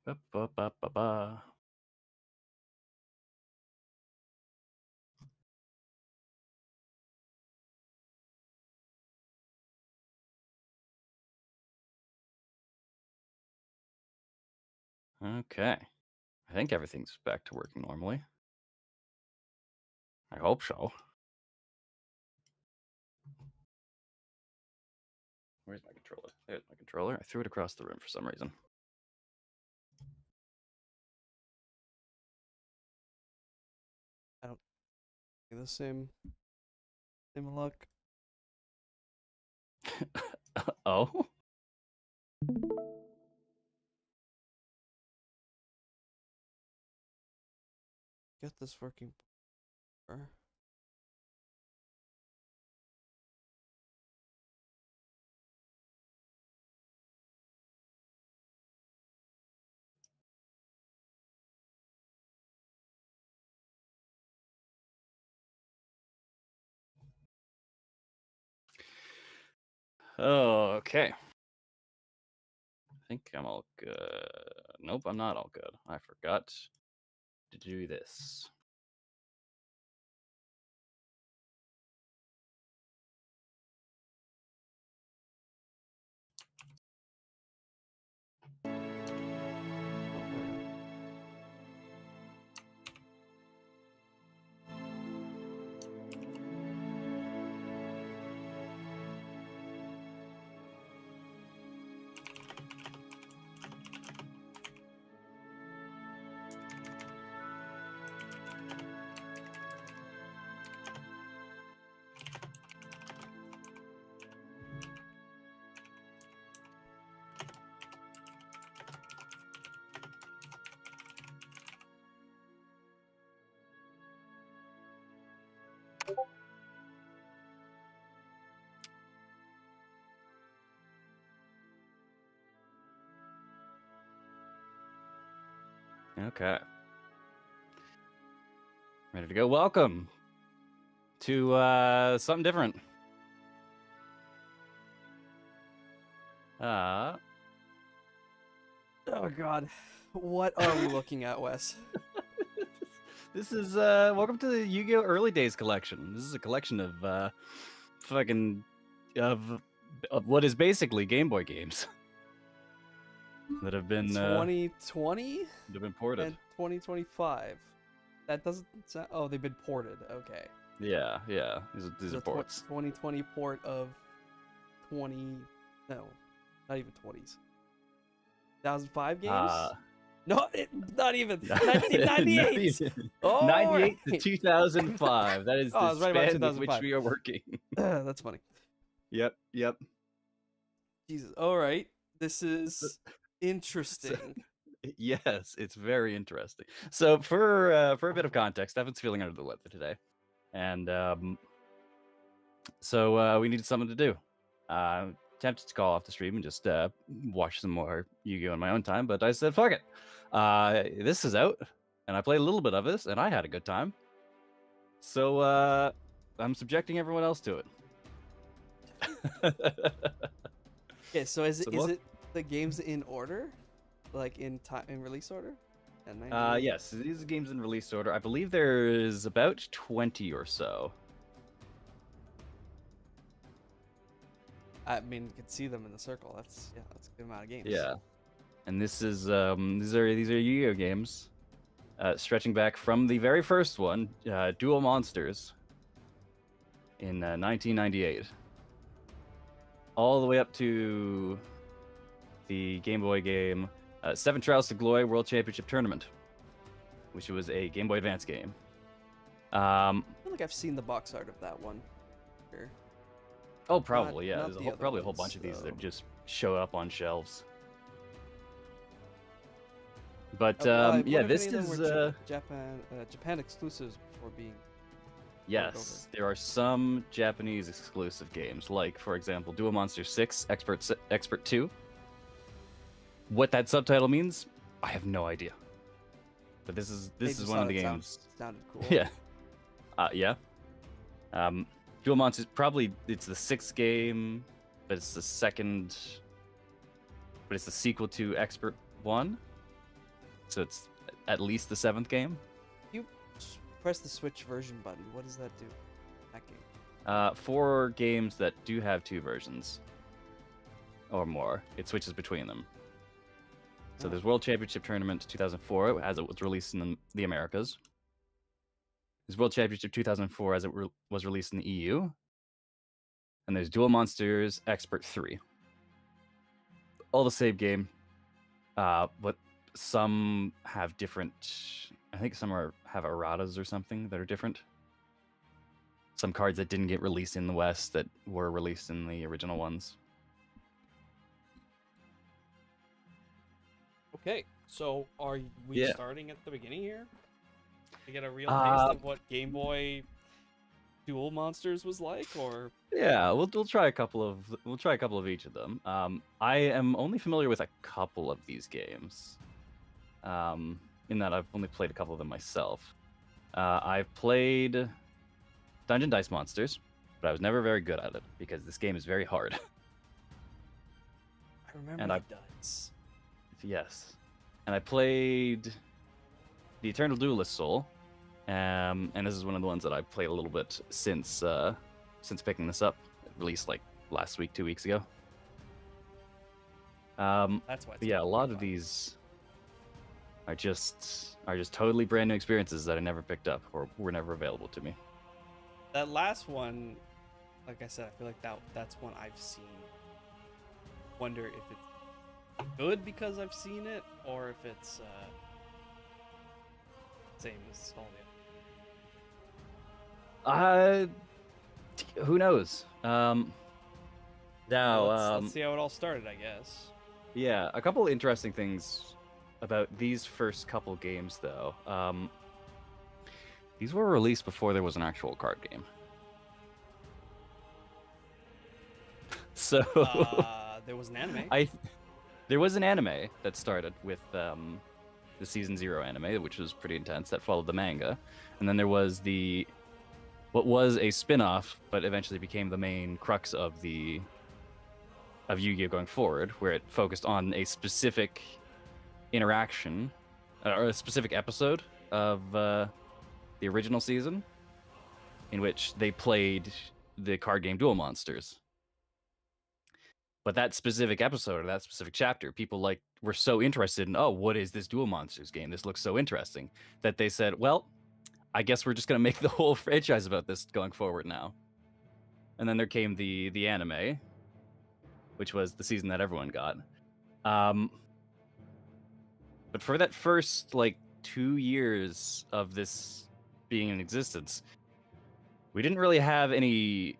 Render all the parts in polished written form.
Ba, ba, ba, ba, ba. Okay. I think everything's back to working normally. I hope so. Where's my controller? There's my controller. I threw it across the room for some reason. I don't see the same luck. Oh? Get this working. Okay. I think I'm all good. Nope, I'm not all good. I forgot to do this. Okay. Ready to go. Welcome to something different. Oh God, what are we looking at, Wes? This is welcome to the Yu-Gi-Oh! Early Days collection. This is a collection of fucking of what is basically Game Boy games that have been 2020 ported. and 2025. That doesn't sound. Oh, they've been ported. Okay. Yeah. These are The ports. 2020 port of 20. No, not even 20s. 2005 games. No, not even 1998. Oh, 98 to right. 2005. That is Oh, I the was right about span with which 2005. we are working. That's funny. Yep. Jesus. All right. This is interesting. Yes, it's very interesting. So for a bit of context, Evan's feeling under the weather today, and so we needed something to do. Tempted to call off the stream and just watch some more Yu-Gi-Oh! In my own time, but I said, fuck it. This is out, and I played a little bit of this, and I had a good time. So I'm subjecting everyone else to it. Okay, so is So it the games in order, like in release order? yes, these are games in release order. I believe there's about 20 or so. I mean, you can see them in the circle. That's a good amount of games. Yeah, and this is these are Yu-Gi-Oh games, stretching back from the very first one, Duel Monsters, in 1998, all the way up to the Game Boy game Seven Trials to Glory World Championship Tournament, which was a Game Boy Advance game. I feel like I've seen the box art of that one. Here. Oh, probably, yeah. Not There's probably a whole bunch of these that just show up on shelves. But yeah, this is Japan exclusives before being. Yes, there are some Japanese exclusive games, like for example, Duel Monster 6 Expert 2. What that subtitle means, I have no idea. But this is one of the games. Sounded cool. Yeah. Yeah. Duel Monsters, probably it's the 6th game, but it's the second. But it's the sequel to Expert 1. So it's at least the 7th game. You press the Switch version button. What does that do? That game. 4 games that do have 2 versions or more. It switches between them. So there's World Championship Tournament 2004 as it was released in the Americas. There's World Championship 2004 as it was released in the EU. And there's Duel Monsters Expert 3. All the same game, but some have different... I think some have erratas or something that are different. Some cards that didn't get released in the West that were released in the original ones. Okay, so are we Yeah. starting at the beginning here to get a real taste of what Game Boy Duel Monsters was like, or? Yeah, we'll try a couple of each of them. I am only familiar with a couple of these games. In that I've only played a couple of them myself. I've played Dungeon Dice Monsters, but I was never very good at it because this game is very hard. I remember And the dice. Yes. And I played The Eternal Duelist Soul. And this is one of the ones that I've played a little bit since picking this up. It released like last week, 2 weeks ago. That's why. It's Yeah, a lot of fun. these are just totally brand new experiences that I never picked up or were never available to me. That last one, like I said, I feel like that's one I've seen. Wonder if it's good because I've seen it, or if it's same as all the other. Who knows? Now, Let's see how it all started, I guess. yeah, a couple interesting things about these first couple games, though. These were released before there was an actual card game. So There was an anime. there was an anime that started with the Season 0 anime, which was pretty intense, that followed the manga. And then there was what was a spin-off, but eventually became the main crux of Yu-Gi-Oh! Going forward, where it focused on a specific interaction, or a specific episode of the original season, in which they played the card game Duel Monsters. But that specific episode, or that specific chapter, people were so interested in, oh, what is this Duel Monsters game? This looks so interesting, that they said, well, I guess we're just going to make the whole franchise about this going forward now. And then there came the anime, which was the season that everyone got. But for that first 2 years of this being in existence, we didn't really have any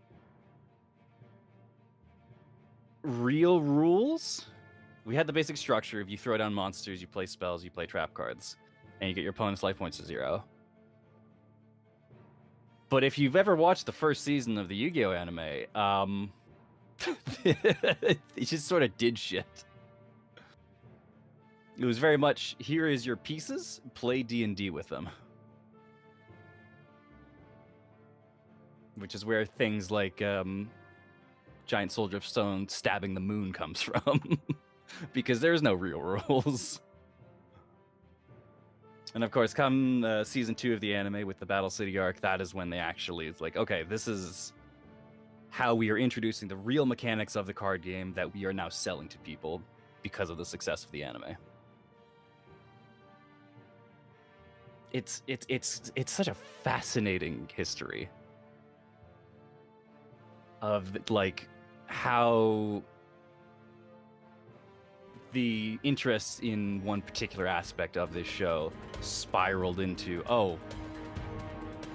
real rules. We had the basic structure of you throw down monsters, you play spells, you play trap cards, and you get your opponent's life points to 0. But if you've ever watched the first season of the Yu-Gi-Oh! Anime, it just sort of did shit. It was very much, here is your pieces, play D&D with them. Which is where things like Giant Soldier of Stone stabbing the moon comes from. Because there's no real rules. And of course, come season 2 of the anime with the Battle City arc, that is when they actually, it's like, okay, this is how we are introducing the real mechanics of the card game that we are now selling to people because of the success of the anime. It's such a fascinating history of how the interest in one particular aspect of this show spiraled into, oh,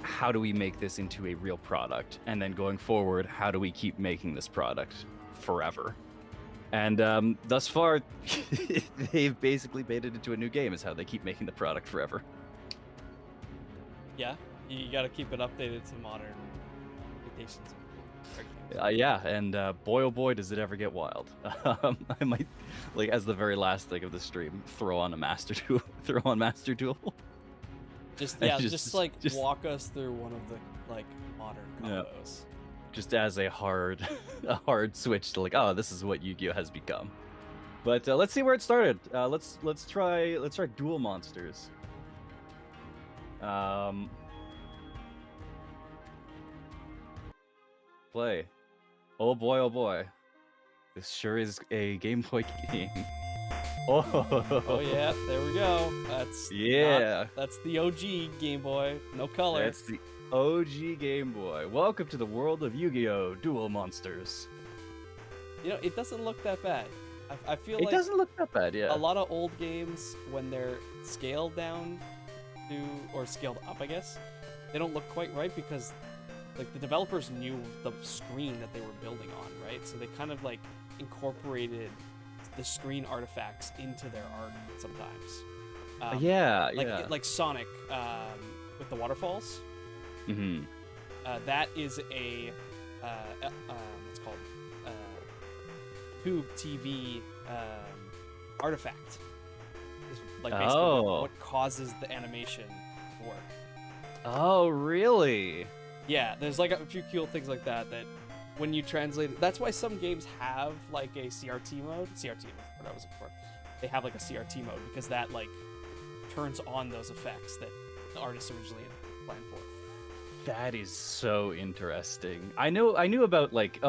how do we make this into a real product? And then going forward, how do we keep making this product forever? And thus far, they've basically made it into a new game, is how they keep making the product forever. Yeah, you got to keep it updated to modern expectations. Yeah, and boy oh boy does it ever get wild. I might, as the very last thing of the stream, throw on Master Duel. Just Just walk us through one of the modern combos. Just as a hard switch to oh, this is what Yu-Gi-Oh has become. But let's see where it started. Let's try Duel Monsters. Play. Oh boy, oh boy. This sure is a Game Boy game. Oh yeah, there we go. That's the OG Game Boy. No color. That's the OG Game Boy. Welcome to the world of Yu-Gi-Oh! Duel Monsters. You know, it doesn't look that bad. I feel It like doesn't look that bad, yeah. a lot of old games, when they're scaled down to, or scaled up, I guess, they don't look quite right because, like, the developers knew the screen that they were building on, right? So they kind of, like, incorporated the screen artifacts into their art sometimes. Yeah. Like Sonic with the waterfalls. Mm-hmm. That is a what's it called tube TV artifact. Is like basically what causes the animation to work. Oh, really? Yeah, there's like a few cool things like that when you translate it, that's why some games have like a CRT mode. CRT is what I was looking for. They have like a CRT mode because that like turns on those effects that the artist originally had planned for. That is so interesting. I knew about like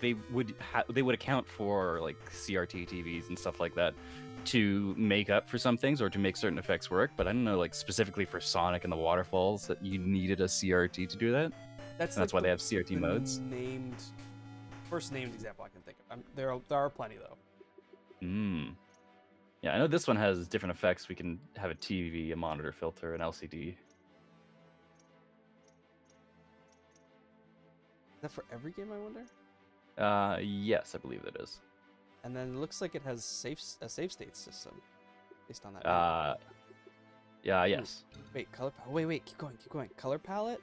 they would account for like CRT TVs and stuff like that to make up for some things or to make certain effects work, but I don't know, like specifically for Sonic and the waterfalls that you needed a CRT to do that. That's like why they have CRT modes. First named example I can think of. There are plenty though. Yeah, I know this one has different effects. We can have a TV, a monitor filter, an LCD. Is that for every game, I wonder? Yes, I believe it is. And then it looks like it has a save state system based on that. Yeah, yes. Wait, color palette. Wait, keep going. Color palette?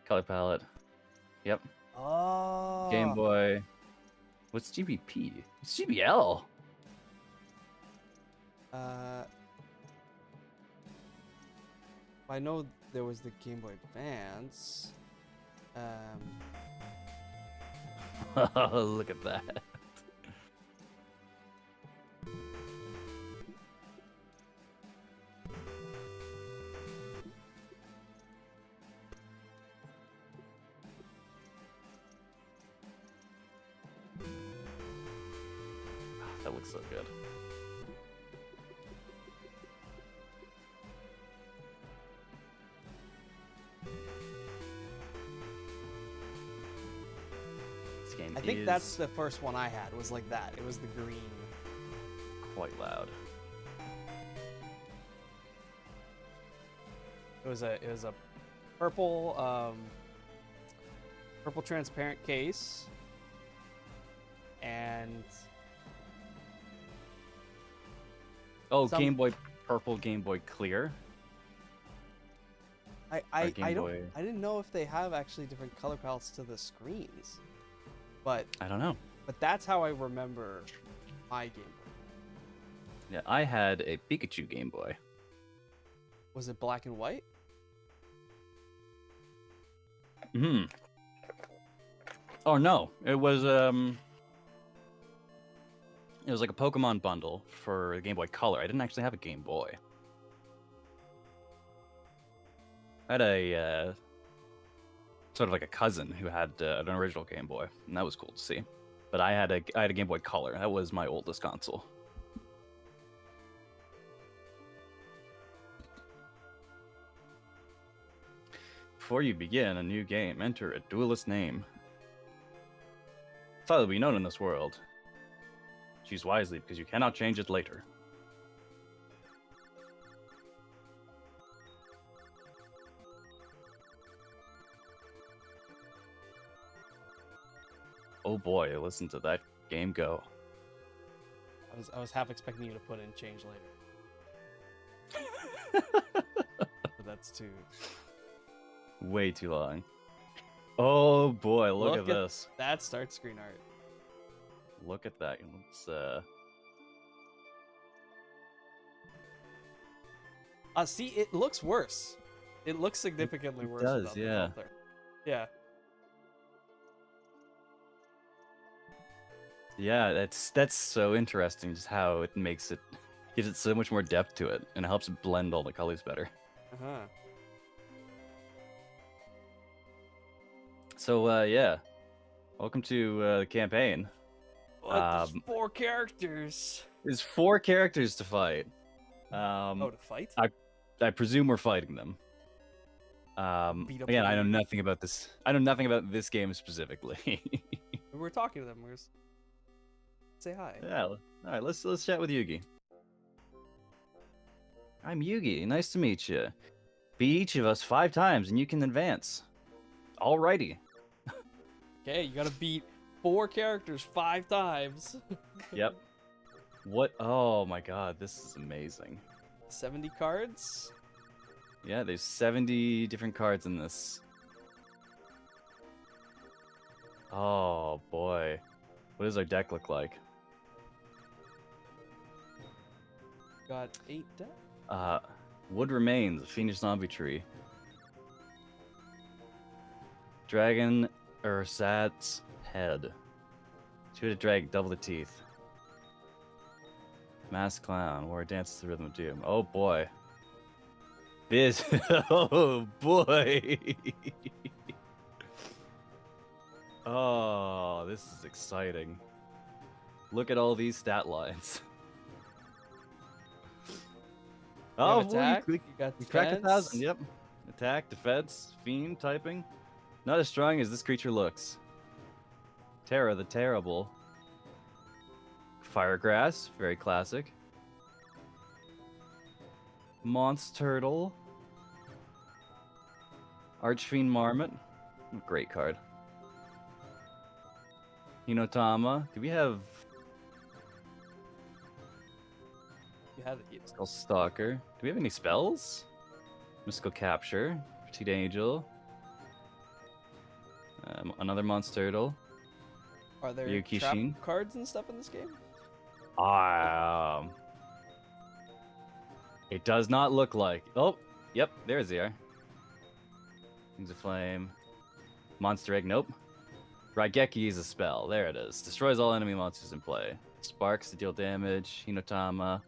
Color palette. Yep. Oh. Game Boy. What's GBP? It's GBL. I know there was the Game Boy Advance. Look at that. That looks so good. This game I think that's the first one I had, was like that. It was the green. Quite loud. It was a purple purple transparent case. And Game Boy Purple, Game Boy Clear. I didn't know if they have actually different color palettes to the screens, but I don't know. But that's how I remember my Game Boy. Yeah, I had a Pikachu Game Boy. Was it black and white? Oh no, it was like a Pokemon bundle for Game Boy Color. I didn't actually have a Game Boy. I had a sort of like a cousin who had an original Game Boy, and that was cool to see. But I had a Game Boy Color. That was my oldest console. Before you begin a new game, enter a duelist name. It's all that will be known in this world. Choose wisely, because you cannot change it later. Oh boy, listen to that game go. I was half expecting you to put in change later. But that's too... Way too long. Oh boy, look at this. That start screen art. Look at that. Let's see, it looks worse. It looks significantly worse. It does, yeah. Yeah. Yeah, that's so interesting. Just how it makes it gives it so much more depth to it, and it helps blend all the colors better. Uh huh. So yeah, welcome to the campaign. What? There's 4 characters. There's 4 characters to fight. Oh, to fight? I presume we're fighting them. Beat up Again, I know Yugi. nothing about this. I know nothing about this game specifically. We're talking to them. We're just say hi. Yeah. All right. Let's chat with Yugi. I'm Yugi. Nice to meet you. Beat each of us 5 times, and you can advance. Alrighty. Okay, you gotta beat 4 characters 5 times. Yep. What? Oh my God, this is amazing. 70 cards. Yeah, there's 70 different cards in this. Oh boy. What does our deck look like? Got 8 decks. Wood Remains, a Fiendish Zombie Tree. Dragon Ursat's Head. Shoot a dragon, double the teeth. Masked Clown, Warrior dances to the rhythm of doom. Oh boy. This. Oh boy. Oh, this is exciting. Look at all these stat lines. You have Oh, boy, attack. you You got cracked defense. 1,000. Yep. Attack, defense, fiend, typing. Not as strong as this creature looks. Terra the Terrible. Firegrass, very classic. Monster Turtle. Archfiend Marmot. Great card. Hinotama. Do we have You have it. Skull Stalker? Do we have any spells? Mystical Capture. Petite Angel. Another Monster Turtle. Are there Ryukishin. trap cards and stuff in this game? It does not look like. Oh, yep, there's the are. Wings of Flame. Monster Egg, nope. Raigeki is a spell. There it is. Destroys all enemy monsters in play. Sparks to deal damage. Hinotama.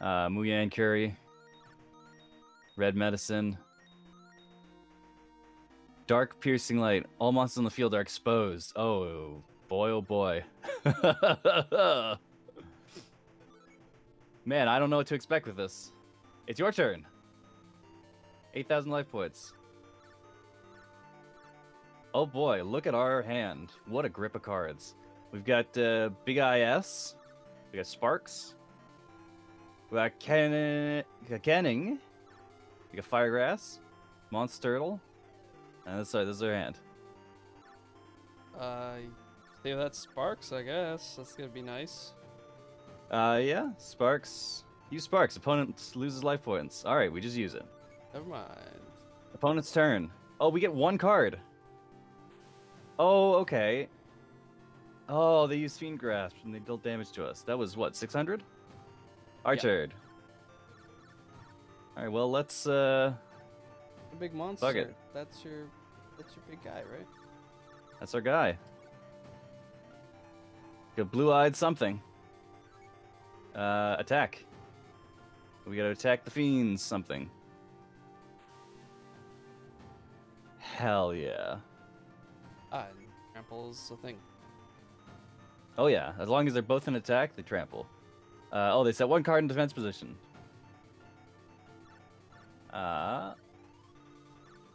Muyan Curie. Red Medicine. Dark Piercing Light. All monsters on the field are exposed. Oh boy, oh boy. Man, I don't know what to expect with this. It's your turn. 8,000 life points. Oh boy, look at our hand. What a grip of cards. We've got Big IS. We got Sparks. We got Kenning. We got Firegrass. Monster Turtle. And this is our hand. See, that's Sparks, I guess. That's gonna be nice. Yeah, Sparks. Use Sparks. Opponent loses life points. Alright, we just use it. Never mind. Opponent's turn. Oh, we get 1 card. Oh, okay. Oh, they use Fiend Grasp and they deal damage to us. That was what, 600? Our Yeah. turn. Alright, well, let's, A big monster. Fuck it. That's your big guy, right? that's our guy. Got blue-eyed something. Attack. We gotta attack the fiends something. Hell yeah. And trample's a thing. Oh yeah, as long as they're both in attack, they trample. Oh, they set 1 card in defense position.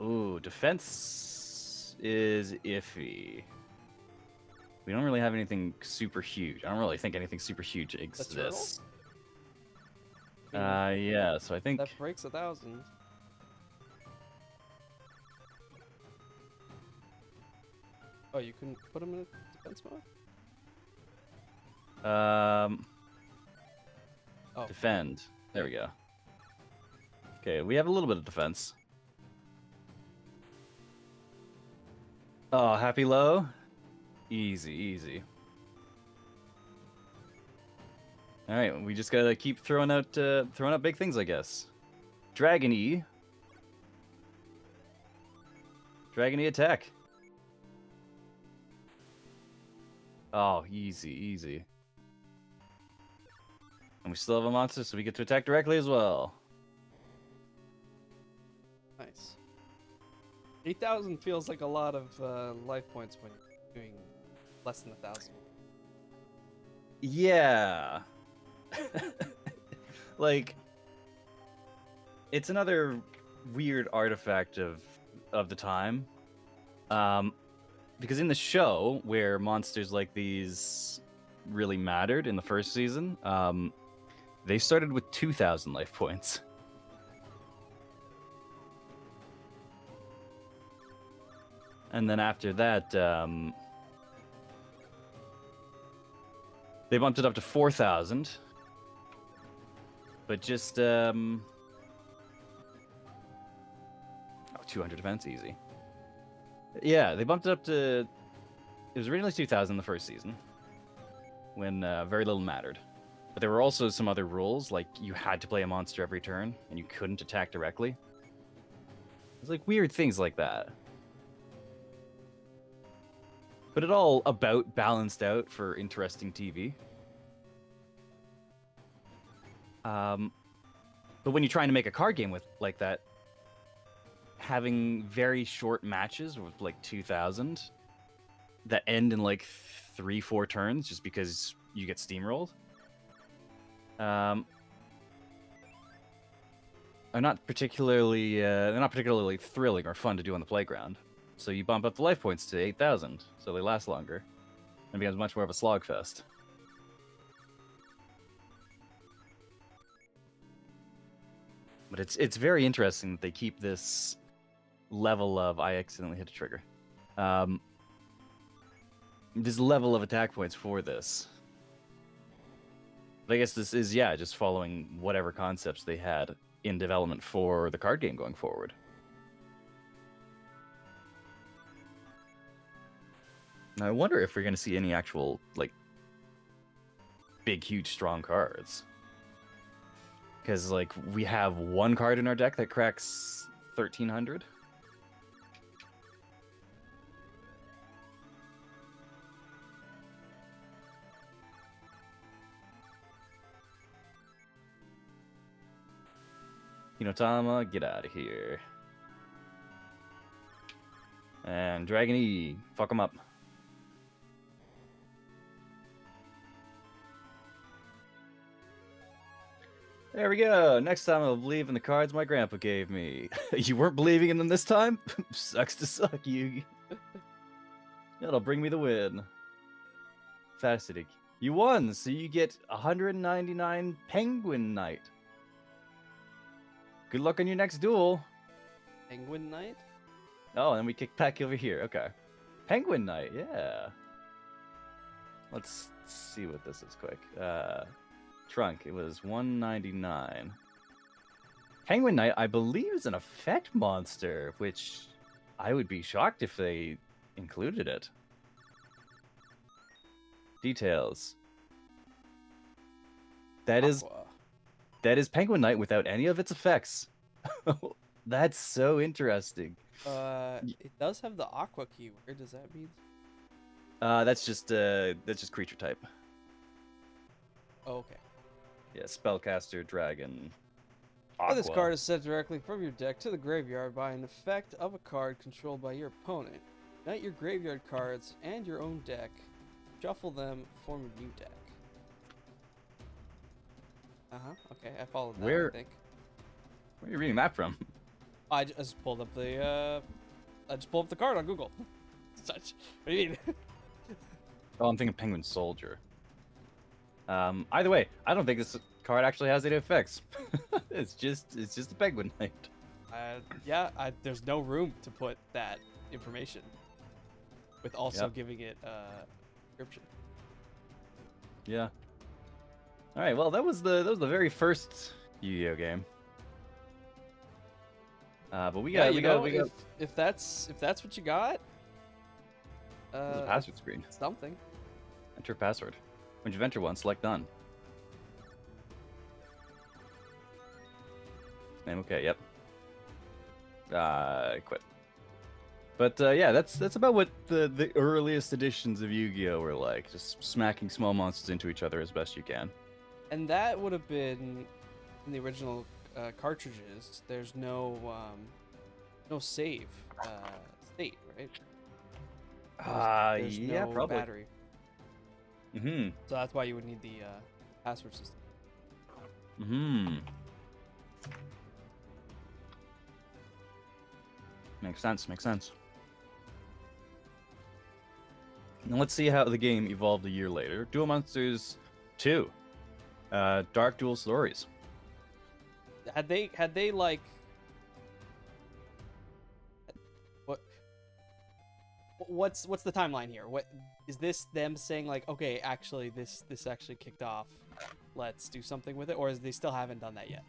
Ooh, defense is iffy. We don't really have anything super huge. I don't really think anything super huge exists. Yeah, so I think... That breaks 1,000. Oh, you couldn't put him in a defense mode? Oh, Defend. There we go. Okay, we have a little bit of defense. Oh, happy low? Easy, easy. All right, we just gotta keep throwing out big things, I guess. Dragon E. Dragon E attack. Oh, easy, easy. And we still have a monster, so we get to attack directly as well. Nice. 8,000 feels like a lot of life points when you're doing less than 1,000. Yeah. Like, it's another weird artifact of the time. Because in the show, where monsters like these really mattered in the first season, they started with 2,000 life points. And then after that, they bumped it up to 4,000. But just, 200 defense, easy. Yeah, they bumped it up to... It was originally 2,000 the first season, when very little mattered. But there were also some other rules, like you had to play a monster every turn, and you couldn't attack directly. It's like weird things like that. But it all about balanced out for interesting TV. But when you're trying to make a card game with like that, having very short matches with like 2,000 that end in like 3-4 turns just because you get steamrolled, are not particularly they're not particularly thrilling or fun to do on the playground. So you bump up the life points to 8,000, so they last longer, and becomes much more of a slogfest. But it's very interesting that they keep this level of I accidentally hit a trigger. This level of attack points for this. But I guess this is, yeah, just following whatever concepts they had in development for the card game going forward. Now, I wonder if we're going to see any actual, like, big, huge, strong cards. Because, like, we have one card in our deck that cracks 1,300. Hinotama, get out of here. And Dragon E, fuck him up. There we go. Next time I'll believe in the cards my grandpa gave me. You weren't believing in them this time? Sucks to suck, Yugi. That'll bring me the win. Fascinating. You won, so you get 199 Penguin Knight. Good luck on your next duel. Penguin Knight? Oh, and we kick back over here. Okay. Penguin Knight, yeah. Let's see what this is quick. Trunk, it was 199. Penguin Knight, I believe, is an effect monster, which I would be shocked if they included it. Details. That is Penguin Knight without any of its effects. That's so interesting. It does have the Aqua key. Where does that mean? That's just creature type. Oh, okay. Yeah, spellcaster, dragon. Oh, this Aqua. card is sent directly from your deck to the graveyard by an effect of a card controlled by your opponent. Unite your graveyard cards and your own deck. Shuffle them, form a new deck. Okay, I followed that. Where- I think. Where are you reading that from? I just pulled up the. I just pulled up the card on Google. Such. What do you mean? Oh, I'm thinking Penguin Soldier. Either way, I don't think this card actually has any effects. it's just a Penguin Knight. Yeah. There's no room to put that information. With also giving it description. Yeah. All right. Well, that was the very first Yu-Gi-Oh game. But we got if that's what you got. There's a password screen. Something. Enter password. When you enter one, select done. Name okay. Yep. Quit. But yeah, that's about what the earliest editions of Yu-Gi-Oh were like, just smacking small monsters into each other as best you can. And that would have been in the original cartridges. There's no save state, right? There's Yeah, no probably. battery, Mm-hmm. so that's why you would need the password system. Mm-hmm. Makes sense, makes sense. Now let's see how the game evolved a year later. Duel Monsters 2. Dark Duel Stories. Had they like what's the timeline here? What is this them saying like, okay, actually this actually kicked off. Let's do something with it, or is they still haven't done that yet?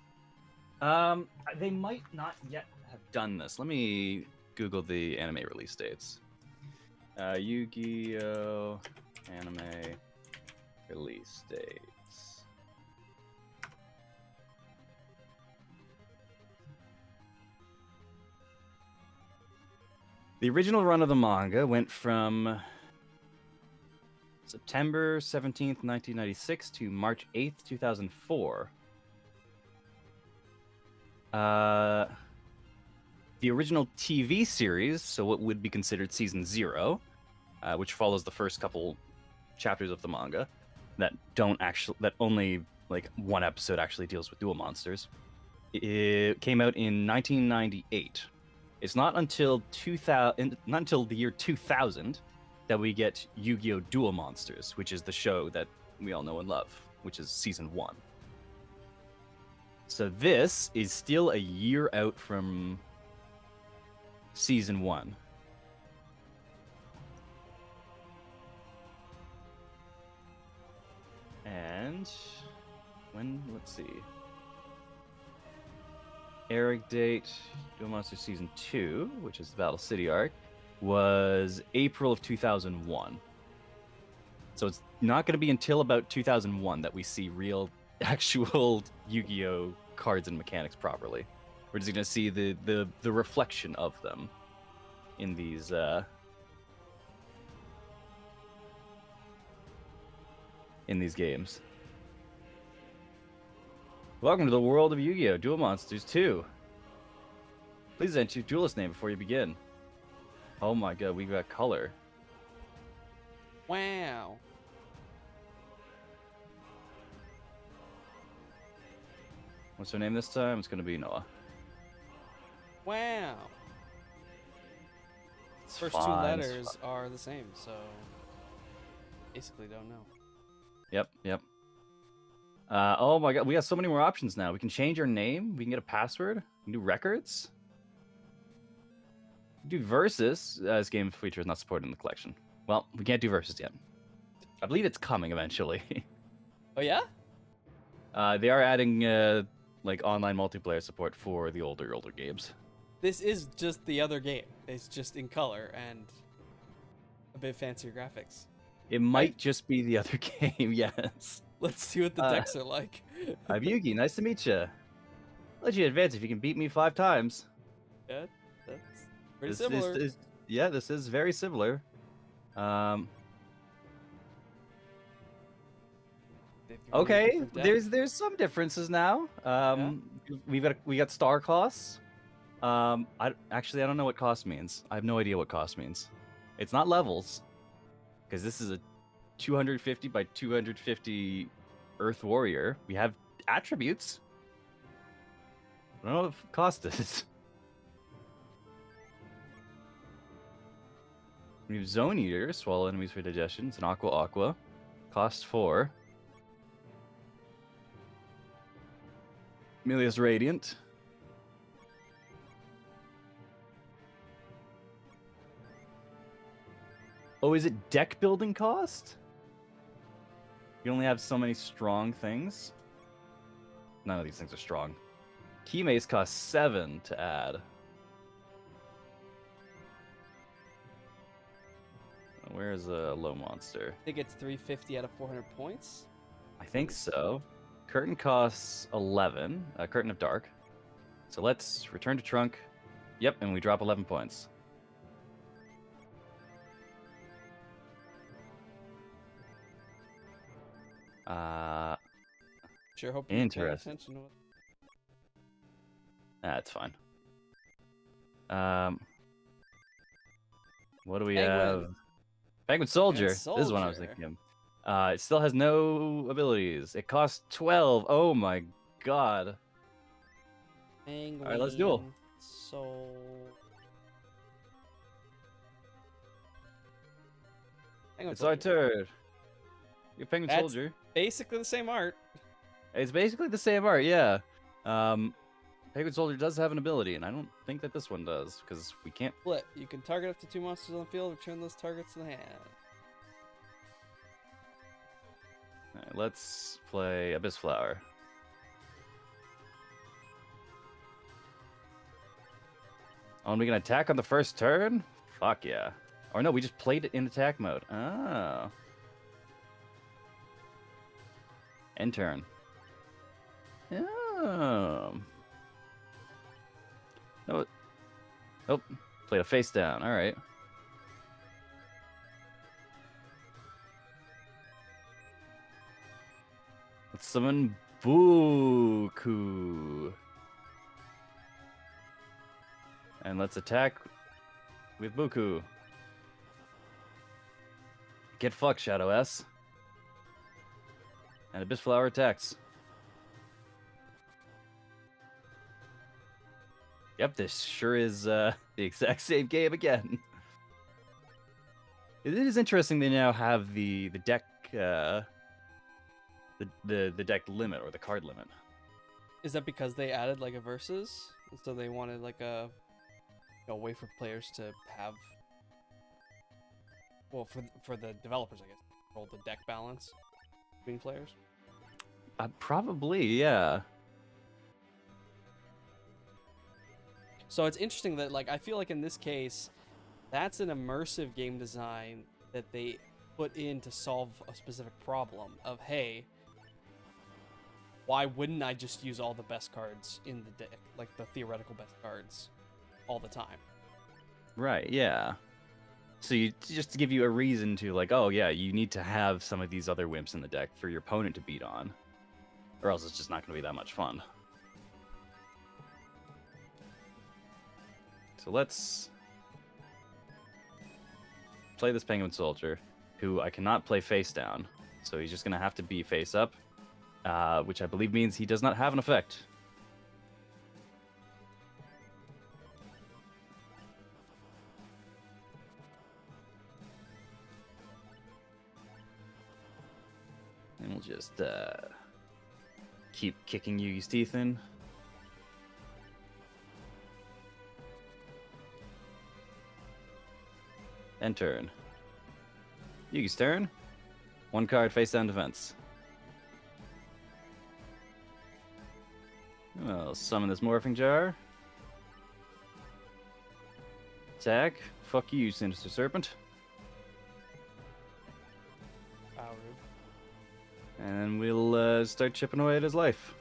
They might not yet have done this. Let me Google the anime release dates. Yu-Gi-Oh! Anime release dates. The original run of the manga went from September 17th, 1996 to March 8th, 2004. The original TV series, so what would be considered season 0, which follows the first couple chapters of the manga, that only like one episode actually deals with duel monsters. It came out in 1998. It's not until the year 2000 that we get Yu-Gi-Oh! Duel Monsters, which is the show that we all know and love, which is season 1. So this is still a year out from season 1. And let's see. Eric date, Duel Monsters Season 2, which is the Battle City arc, was April of 2001. So it's not going to be until about 2001 that we see real, actual Yu-Gi-Oh! Cards and mechanics properly. We're just going to see the reflection of them in these games. Welcome to the world of Yu-Gi-Oh! Duel Monsters 2. Please enter your duelist name before you begin. Oh my god, we got color. Wow. What's her name this time? It's gonna be Noah. Wow. It's First two fine, it's letters fine. are the same, so basically don't know. Yep. Oh my god, we got so many more options now. We can change our name. We can get a password. We can do records. We can do versus. This game feature is not supported in the collection. Well, we can't do versus yet. I believe it's coming eventually. Oh yeah? They are adding like online multiplayer support for the older games. This is just the other game. It's just in color and a bit fancier graphics. It might just be the other game. Yes. Let's see what the decks are like. I'm Yugi. Nice to meet you. Let you advance if you can beat me 5 times. Yeah, that's pretty This similar. Yeah, this is very similar. Okay, there's some differences now. We got star costs. I don't know what cost means. I have no idea what cost means. It's not levels, because this is a 250 by 250 Earth Warrior. We have attributes. I don't know what cost is. We have Zone Eater, swallow enemies for digestion. It's an aqua. Cost 4. Milius Radiant. Oh, is it deck building cost? You only have so many strong things. None of these things are strong. Key mace costs 7 to add. Where's a low monster? I think it's 350 out of 400 points. I think so. Curtain costs 11. Curtain of Dark. So let's return to Trunk. Yep, and we drop 11 points. Sure hope you're paying Interesting. attention to it. That's fine. What do we Penguin. have? Penguin Soldier. This is what I was Soldier. thinking of. It still has no abilities. It costs 12. Oh my god. Penguin. All right, let's duel. Penguin It's our Soldier. turn. You're Penguin That's- Soldier. Basically the same art. It's basically the same art, yeah. Penguin Soldier does have an ability, and I don't think that this one does, because we can't. Split. You can target up to 2 monsters on the field. Return those targets to the hand. All right, let's play Abyss Flower. Oh, and we can attack on the first turn? Fuck yeah. Or no, we just played it in attack mode. Oh. End turn. Oh. No. Oh, played a face down. All right. Let's summon Buku. And let's attack with Buku. Get fucked, Shadow S. And Abyss Flower attacks. Yep, this sure is the exact same game again. It is interesting they now have the deck the deck limit or the card limit. Is that because they added like a versus? And so they wanted like a way for players to have, well, for the developers, I guess, control the deck balance between players. Probably, yeah. So it's interesting that, like, I feel like in this case, that's an immersive game design that they put in to solve a specific problem of, hey, why wouldn't I just use all the best cards in the deck, like the theoretical best cards, all the time? Right, yeah. So you just to give you a reason to, like, oh yeah, you need to have some of these other wimps in the deck for your opponent to beat on, or else it's just not going to be that much fun. So let's play this Penguin Soldier, who I cannot play face down, so he's just going to have to be face up, which I believe means he does not have an effect. And we'll just keep kicking Yugi's teeth in. End turn. Yugi's turn. 1 card face down defense. I'll summon this Morphing Jar. Attack. Fuck you, Sinister Serpent. And we'll start chipping away at his life.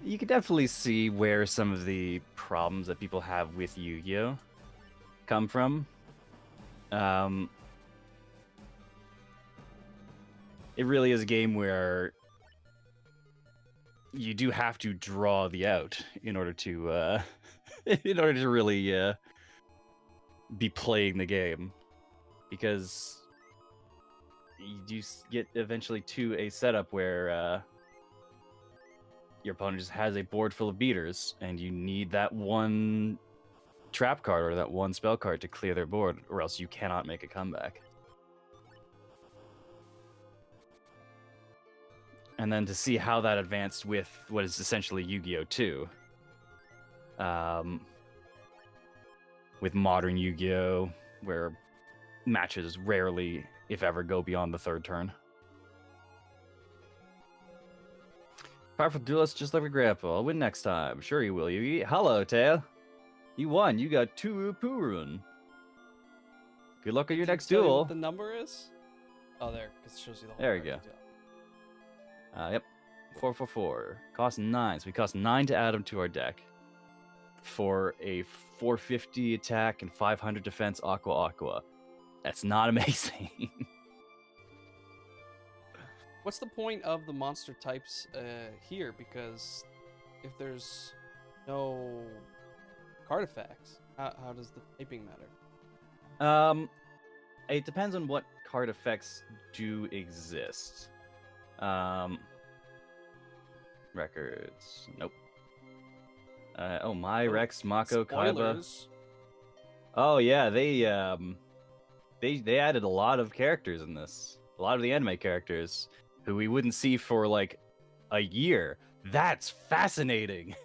You can definitely see where some of the problems that people have with Yu-Gi-Oh! Come from. It really is a game where you do have to draw the out in order to in order to really be playing the game, because you do get eventually to a setup where your opponent just has a board full of beaters, and you need that one trap card or that one spell card to clear their board, or else you cannot make a comeback. And then to see how that advanced with what is essentially Yu-Gi-Oh! 2. With modern Yu-Gi-Oh! Where matches rarely, if ever, go beyond the 3rd turn. Powerful duelist just like my grandpa. I'll win next time. Sure you will, Yugi. Hello, Tail. You won. You got 2 Purun. Good luck on your next Tell you duel. what the number is? Oh, there, because it shows you the whole There we card go. detail. Yep. 444. Cost 9. So we cost 9 to add them to our deck. for a 450 attack and 500 defense Aqua Aqua. That's not amazing. What's the point of the monster types here? Because if there's no card effects, how does the typing matter? It depends on what card effects do exist. Records. Nope. My Rex, Mako, Kaiba. Spoilers. Oh yeah, they added a lot of characters in this. A lot of the anime characters who we wouldn't see for like a year. That's fascinating.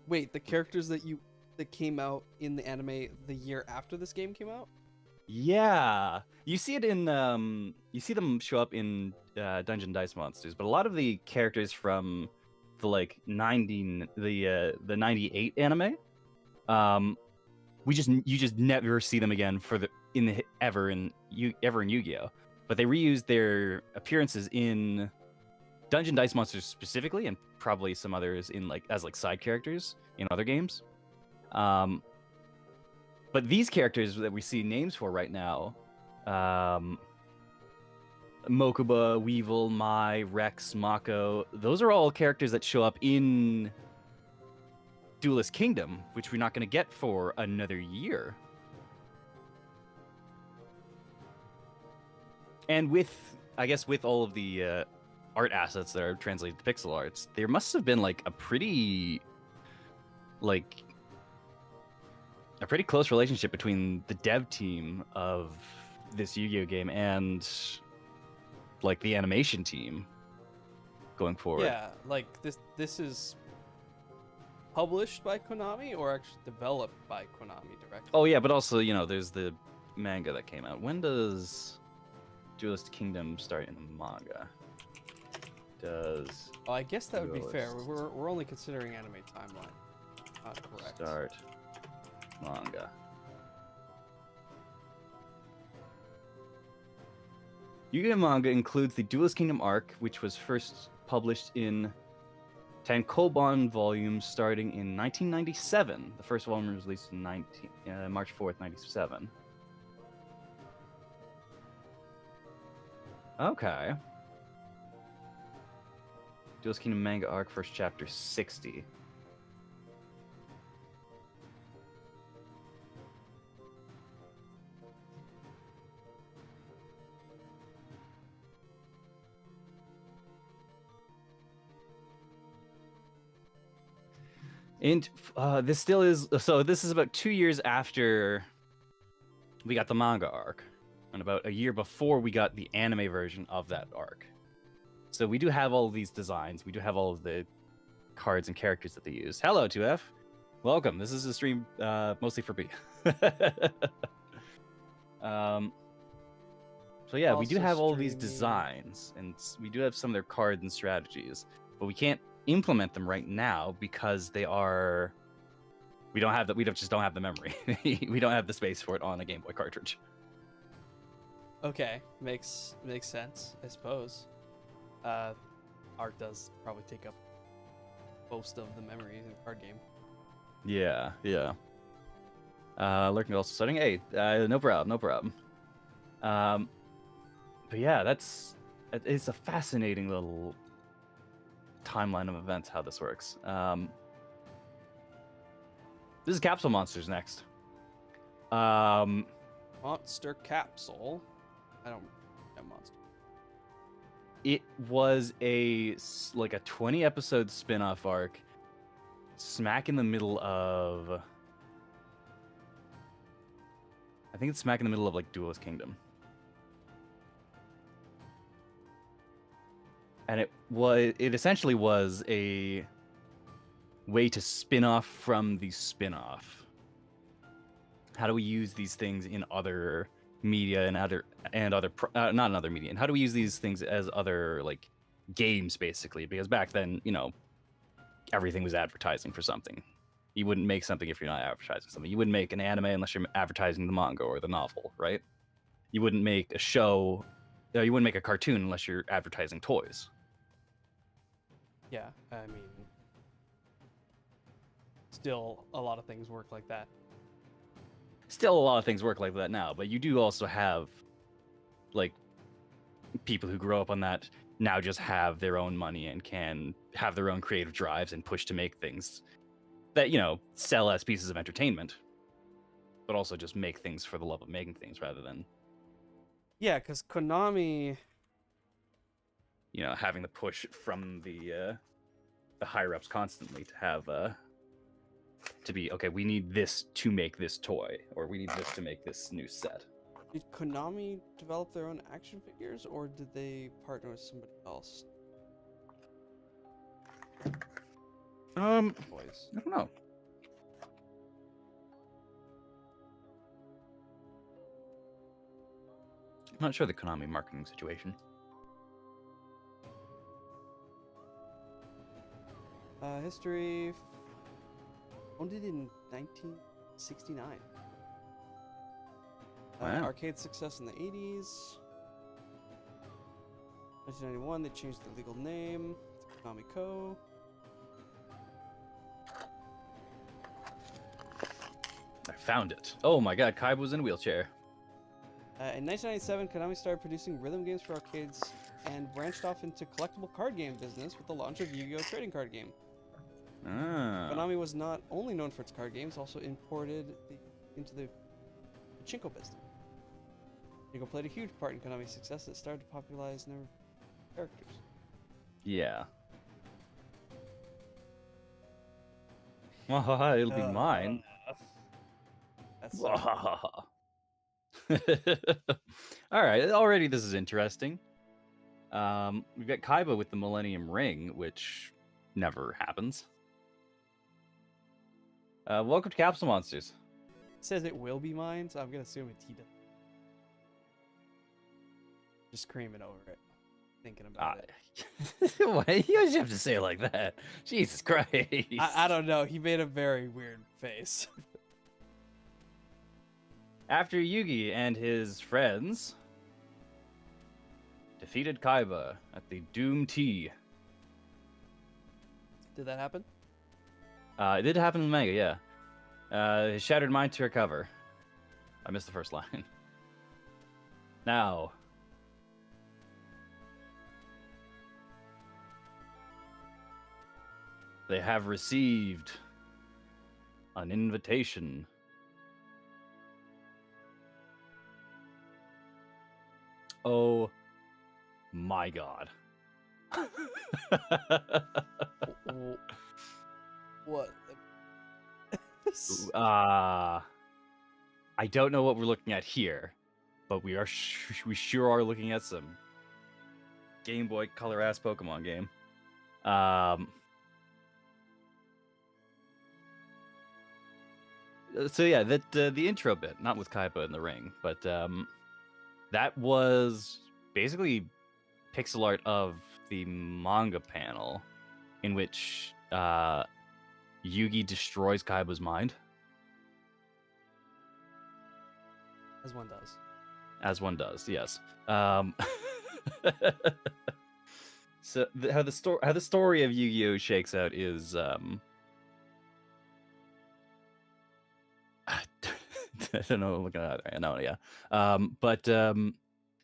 Wait, the characters that came out in the anime the year after this game came out? Yeah, you see it in you see them show up in Dungeon Dice Monsters, but a lot of the characters from the like 98 anime, you just never see them again ever in Yu-Gi-Oh. But they reused their appearances in Dungeon Dice Monsters specifically, and probably some others in as side characters in other games. But these characters that we see names for right now, Mokuba, Weevil, Mai, Rex, Mako, those are all characters that show up in Duelist Kingdom, which we're not going to get for another year. And with all of the art assets that are translated to pixel arts, there must have been a pretty close relationship between the dev team of this Yu-Gi-Oh game and the animation team going forward. Yeah, this is published by Konami or actually developed by Konami directly? Oh yeah, but also, there's the manga that came out. When does Duelist Kingdom start in the manga? Oh, I guess that would be fair. Duelist We're only considering anime timeline. Correct. Start manga. Yu-Gi-Oh! Manga includes the Duelist Kingdom arc, which was first published in Tankobon volumes starting in 1997. The first volume was released in March 4th, 97. Okay. Duelist Kingdom manga arc, first chapter 60. And this still is, so this is about 2 years after we got the manga arc, and about a year before we got the anime version of that arc. So we do have all of these designs. We do have all of the cards and characters that they use. Hello, 2F. Welcome. This is a stream mostly for B. So yeah, we do Also have all of these streaming. designs, and we do have some of their cards and strategies, but we can't implement them right now because we just don't have the memory. We don't have the space for it on a Game Boy cartridge. Okay, makes sense, I suppose. Art does probably take up most of the memory in the card game. Yeah. Lurking also starting. Hey, no problem. But yeah, it's a fascinating little timeline of events how this works. This is Capsule Monsters next. Monster Capsule. I don't know monster. It was a 20 episode spin-off arc smack in the middle of, I think it's smack in the middle of Duelist Kingdom. And it essentially was a way to spin off from the spin-off. How do we use these things in other media and not in other media, and how do we use these things as other games, basically? Because back then, everything was advertising for something. You wouldn't make something if you're not advertising something. You wouldn't make an anime unless you're advertising the manga or the novel, right? You wouldn't make a show, you wouldn't make a cartoon unless you're advertising toys. Yeah, I mean, still a lot of things work like that. Still, a lot of things work like that now, but you do also have, like, people who grow up on that now just have their own money and can have their own creative drives and push to make things that, you know, sell as pieces of entertainment, but also just make things for the love of making things rather than, Yeah, because Konami. you know, having the push from the higher ups constantly to have to be, okay, we need this to make this toy, or we need this to make this new set. Did Konami develop their own action figures, or did they partner with somebody else? Boys. I don't know. I'm not sure the Konami marketing situation. History. Founded in 1969. Wow. Arcade success in the 80s. 1991, they changed the legal name to Konami Co. I found it. Oh my god, Kaiba was in a wheelchair. In 1997, Konami started producing rhythm games for arcades and branched off into collectible card game business with the launch of Yu-Gi-Oh! Trading Card Game. Ah. Konami was not only known for its card games, also imported into the pachinko business. Pachinko played a huge part in Konami's success. It started to popularize their characters. Yeah. Well, it'll be mine. That's All right, already this is interesting. We've got Kaiba with the Millennium Ring, which never happens. Welcome to Capsule Monsters. It says it will be mine, so I'm gonna assume it's he. Just screaming over it, thinking about it. Why you guys have to say it like that? Jesus Christ! I don't know. He made a very weird face. After Yugi and his friends defeated Kaiba at the Doom Tea. Did that happen? It did happen in the manga, yeah. His shattered mind to recover. I missed the first line. Now. They have received an invitation. Oh my god. What? I don't know what we're looking at here, but we sure are looking at some Game Boy Color ass Pokemon game. So yeah, that the intro bit, not with Kaiba in the ring, but that was basically pixel art of the manga panel, in which Yugi destroys Kaiba's mind. As one does. As one does, yes. So how the story of Yu-Gi-Oh shakes out is I don't know what I'm looking at right now, yeah.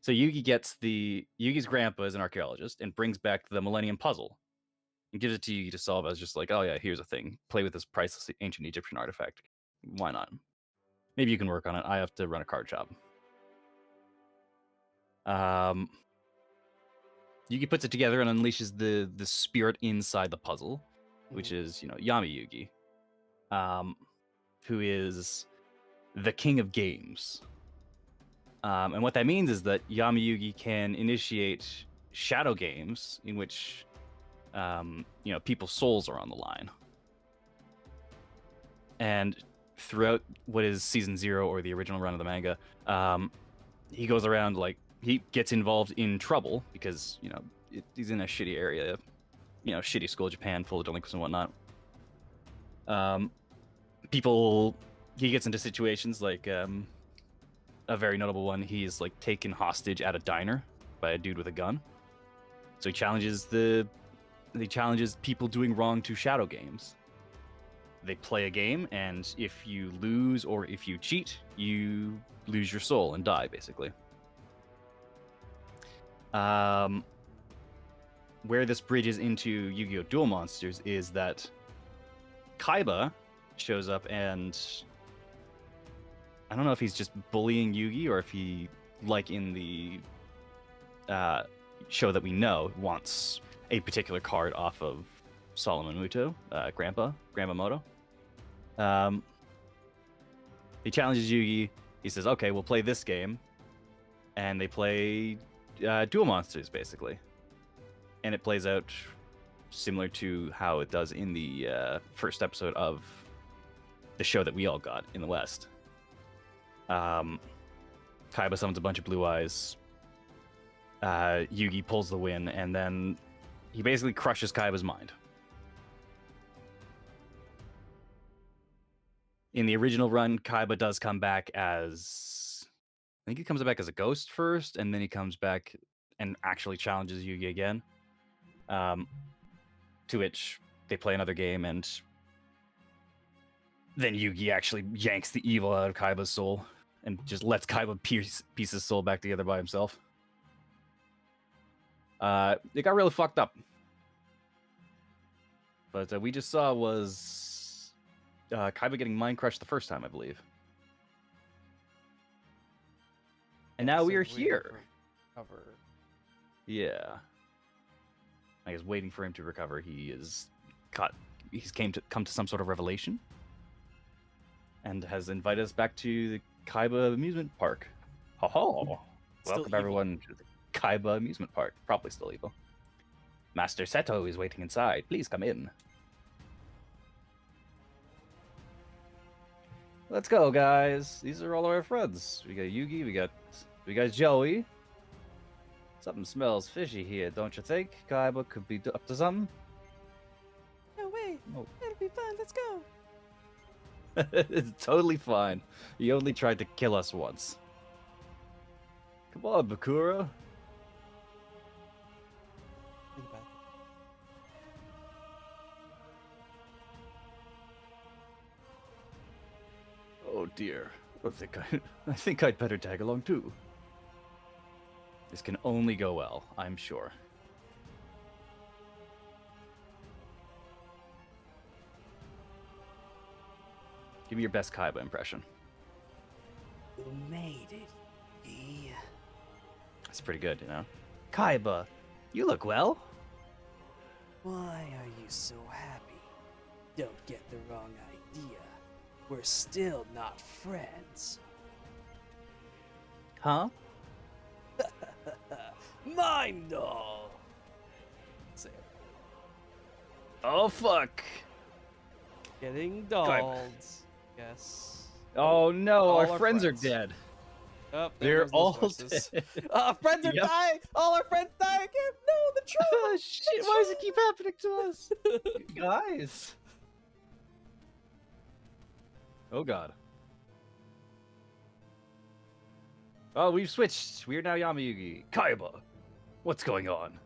So Yugi's grandpa is an archaeologist and brings back the Millennium Puzzle and gives it to Yugi to solve as just like, oh yeah, here's a thing. Play with this priceless ancient Egyptian artifact. Why not? Maybe you can work on it. I have to run a card shop. Yugi puts it together and unleashes the spirit inside the puzzle, which is, Yami Yugi, who is the king of games. And what that means is that Yami Yugi can initiate shadow games in which, people's souls are on the line. And throughout what is season 0 or the original run of the manga, he goes around he gets involved in trouble because, he's in a shitty area, shitty school, Japan, full of delinquents and whatnot. He gets into situations like a very notable one. He's taken hostage at a diner by a dude with a gun. So he challenges people doing wrong to shadow games. they play a game, and if you lose or if you cheat, you lose your soul and die, basically. Where this bridges into Yu-Gi-Oh! Duel Monsters is that Kaiba shows up, and I don't know if he's just bullying Yugi or if he, like in the show that we know, wants a particular card off of Solomon Muto, Grandpa Moto. He challenges Yugi. He says, "Okay, we'll play this game," and they play Duel Monsters, basically. And it plays out similar to how it does in the first episode of the show that we all got in the West. Kaiba summons a bunch of blue eyes. Yugi pulls the win, and then he basically crushes Kaiba's mind. In the original run, Kaiba does come back as... I think he comes back as a ghost first, and then he comes back and actually challenges Yugi again. To which they play another game, and then Yugi actually yanks the evil out of Kaiba's soul and just lets Kaiba piece his soul back together by himself. It got really fucked up. But we just saw was Kaiba getting mind crushed the first time, I believe. And now we are here. Cover. Yeah. I guess waiting for him to recover. He is caught. He's come to some sort of revelation, and has invited us back to the Kaiba amusement park. Ho ho! Welcome evil. everyone to the Kaiba amusement park. Probably still evil. Master Seto is waiting inside. Please come in. Let's go, guys. These are all our friends. We got Yugi. We got Joey. Something smells fishy here, don't you think? Kaiba could be up to something. No way. Oh. It'll be fun. Let's go. It's totally fine. He only tried to kill us once. Come on, Bakura. Think about it. Oh dear. I think I'd better tag along too. This can only go well, I'm sure. Give me your best Kaiba impression. You made it. Yeah. That's pretty good, you know? Kaiba, you look well. Why are you so happy? Don't get the wrong idea. We're still not friends. Huh? Mine doll! Say it. Oh, fuck. Getting dolls. Yes. Oh no, All our our friends friends. are dead. Oh, They're all voices. dead. Friends are Yep. dying. All our friends dying again. No, the troll. Oh, shit, why does it keep happening to us? Guys. Oh god. Oh, we've switched. We're now Yamayugi. Kaiba, what's going on?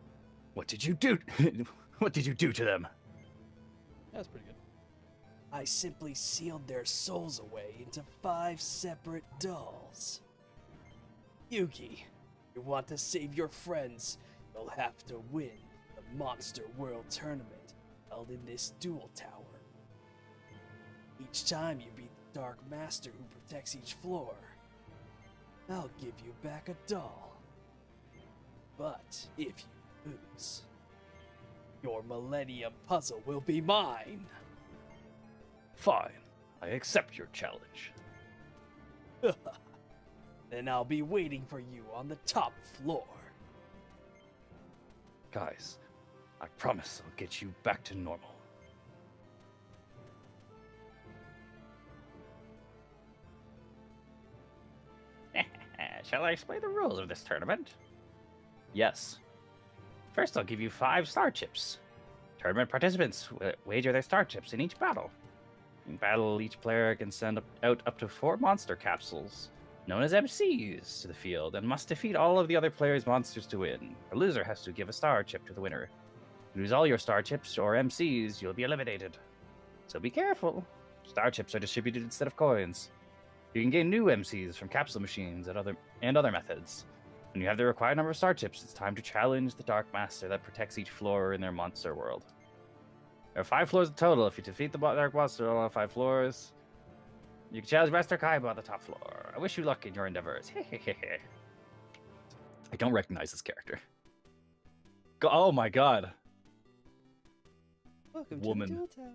What did you do? What did you do to them? That's pretty good. I simply sealed their souls away into 5 separate dolls. Yugi, you want to save your friends, you'll have to win the Monster World Tournament held in this duel tower. Each time you beat the Dark Master who protects each floor, I'll give you back a doll. But if you lose, your Millennium Puzzle will be mine. Fine. I accept your challenge. Then I'll be waiting for you on the top floor. Guys, I promise I'll get you back to normal. Shall I explain the rules of this tournament? Yes. First, I'll give you 5 star chips. Tournament participants wager their star chips in each battle. In battle, each player can send out up to 4 monster capsules, known as MCs, to the field, and must defeat all of the other players' monsters to win. The loser has to give a star chip to the winner. If you lose all your star chips or MCs, you'll be eliminated. So be careful. Star chips are distributed instead of coins. You can gain new MCs from capsule machines and other methods. When you have the required number of star chips, it's time to challenge the Dark Master that protects each floor in their monster world. There are 5 floors in total. If you defeat the Dark Master on all 5 floors, you can challenge Master Kaiba on the top floor. I wish you luck in your endeavors. I don't recognize this character. Oh my god. Welcome Woman. to the Duel Town.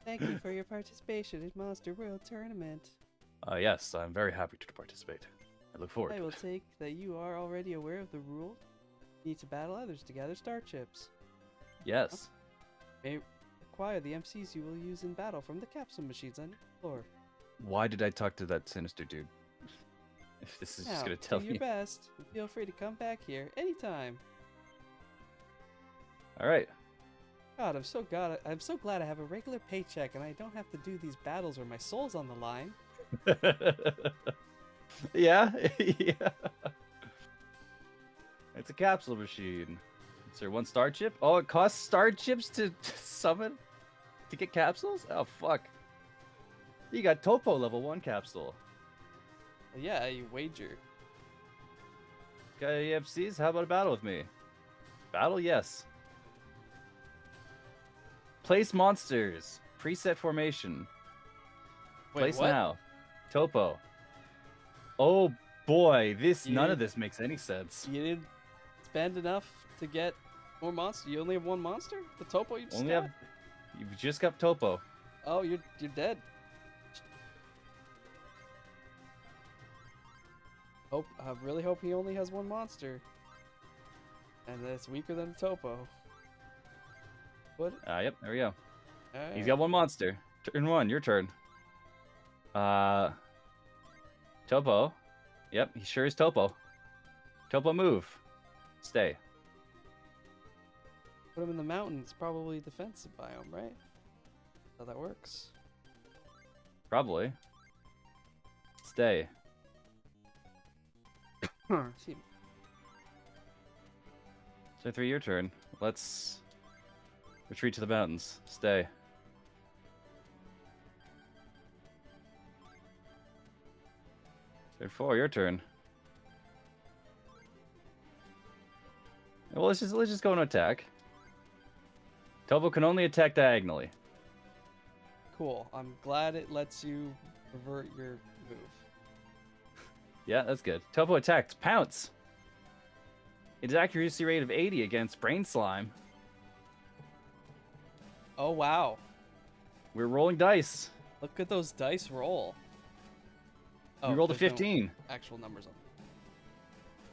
Thank you for your participation in Monster World Tournament. Yes, I'm very happy to participate. I look forward I to will it. take that you are already aware of the rule. You need to battle others to gather star chips. Yes. May acquire the MCs you will use in battle from the capsule machines on your floor. Why did I talk to that sinister dude? If this is just Now, gonna tell do your me. best and feel free to come back here anytime. Alright. God, I'm so glad I have a regular paycheck and I don't have to do these battles where my soul's on the line. Yeah, yeah. It's a capsule machine. Is there 1 star chip? Oh, it costs star chips to summon? To get capsules? Oh, fuck. You got Topo level 1 capsule. Yeah, you wager. Got any MCs? How about a battle with me? Battle? Yes. Place monsters. Preset formation. Wait, Place what? now. Topo. Oh boy, none You- of this makes any sense. You didn't spend enough to get more monsters. You only have 1 monster? The Topo you just Only got? have you've just got Topo. Oh, you're dead. I really hope he only has 1 monster. And that it's weaker than the Topo. What? Yep, there we go. He's Alright. got 1 monster. Turn 1, your turn. Topo. Yep, he sure is Topo. Topo move. Stay. Put him in the mountains. Probably defensive biome, right? How that works. Probably. Stay. Excuse me. So 3, your turn. Let's retreat to the mountains. Stay. Turn 4, your turn. Well, let's just go and attack. Topo can only attack diagonally. Cool. I'm glad it lets you revert your move. Yeah, that's good. Topo attacked. Pounce! Its accuracy rate of 80 against Brain Slime. Oh, wow. We're rolling dice. Look at those dice roll. We rolled a there's no 15. actual numbers on them.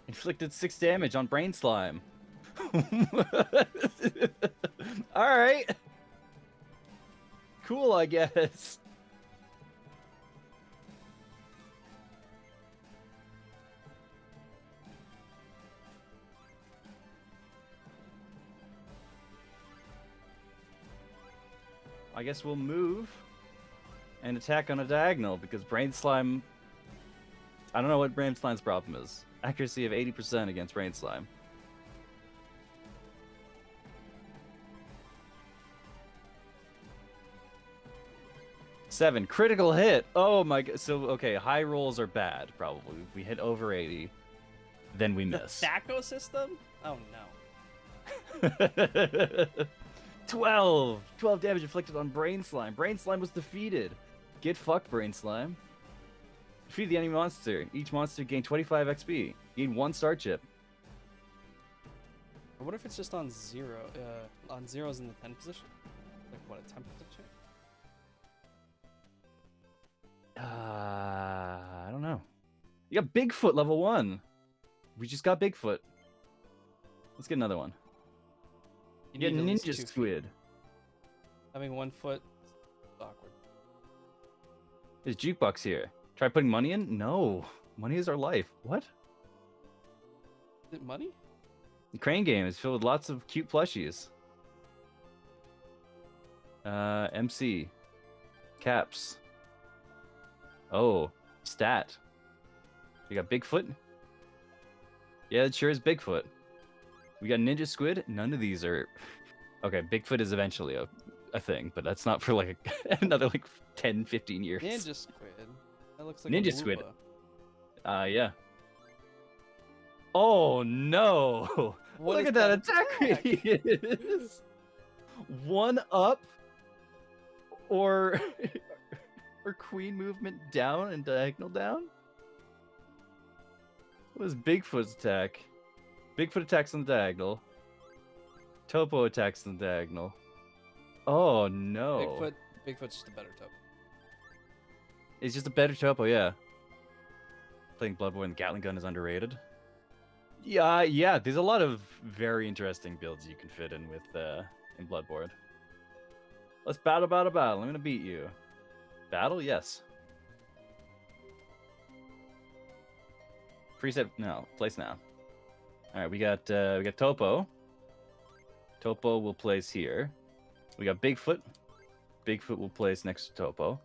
Inflicted 6 damage on Brain Slime. Alright. Cool, I guess. I guess we'll move and attack on a diagonal because Brain Slime. I don't know what Brain Slime's problem is. Accuracy of 80% against Brain Slime. Seven critical hit. Oh my god. So okay, high rolls are bad. Probably if we hit over 80, then we The miss. Thaco system? Oh no. 12 damage inflicted on Brain Slime. Brain Slime was defeated. Get fucked, Brain Slime. Defeat the enemy monster. Each monster gained 25 XP. Gain 1 star chip. I wonder if it's just on 0. On 0's in the 10 position. Like what, a 10 position? I don't know. You got Bigfoot level 1. We just got Bigfoot. Let's get another one. You Get need at least 2 Ninja feet. Squid. Having 1 foot is awkward. There's jukebox here. Try putting money in? No. Money is our life. What? Is it money? The crane game is filled with lots of cute plushies. MC. Caps. Oh. Stat. We got Bigfoot. Yeah, it sure is Bigfoot. We got Ninja Squid. None of these are... Okay, Bigfoot is eventually a thing, but that's not for like another like 10, 15 years. Ninja squid. That looks like Ninja a squid. Woopa. Yeah. Oh no! What Look is at that that attack radius. 1 up, or or queen movement down and diagonal down. What was Bigfoot's attack? Bigfoot attacks on the diagonal. Topo attacks on the diagonal. Oh no! Bigfoot's just a better topo. It's just a better topo, yeah. Playing Bloodborne and Gatling gun is underrated. Yeah. There's a lot of very interesting builds you can fit in with in Bloodborne. Let's battle. I'm gonna beat you. Battle, yes. Preset, no. Place now. All right, we got Topo. Topo will place here. We got Bigfoot. Bigfoot will place next to Topo.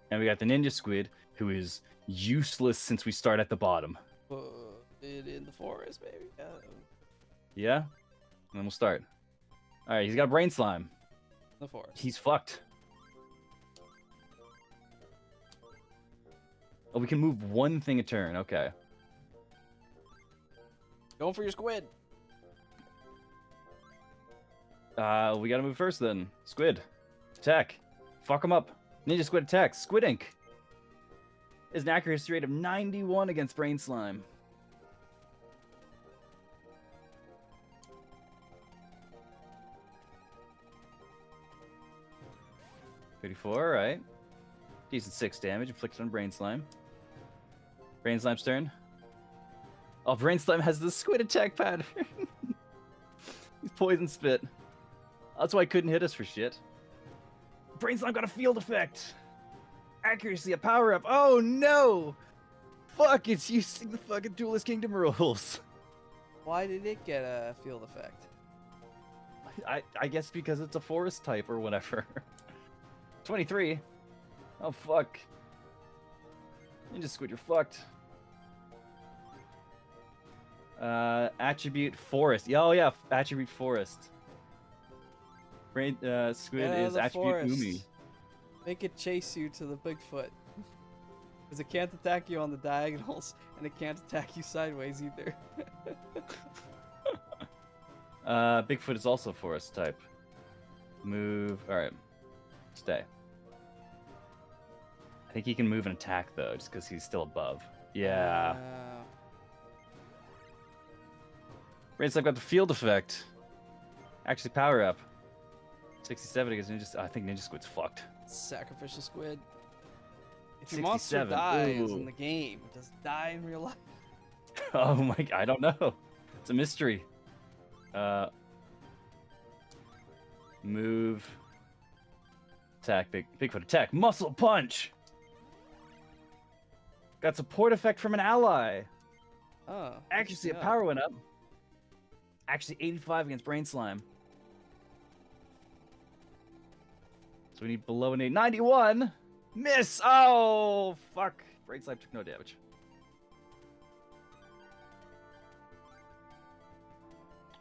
And we got the Ninja Squid, who is useless since we start at the bottom. Put it in the forest, baby. Yeah? And then we'll start. All right, he's got Brain Slime. The forest. He's fucked. Oh, we can move one thing a turn. Okay. Going for your squid. We gotta move first then. Squid. Attack. Fuck him up. Ninja Squid attacks. Squid Ink. Is an accuracy rate of 91 against Brain Slime. $34, alright. Decent 6 damage inflicted on Brain Slime. Brain Slime's turn. Oh, Brain Slime has the squid attack pattern. He's Poison Spit. That's why he couldn't hit us for shit. Brain Slime got a field effect. Accuracy, a power up. Oh no! Fuck, it's using the fucking Duelist Kingdom rules. Why did it get a field effect? I guess because it's a forest type or whatever. 23. Oh fuck. Ninja Squid, you're fucked. Attribute Forest. Yeah, oh yeah, attribute Forest. Brain Squid Get out of is the attribute forest. Umi. Make it chase you to the Bigfoot. Because it can't attack you on the diagonals, and it can't attack you sideways either. Bigfoot is also forest type. Move. Alright. Stay. I think he can move and attack though, just because he's still above. Yeah. Brain Slime got the field effect. Actually, power up. 67 against Ninja. I think Ninja Squid's fucked. Sacrificial squid. If your monster 67. dies Ooh. in the game, it doesn't die in real life. Oh my! I don't know. It's a mystery. Move. Attack. Bigfoot attack. Muscle punch. Got support effect from an ally. Oh. Accuracy of yeah. power went up. Actually, 85 against Brain Slime. So we need below an 8. 91! Miss! Oh, fuck. Brain Slime took no damage.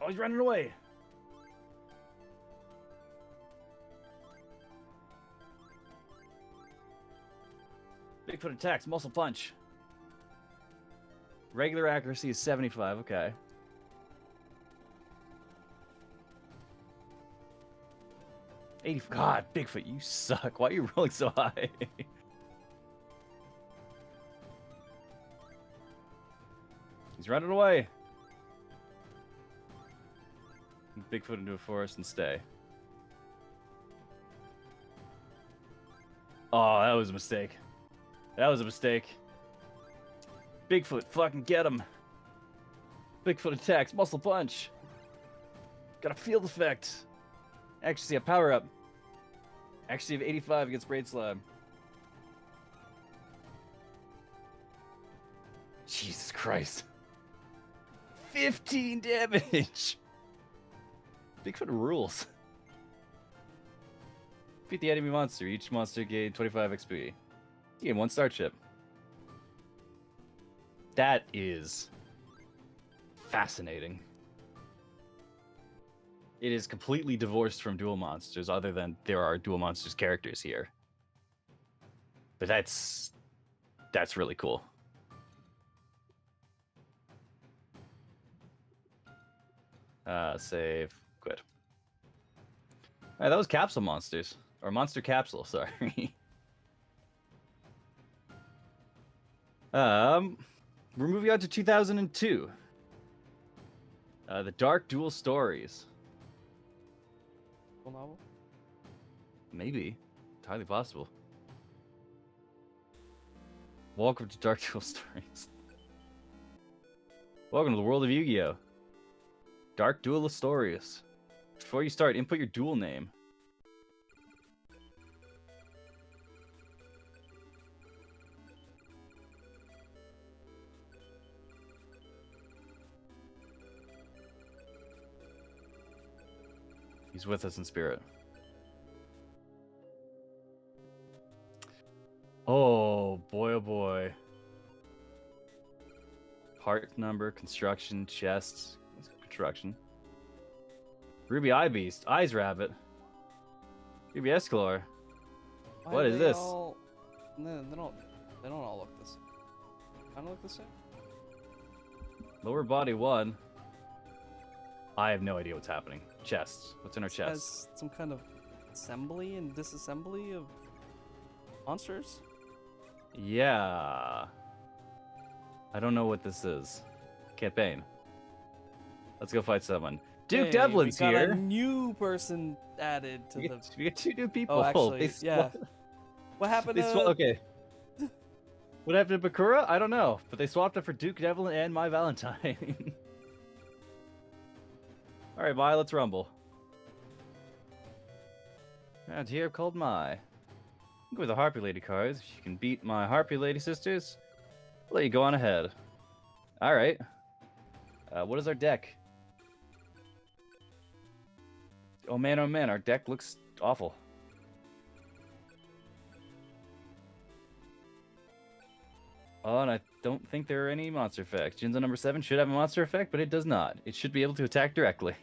Oh, he's running away. Bigfoot attacks, muscle punch. Regular accuracy is 75, okay. God, Bigfoot, you suck. Why are you rolling so high? He's running away. Bigfoot into a forest and stay. Oh, that was a mistake. That was a mistake. Bigfoot, fucking get him. Bigfoot attacks, muscle punch. Got a field effect. Accuracy, a power up. Accuracy of 85 against Brain Slime. Jesus Christ. 15 damage. Bigfoot rules. Beat the enemy monster. Each monster gain 25 XP. You gain 1 star chip. That is fascinating. it is completely divorced from Duel Monsters, other than there are Duel Monsters characters here. But that's really cool. Save, quit. All right, that was Capsule Monsters, or Monster Capsule. Sorry. We're moving on to 2002. The Dark Duel Stories. Full novel. Maybe, entirely possible. Welcome to Dark Duel Stories. Welcome to the world of Yu-Gi-Oh! Dark Duel Stories. Before you start, input your duel name. He's with us in spirit. Oh boy, oh boy. Part number, construction, chests. Construction. Ruby Eye Beast, Eyes Rabbit. Ruby Escalor. Why What do is they this? all- No, they don't all look the same. Kind of look the same. Lower body 1. I have no idea what's happening. Chests. What's in our This chest? has some kind of assembly and disassembly of monsters. Yeah. I don't know what this is. Campaign. Let's go fight someone. Duke Hey, Devlin's we got here. a new person added to We the. get 2 new people. Oh, actually, They yeah. swa- What happened They to? okay. What happened to Bakura? I don't know, but they swapped it for Duke Devlin and My Valentine. All right, Mai, let's rumble. And here called Mai. Go with the Harpy Lady cards. If you can beat my Harpy Lady sisters, I'll let you go on ahead. All right. What is our deck? Oh man, our deck looks awful. Oh, and I don't think there are any monster effects. Jinzo number 7 should have a monster effect, but it does not. It should be able to attack directly.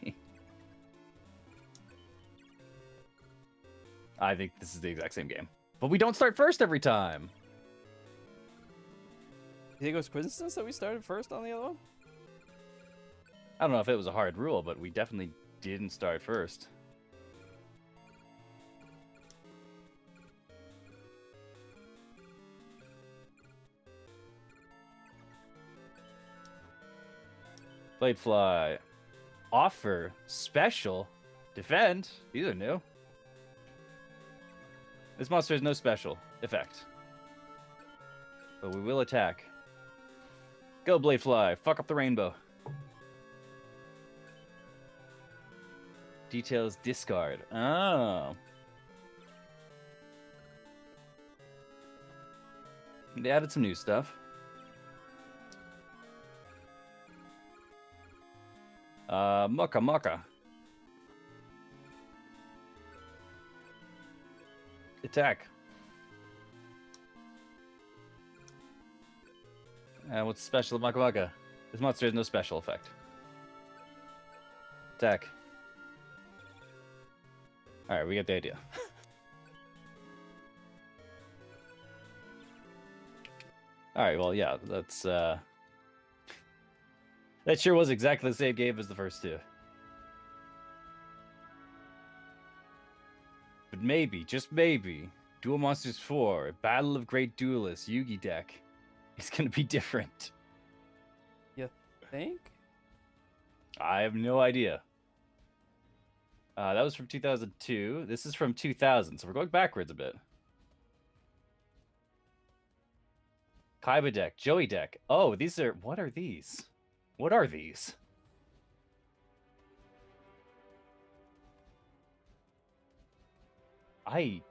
I think this is the exact same game. But we don't start first every time. You think it was coincidence that we started first on the other one? I don't know if it was a hard rule, but we definitely didn't start first. Bladefly. Offer. Special. Defend. These are new. This monster has no special effect. But we will attack. Go, Bladefly. Fuck up the rainbow. Details discard. Oh. They added some new stuff. Mucka. Attack. What's special of Mucka? This monster has no special effect. Attack. Alright, we get the idea. Alright, well, yeah, that's, that sure was exactly the same game as the first two. But maybe, just maybe, Duel Monsters 4, Battle of Great Duelists, Yugi deck is gonna be different. You think? I have no idea. That was from 2002. This is from 2000, so we're going backwards a bit. Kaiba deck, Joey deck. Oh, these are... What are these? What are these? I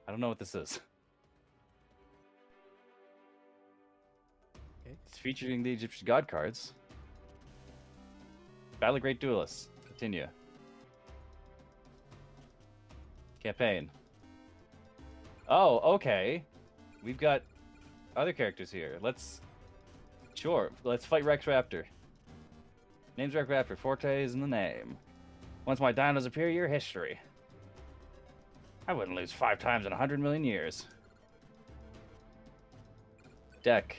don't know what this is. Okay. It's featuring the Egyptian god cards. Battle of Great Duelists. Continue. Campaign. Oh, okay. We've got other characters here. Let's Sure, let's fight Rex Raptor. Name's Rex Raptor. Forte is in the name. Once my dinos appear, your history. I wouldn't lose 5 times in 100 million years. Deck.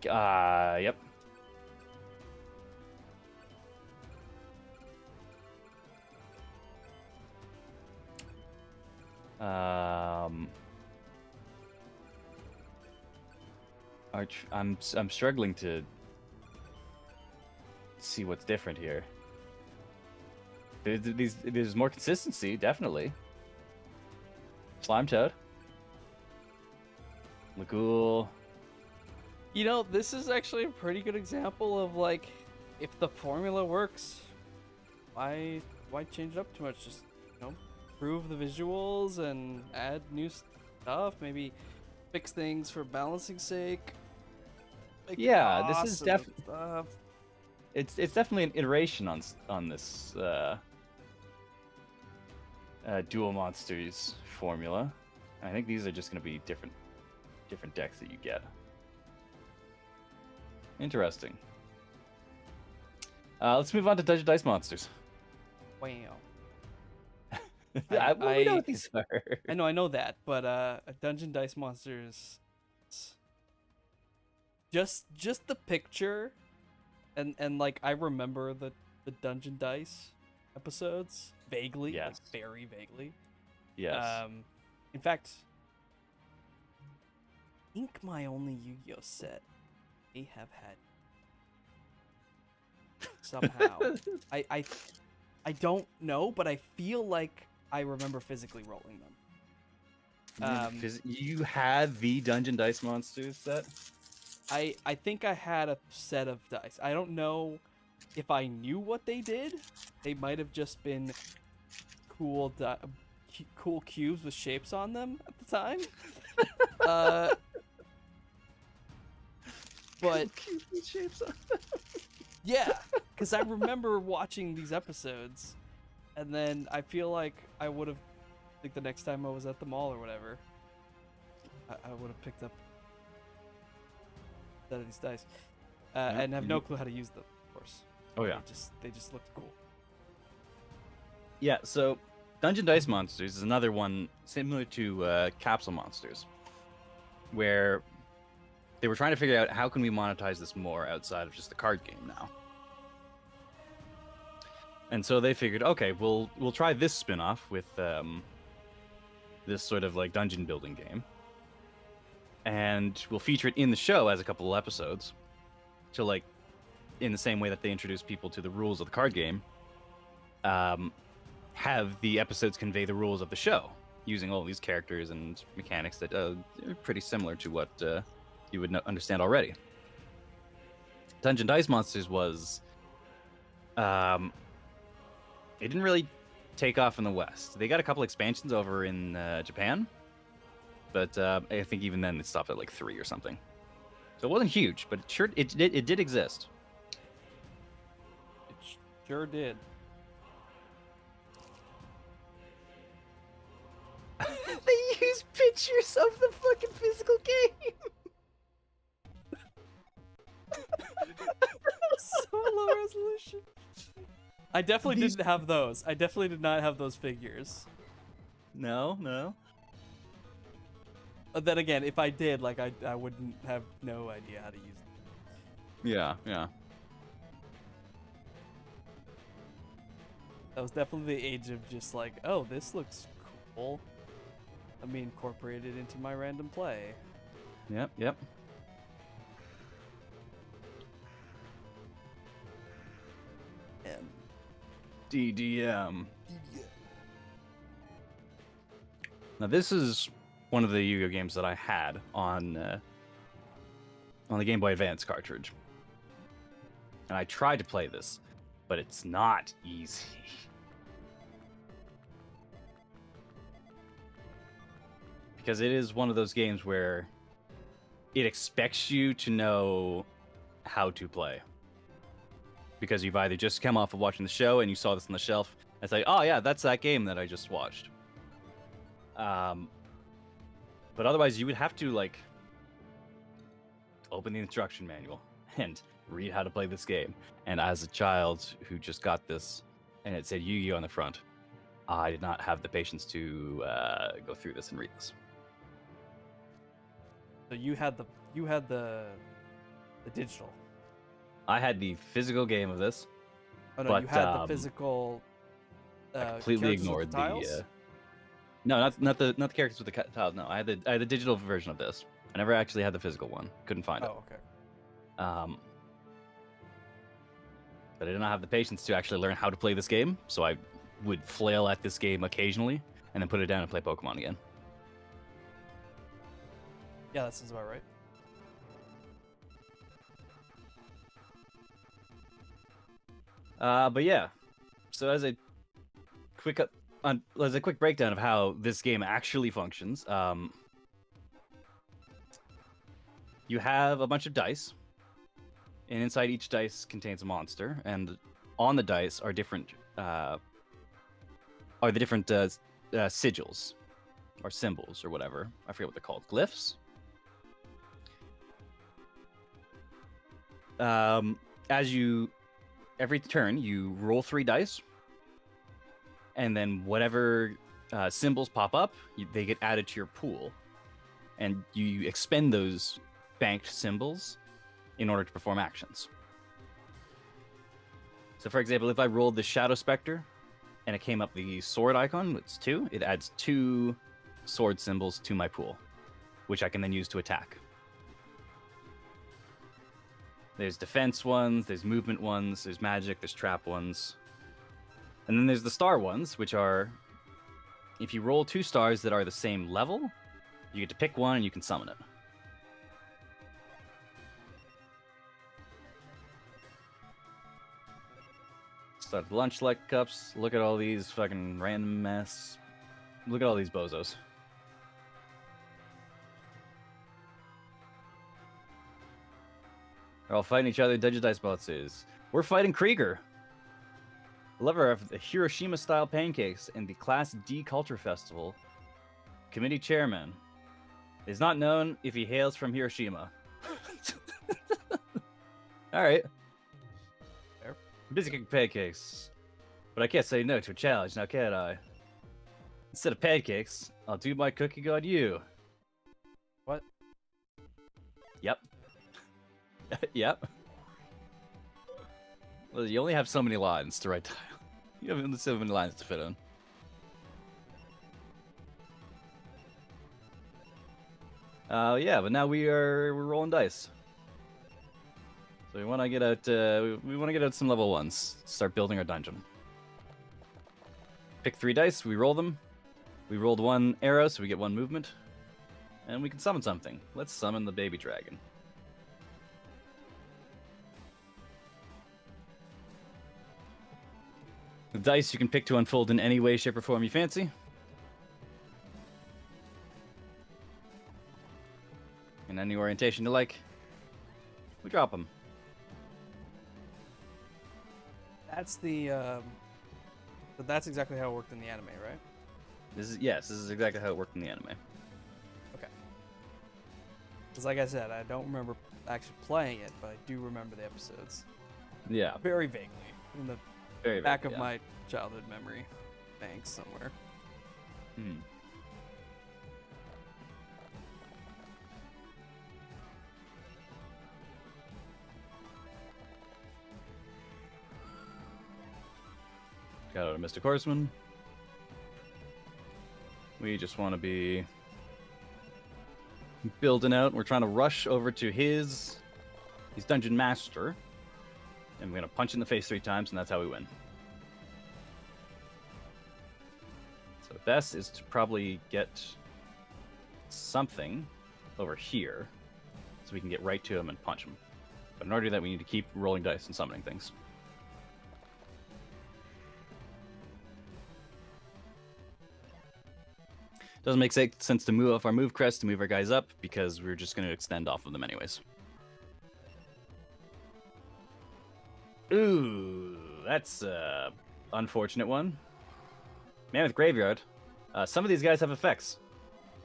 Yep. I'm struggling to see what's different here. There's more consistency, definitely. Slime Toad. Lagool. You know, this is actually a pretty good example of like, if the formula works, why change it up too much? Just, you know, improve the visuals and add new stuff. Maybe fix things for balancing sake. Make the Yeah, this costs is and the stuff. it's definitely an iteration on this Duel Monsters formula. I think these are just going to be different decks that you get. Interesting. Let's move on to Dungeon Dice Monsters. Wow. We know what these are. I know that, but Dungeon Dice Monsters, just the picture, and like I remember the Dungeon Dice episodes vaguely, like, Yes. very vaguely. Yes. In fact, I think my only Yu-Gi-Oh set may have had somehow. I don't know, but I feel like I remember physically rolling them. You had the Dungeon Dice Monsters set? I think I had a set of dice. I don't know if I knew what they did. They might have just been cool cool cubes with shapes on them at the time. But shapes on yeah, because I remember watching these episodes, and then I feel like I would have, like the next time I was at the mall or whatever, I would have picked up a set of these dice, and have no clue how to use them, of course. Oh yeah. They just looked cool. Yeah, so Dungeon Dice Monsters is another one similar to Capsule Monsters, where they were trying to figure out how can we monetize this more outside of just the card game now. And so they figured, okay, we'll try this spin-off with this sort of like dungeon building game, and we'll feature it in the show as a couple of episodes. So like, in the same way that they introduce people to the rules of the card game, have the episodes convey the rules of the show using all these characters and mechanics that are pretty similar to what you would understand already. Dungeon Dice Monsters was it didn't really take off in the West. They got a couple expansions over in Japan, but I think even then it stopped at like 3 or something. So it wasn't huge, but it did exist. It sure did. They use pictures of the fucking physical game. So low resolution. I definitely didn't have those. I definitely did not have those figures. No. But then again, if I did, like I wouldn't have no idea how to use them. Yeah. That was definitely the age of just like, oh, this looks cool. Let me incorporate it into my random play. Yep. DDM. Now this is one of the Yu-Gi-Oh games that I had on the Game Boy Advance cartridge, and I tried to play this, but it's not easy. Because it is one of those games where it expects you to know how to play. Because you've either just come off of watching the show and you saw this on the shelf, and it's like, oh yeah, that's that game that I just watched. But But otherwise, you would have to like open the instruction manual and read how to play this game. And as a child who just got this, and it said Yu-Gi-Oh on the front, I did not have the patience to go through this and read this. So you had the digital. I had the physical game of this. Oh no, But, you had the physical. I completely characters with ignored the tiles. No, not the characters with the tiles. No, I had the digital version of this. I never actually had the physical one. Couldn't find it. Oh, okay. But I did not have the patience to actually learn how to play this game, so I would flail at this game occasionally and then put it down and play Pokemon again. Yeah, that sounds about right. But yeah, so as a quick breakdown of how this game actually functions, you have a bunch of dice, and inside each dice contains a monster, and on the dice are the different sigils or symbols or whatever. I forget what they're called. Glyphs. Every turn, you roll 3 dice, and then whatever symbols pop up, they get added to your pool, and you expend those banked symbols in order to perform actions. So, for example, if I rolled the Shadow Spectre, and it came up the sword icon, it's 2, it adds 2 sword symbols to my pool, which I can then use to attack. There's defense ones, there's movement ones, there's magic, there's trap ones. And then there's the star ones, which are, if you roll 2 stars that are the same level, you get to pick one and you can summon it. Start the lunch like cups. Look at all these fucking random mess. Look at all these bozos. They're all fighting each other. Digidice bosses. We're fighting Krieger, lover of the Hiroshima-style pancakes and the Class D Culture Festival. Committee chairman is not known if he hails from Hiroshima. All right. I'm busy cooking pancakes, but I can't say no to a challenge, now can I? Instead of pancakes, I'll do my cooking on you. What? Yep. Yep. Well, you only have so many lines to write. You have only so many lines to fit in. Yeah, but now we're rolling dice. So we want to get out. We want to get out some level 1s. Start building our dungeon. Pick 3 dice. We roll them. We rolled 1 arrow, so we get 1 movement, and we can summon something. Let's summon the baby dragon. The dice you can pick to unfold in any way, shape, or form you fancy. In any orientation you like. We drop them. That's the. But that's exactly how it worked in the anime, right? This is exactly how it worked in the anime. Okay. Because, like I said, I don't remember actually playing it, but I do remember the episodes Yeah. very vaguely in the Very back vaguely, of yeah. my childhood memory bank somewhere. Hmm. Got out a Mystic Horseman. We just want to be building out. We're trying to rush over to his dungeon master, and we're gonna punch in the face 3 times, and that's how we win. So the best is to probably get something over here, so we can get right to him and punch him. But in order to do that, we need to keep rolling dice and summoning things. Doesn't make sense to move off our move crest to move our guys up, because we're just going to extend off of them anyways. Ooh, that's a unfortunate one. Mammoth Graveyard. Some of these guys have effects.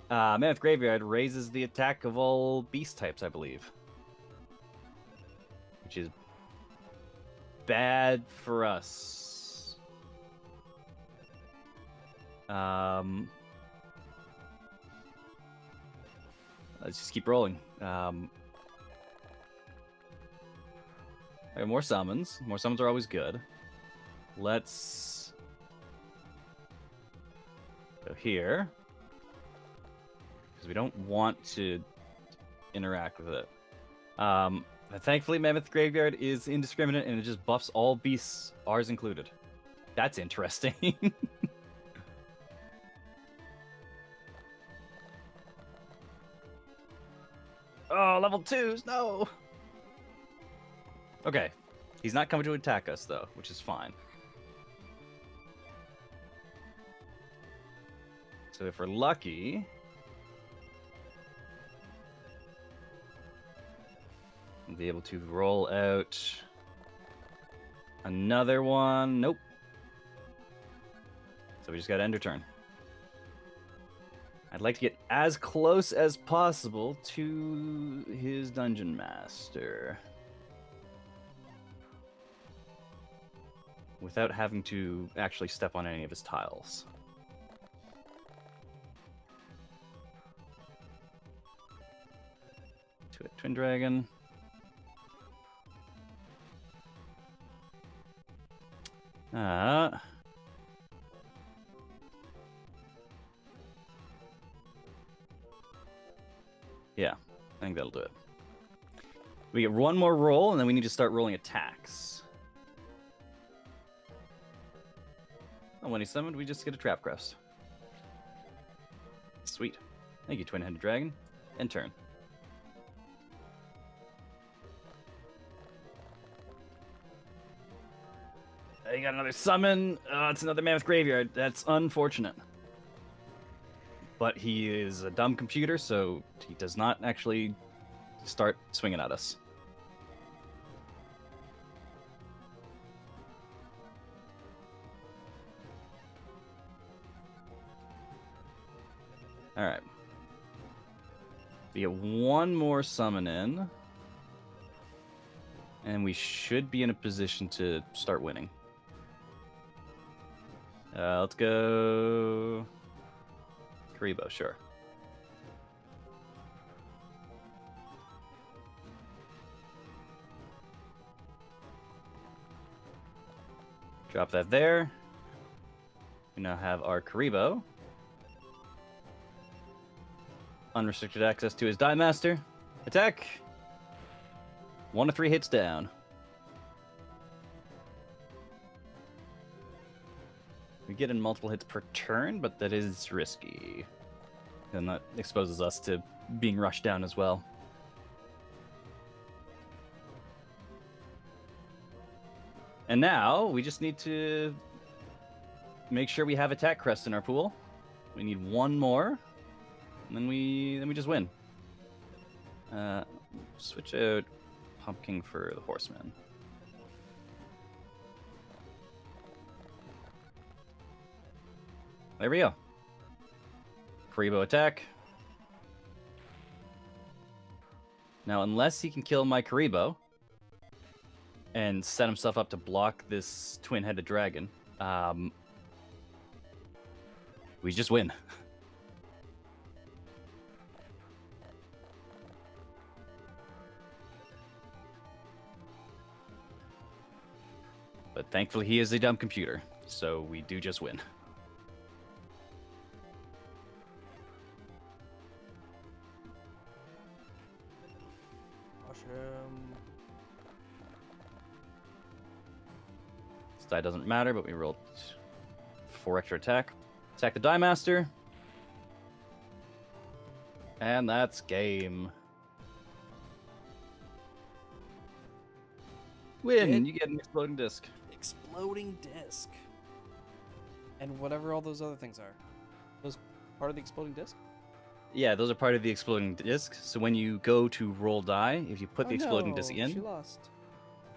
Mammoth Graveyard raises the attack of all beast types, I believe. Which is bad for us. Let's just keep rolling. More summons. More summons are always good. Let's go here. Because we don't want to interact with it. Thankfully, Mammoth Graveyard is indiscriminate and it just buffs all beasts, ours included. That's interesting. Oh, level 2s, no! Okay, he's not coming to attack us, though, which is fine. So if we're lucky... we'll be able to roll out another one. Nope. So we just got to end our turn. I'd like to get as close as possible to his Dungeon Master. Without having to actually step on any of his tiles. Twin Dragon. Yeah, I think that'll do it. We get one more roll, and then we need to start rolling attacks. And when he's summoned, we just get a Trap Crest. Sweet. Thank you, Twin-Headed Dragon. End turn. You got another summon. It's another Mammoth Graveyard. That's unfortunate. But he is a dumb computer, so he does not actually start swinging at us. Alright. We get one more summon in. And we should be in a position to start winning. Let's go... Karibo, sure. Drop that there. We now have our Karibo. Unrestricted access to his Die Master. Attack! 1 to 3 hits down. We get in multiple hits per turn, but that is risky. And that exposes us to being rushed down as well. And now, we just need to make sure we have attack crest in our pool. We need one more, and then we just win. Switch out Pumpkin for the Horseman. There we go. Karibo attack. Now, unless he can kill my Karibo and set himself up to block this twin-headed dragon, we just win. But thankfully, he is a dumb computer, so we do just win. This die doesn't matter, but we rolled 4 extra attack. Attack the Die Master. And that's game. Win! You get an exploding disc. Exploding disc. And whatever all those other things are. Those part of the exploding disc? Yeah, those are part of the exploding disc. So when you go to roll die, if you put the exploding disc in... She lost.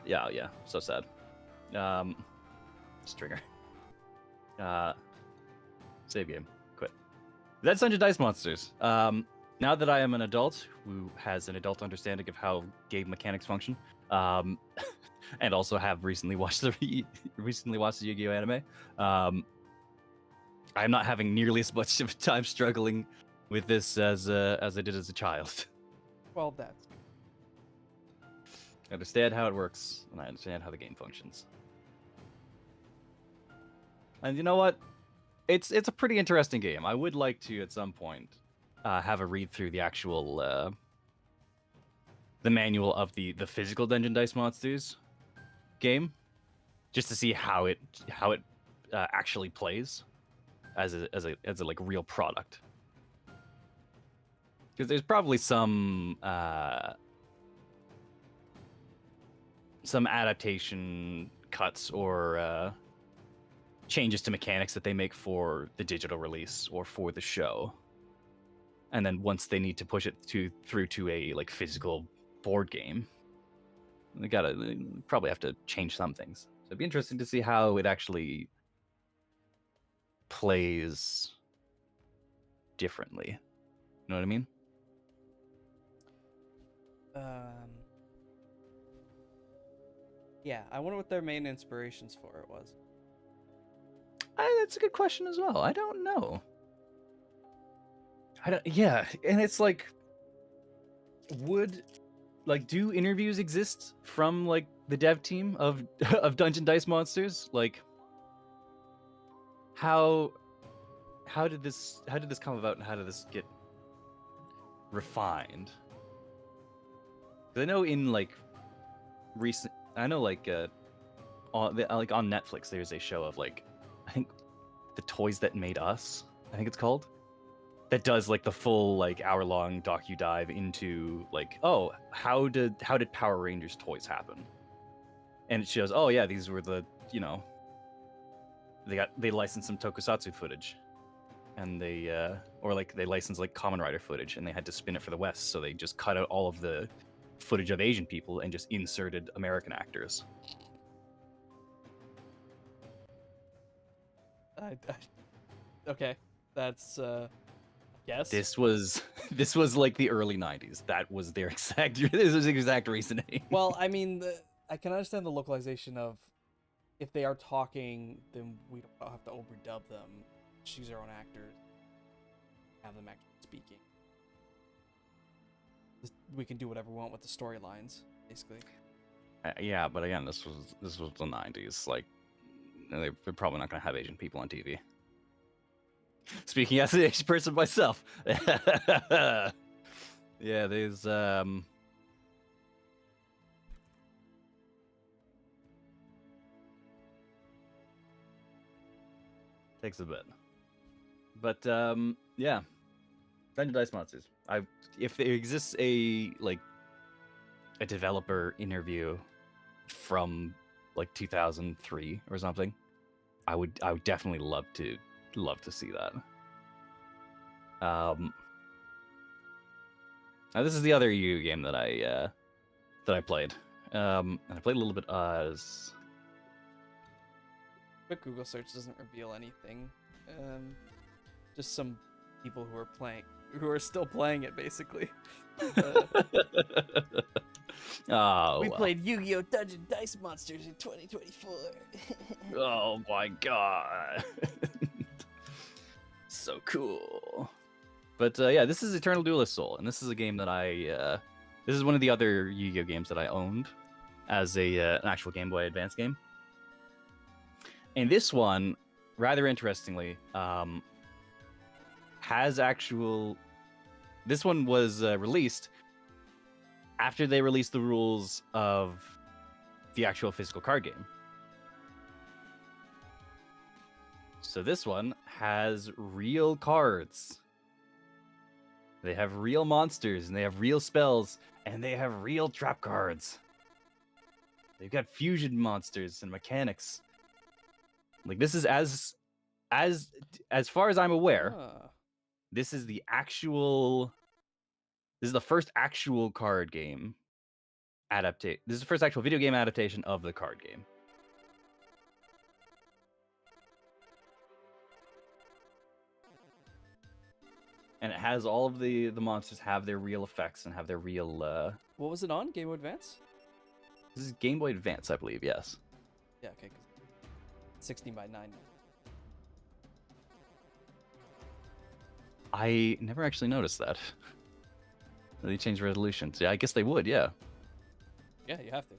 Yeah, so sad. Just trigger. Save game. Quit. That's Dungeon Dice Monsters. Now that I am an adult who has an adult understanding of how game mechanics function, um, and also have recently watched the Yu-Gi-Oh anime, I'm not having nearly as much of a time struggling with this as I did as a child. Well, that's I understand how it works, and I understand how the game functions. And you know what? It's a pretty interesting game. I would like to at some point have a read through the actual the manual of the physical Dungeon Dice Monsters game, just to see how it actually plays as a like real product. Because there's probably some adaptation cuts or changes to mechanics that they make for the digital release or for the show, and then once they need to push it through to a like physical board game, they probably have to change some things. So it'd be interesting to see how it actually plays differently. You know what I mean? Yeah, I wonder what their main inspirations for it was. That's a good question as well. I don't know. Yeah, and it's like, do interviews exist from like the dev team of of Dungeon Dice Monsters? Like, how did this come about, and how did this get refined? 'Cause I know in like recent, on Netflix, there's a show of like, I think The Toys That Made Us, I think it's called, that does like the full like hour-long docu-dive into like, oh, how did Power Rangers toys happen? And it shows, oh yeah, these were the, they licensed some tokusatsu footage, and they licensed like Kamen Rider footage, and they had to spin it for the West, so they just cut out all of the footage of Asian people and just inserted American actors. Okay, that's yes. This was like the early '90s. That was their exact reasoning. Well, I mean, I can understand the localization of, if they are talking, then we don't have to overdub them. Choose our own actors, have them actually speaking. We can do whatever we want with the storylines, basically. Yeah, but again, this was the '90s. Like, they're probably not going to have Asian people on TV. Speaking as an Asian person myself, yeah, there's takes a bit, but yeah, Dungeon Dice Monsters. If there exists a developer interview from like 2003 or something, I would definitely love to see that. Now this is the other Yu game that I played. And I played a little bit as. But Google search doesn't reveal anything. Just some people who are still playing it, basically. We played Yu-Gi-Oh! Dungeon Dice Monsters in 2024. Oh my god. So cool. But yeah, this is Eternal Duelist Soul, and this is a game that this is one of the other Yu-Gi-Oh games that I owned as an actual Game Boy Advance game. And this one, rather interestingly, this one was released after they released the rules of the actual physical card game. So this one has real cards. They have real monsters, and they have real spells, and they have real trap cards. They've got fusion monsters and mechanics. Like, this is as far as I'm aware, this is the first actual card game adaptation. This is the first actual video game adaptation of the card game. and it has all of the monsters have their real effects and have their real. What was it on? Game Boy Advance? This is Game Boy Advance, I believe. Yes. Yeah, okay. 16 by 9. I never actually noticed that. They changed resolutions. Yeah, I guess they would. Yeah. Yeah, you have to.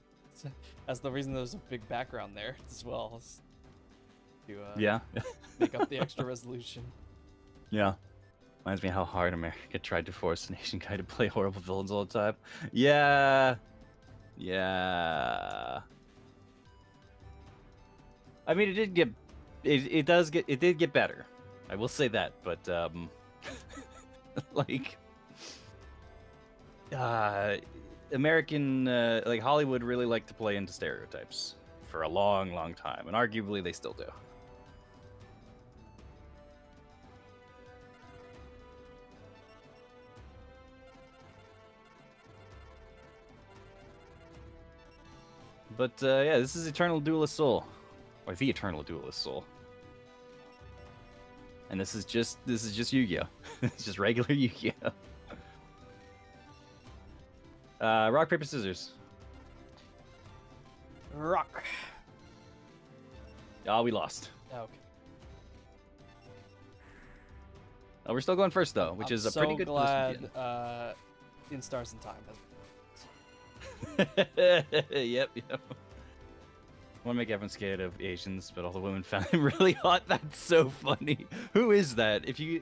That's the reason there's a big background there as well. Is to Yeah. make up the extra resolution. Yeah. Reminds me how hard America tried to force the nation guy to play horrible villains all the time. Yeah. Yeah. I mean, it did get, it did get better. I will say that, but like, American, like Hollywood really liked to play into stereotypes for a long, long time, and arguably they still do. But yeah, this is Eternal Duelist Soul, or the Eternal Duelist Soul, and this is just Yu-Gi-Oh. It's just regular Yu-Gi-Oh. Rock paper scissors. Rock. Oh, we lost. Okay. Oh, we're still going first though, which I'm is a so pretty good glad, position. In Stars and Time. Yep. I want to make everyone scared of Asians, but all the women found him really hot. That's so funny. Who is that? If you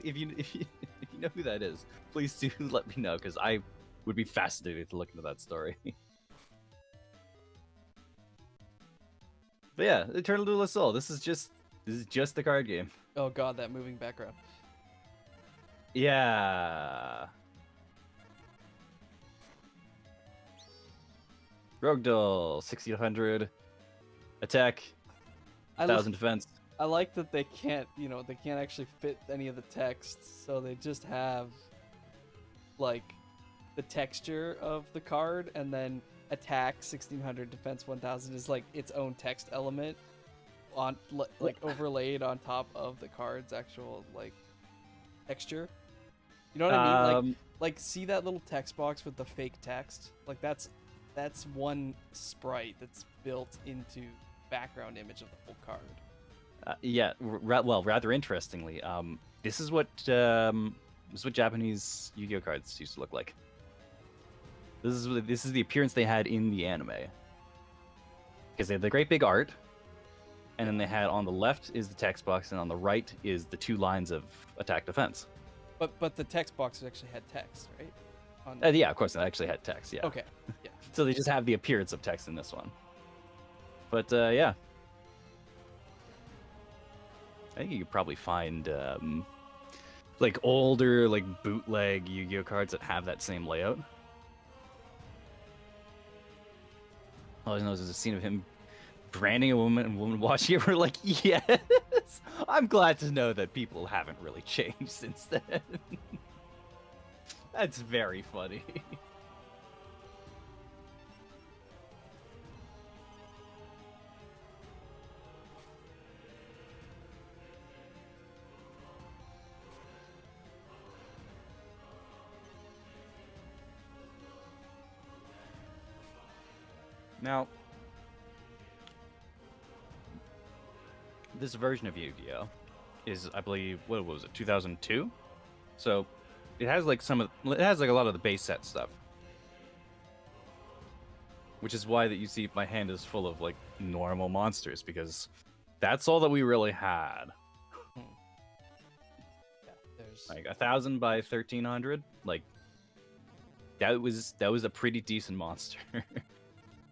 know who that is, please do let me know, because I would be fascinated to look into that story. But yeah, Eternal Duelist Soul. This is just the card game. Oh god, that moving background. Yeah. Rogue Duel, 1600 attack, 1000 defense. I like that they can't, they can't actually fit any of the text, so they just have like the texture of the card, and then attack 1600, defense 1000 is like its own text element on like overlaid on top of the card's actual like texture. You know what I mean? Like see that little text box with the fake text? Like that's one sprite that's built into background image of the whole card. Yeah, well, rather interestingly, this is what Japanese Yu-Gi-Oh cards used to look like. This is the appearance they had in the anime, because they had the great big art, and then they had on the left is the text box, and on the right is the two lines of attack defense. But the text box actually had text, right? Yeah, of course, it actually had text. Yeah. Okay. Yeah. So they just have the appearance of text in this one. But yeah, I think you could probably find like older, like bootleg Yu-Gi-Oh cards that have that same layout. All I know is there's a scene of him branding a woman and woman watching it. We're like, yes! I'm glad to know that people haven't really changed since then. That's very funny. Now, this version of Yu-Gi-Oh is, I believe, what was it, 2002? So it has like it has like a lot of the base set stuff, which is why that you see my hand is full of like normal monsters, because that's all that we really had. Yeah, there's Like 1000 by 1300, like that was a pretty decent monster.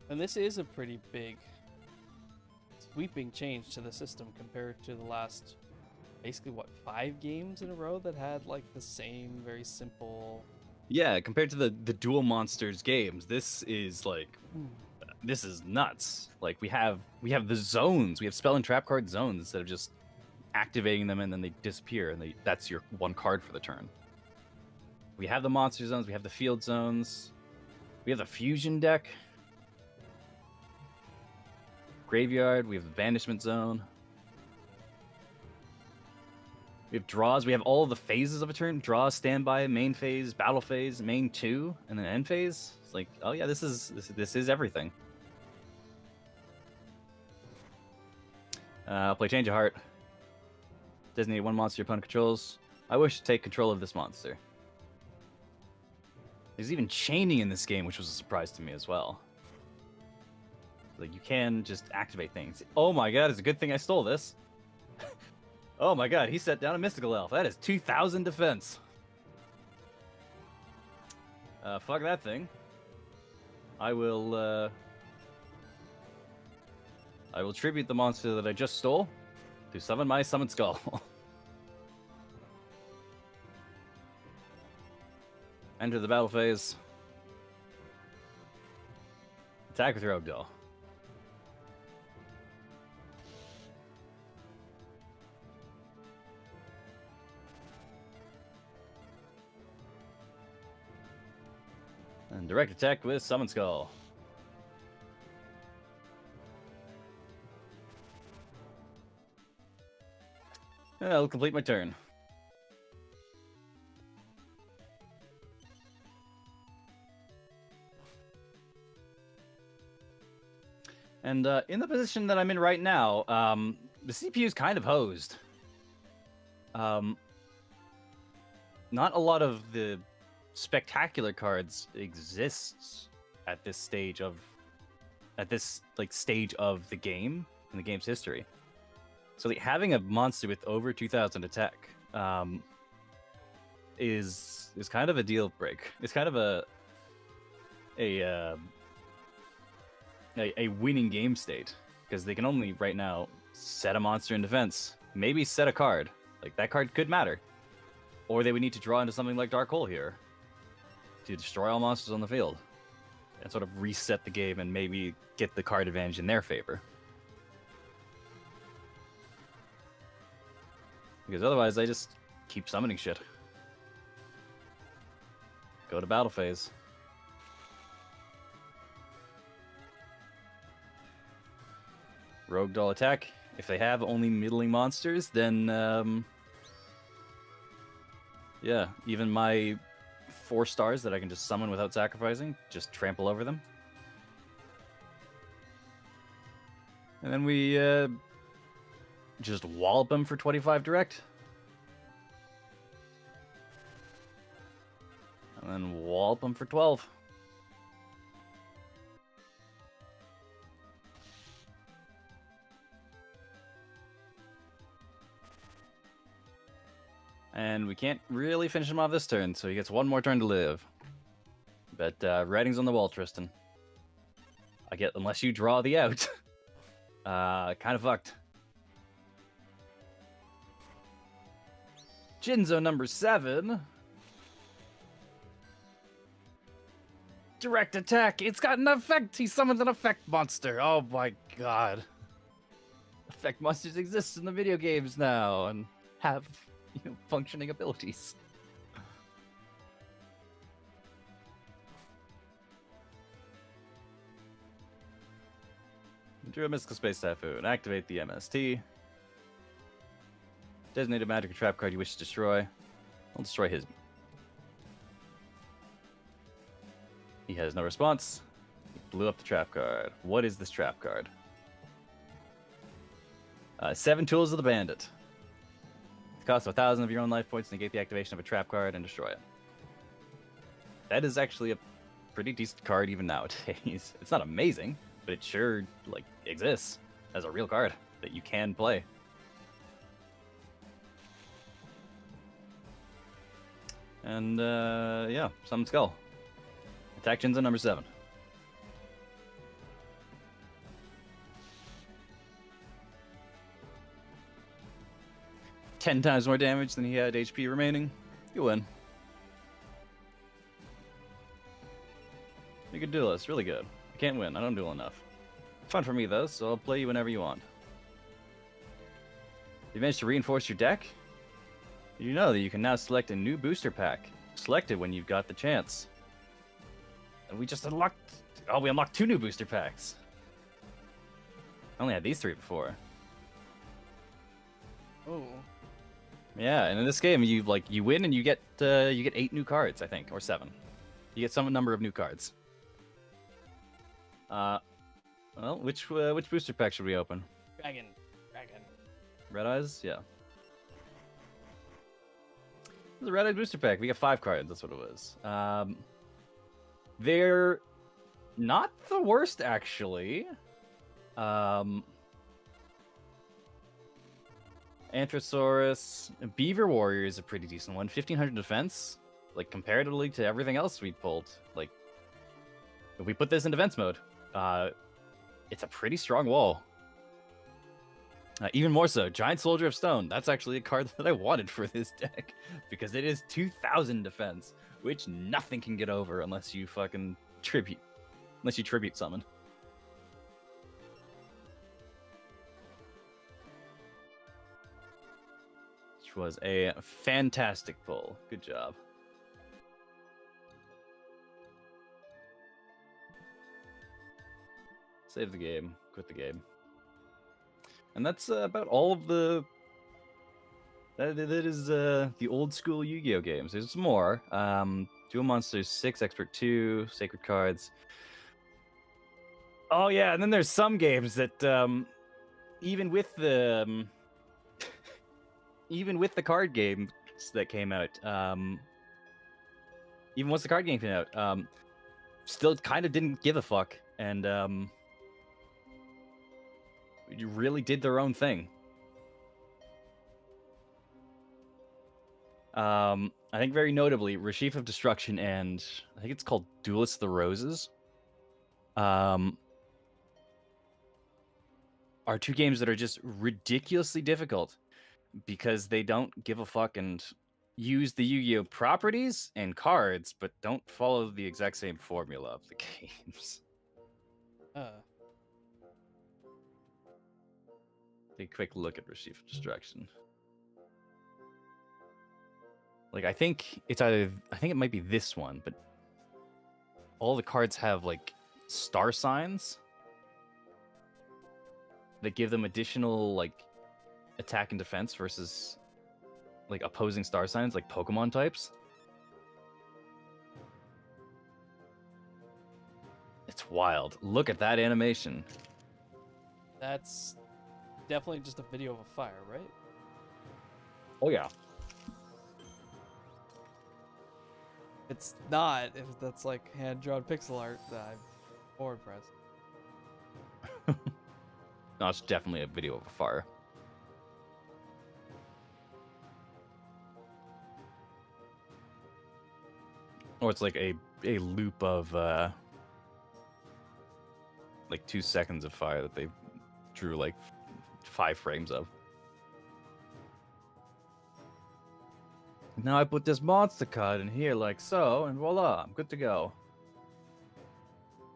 And this is a pretty big sweeping change to the system compared to the last basically 5 games in a row that had like the same very simple. Yeah, compared to the Duel Monsters games, this is like this is nuts. Like we have the zones, we have spell and trap card zones instead of just activating them and then they disappear and that's your one card for the turn. We have the monster zones, we have the field zones, we have the fusion deck. Graveyard, we have the banishment zone. We have draws. We have all the phases of a turn: draw, standby, main phase, battle phase, main 2, and then end phase. It's like, oh yeah, this is everything. I'll play Change of Heart. Designate one monster your opponent controls. I wish to take control of this monster. There's even chaining in this game, which was a surprise to me as well. Like, you can just activate things. Oh my god, it's a good thing I stole this. Oh my god, he set down a Mystical Elf. That is 2,000 defense. Fuck that thing. I will tribute the monster that I just stole to summon my Summon Skull. Enter the battle phase. Attack with your Ogdal. And direct attack with Summon Skull. And I'll complete my turn. And in the position that I'm in right now, the CPU is kind of hosed. Not a lot of the spectacular cards exists at this stage of the game in the game's history. So like, having a monster with over 2,000 attack is kind of a deal break. It's kind of a winning game state, because they can only right now set a monster in defense, maybe set a card. Like, that card could matter, or they would need to draw into something like Dark Hole here to destroy all monsters on the field and sort of reset the game and maybe get the card advantage in their favor. Because otherwise, I just keep summoning shit. Go to battle phase. Rogue Doll attack. If they have only middling monsters, then yeah, even my 4 stars that I can just summon without sacrificing, just trample over them. And then we just wallop them for 25 direct. And then wallop them for 12. And we can't really finish him off this turn, so he gets one more turn to live. But writing's on the wall, Tristan. I get, unless you draw the out. Kind of fucked. Jinzo number 7. Direct attack. It's got an effect. He summons an effect monster. Oh my god. Effect monsters exist in the video games now and have, functioning abilities. Drew a Mystical Space Typhoon. Activate the MST. Designate a magic or trap card you wish to destroy. I'll destroy his. He has no response. He blew up the trap card. What is this trap card? 7 Tools of the Bandit. The cost of 1,000 of your own life points to negate the activation of a trap card and destroy it. That is actually a pretty decent card even nowadays. It's not amazing, but it sure exists as a real card that you can play. And yeah, Summon Skull. Attack Jinzo number 7. 10 times more damage than he had HP remaining. You win. You're a good duelist, really good. I can't win, I don't duel enough. Fun for me though, so I'll play you whenever you want. You managed to reinforce your deck? Did you know that you can now select a new booster pack? Select it when you've got the chance. And we just unlocked... Oh, we unlocked 2 new booster packs. I only had these 3 before. Oh. Yeah, and in this game, you win and you get 8 new cards, I think, or 7. You get some number of new cards. Well, which booster pack should we open? Dragon. Red Eyes, yeah. The Red Eyes booster pack. We got 5 cards. That's what it was. They're not the worst, actually. Anthrosaurus, Beaver Warrior is a pretty decent one. 1500 defense, like comparatively to everything else we pulled. Like, if we put this in defense mode, it's a pretty strong wall. Even more so, Giant Soldier of Stone. That's actually a card that I wanted for this deck because it is 2000 defense, which nothing can get over unless you fucking tribute summon. Which was a fantastic pull. Good job. Save the game. Quit the game. And that's about all of the... That is the old school Yu-Gi-Oh games. There's more. Duel Monsters 6, Expert 2, Sacred Cards. Oh yeah, and then there's some games that even with the even with the card games that came out, even once the card game came out, still kind of didn't give a fuck, and really did their own thing. I think very notably, Rashif of Destruction and I think it's called Duelist of the Roses. Are 2 games that are just ridiculously difficult because they don't give a fuck and use the Yu-Gi-Oh properties and cards, but don't follow the exact same formula of the games. Take a quick look at Rashif of Destruction. Like, I think it might be this one, but all the cards have, like, star signs that give them additional, like, attack and defense versus, like, opposing star signs, like Pokemon types. It's wild. Look at that animation. That's definitely just a video of a fire, right? Oh, yeah. It's not, if that's like hand-drawn pixel art, that I'm more impressed. No, it's definitely a video of a fire. Or it's like a loop of like 2 seconds of fire that they drew like 5 frames of. Now I put this monster card in here like so, and voila, I'm good to go.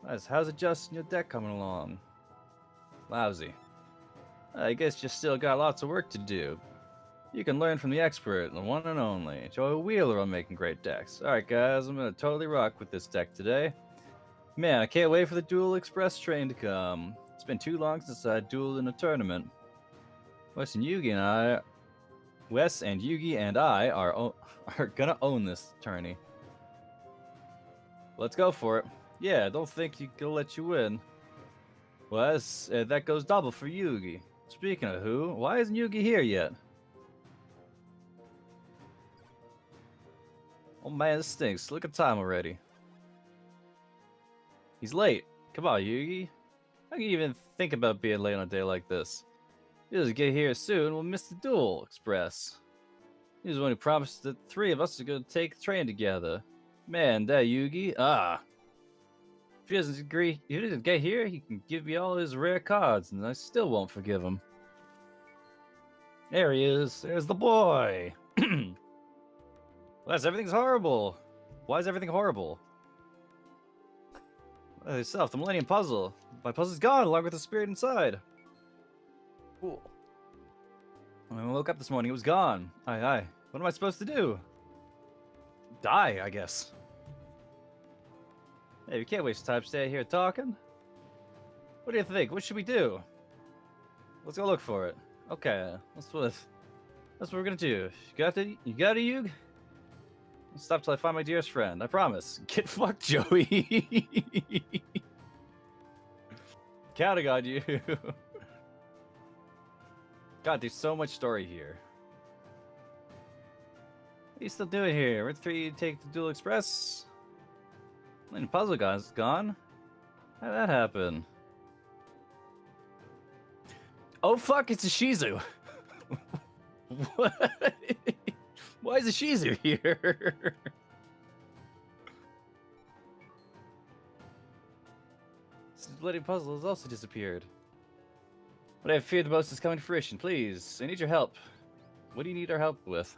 Nice. How's adjusting your deck coming along? Lousy. I guess you still got lots of work to do. You can learn from the expert, the one and only, Joey Wheeler on making great decks. Alright guys, I'm gonna totally rock with this deck today. Man, I can't wait for the Duel Express train to come. It's been too long since I dueled in a tournament. Wes and Yugi and I are gonna own this tourney. Let's go for it. Yeah, don't think you're gonna let you win. Wes, that goes double for Yugi. Speaking of who, why isn't Yugi here yet? Oh man, this stinks. Look at time already. He's late. Come on, Yugi. How can you even think about being late on a day like this? You just get here soon, we'll miss the Duel Express. He's the one who promised that 3 of us are going to take the train together. Man, that Yugi. If he doesn't get here, he can give me all his rare cards, and I still won't forgive him. There he is. There's the boy. Everything's horrible. Why is everything horrible? Yourself, the Millennium Puzzle. My puzzle's gone, along with the spirit inside. Cool. When I woke up this morning, it was gone. Aye. What am I supposed to do? Die, I guess. Hey, we can't waste time staying here talking. What do you think? What should we do? Let's go look for it. Okay, let's That's what we're gonna do. You got it, Yug? I'll stop till I find my dearest friend. I promise. Get fucked, Joey. Counting on you. God, there's so much story here. What are you still doing here? Where'd the three of you take the Dual Express? And the puzzle guy's gone. How'd that happen? Oh fuck, it's a Shizu. What? Why is a Shizu here? This bloody puzzle has also disappeared. What I fear the most is coming to fruition. Please, I need your help. What do you need our help with?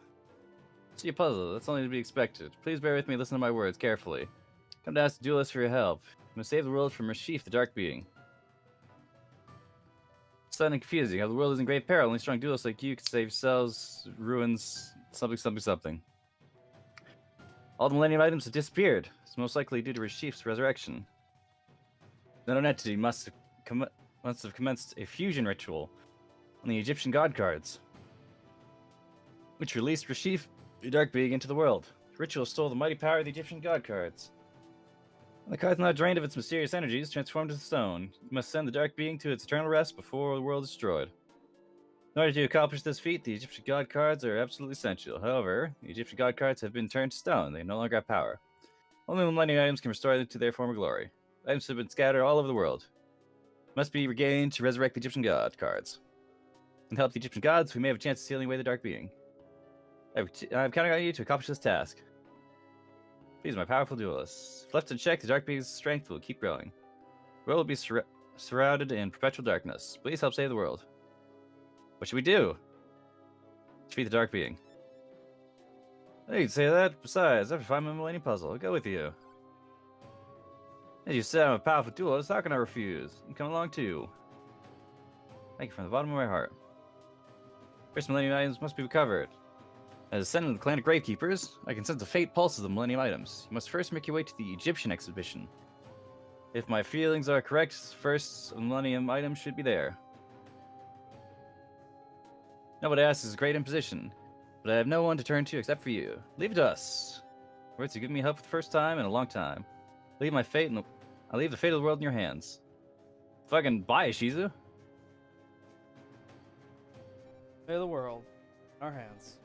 See a puzzle. That's only to be expected. Please bear with me. Listen to my words carefully. Come to ask the duelist for your help. You must save the world from Rashif, the Dark Being. It's sudden and confusing. How the world is in great peril. Only strong duelists like you can save yourselves, ruins, something. All the Millennium items have disappeared. It's most likely due to Rashif's resurrection. The unknown entity must have commenced a fusion ritual on the Egyptian god cards, which released Rashif, the Dark Being, into the world. The ritual stole the mighty power of the Egyptian god cards. When the card's not drained of its mysterious energies, transformed into stone, you must send the Dark Being to its eternal rest before the world is destroyed. In order to accomplish this feat, the Egyptian god cards are absolutely essential. However, the Egyptian god cards have been turned to stone. They no longer have power. Only Millennium items can restore them to their former glory. Items have been scattered all over the world. Must be regained to resurrect the Egyptian god cards. And help the Egyptian gods, we may have a chance of sealing away the Dark Being. I'm counting on you to accomplish this task. Please, my powerful duelists. If left unchecked, the Dark Being's strength will keep growing. The world will be surrounded in perpetual darkness. Please help save the world. What should we do? Defeat the Dark Being. Hey, you can say that. Besides, after finding my Millennium puzzle, I'll go with you. As you said, I'm a powerful duelist. How can I refuse? You come along too. Thank you from the bottom of my heart. First Millennium items must be recovered. As a descendant of the clan of Gravekeepers, I can sense the fate pulses of the Millennium items. You must first make your way to the Egyptian exhibition. If my feelings are correct, first Millennium item should be there. Nobody asks is a great imposition, but I have no one to turn to except for you. Leave it to us. Words, you give me help for the first time in a long time. I'll leave the fate of the world in your hands. Fucking bye, Shizu. Fate of the world in our hands.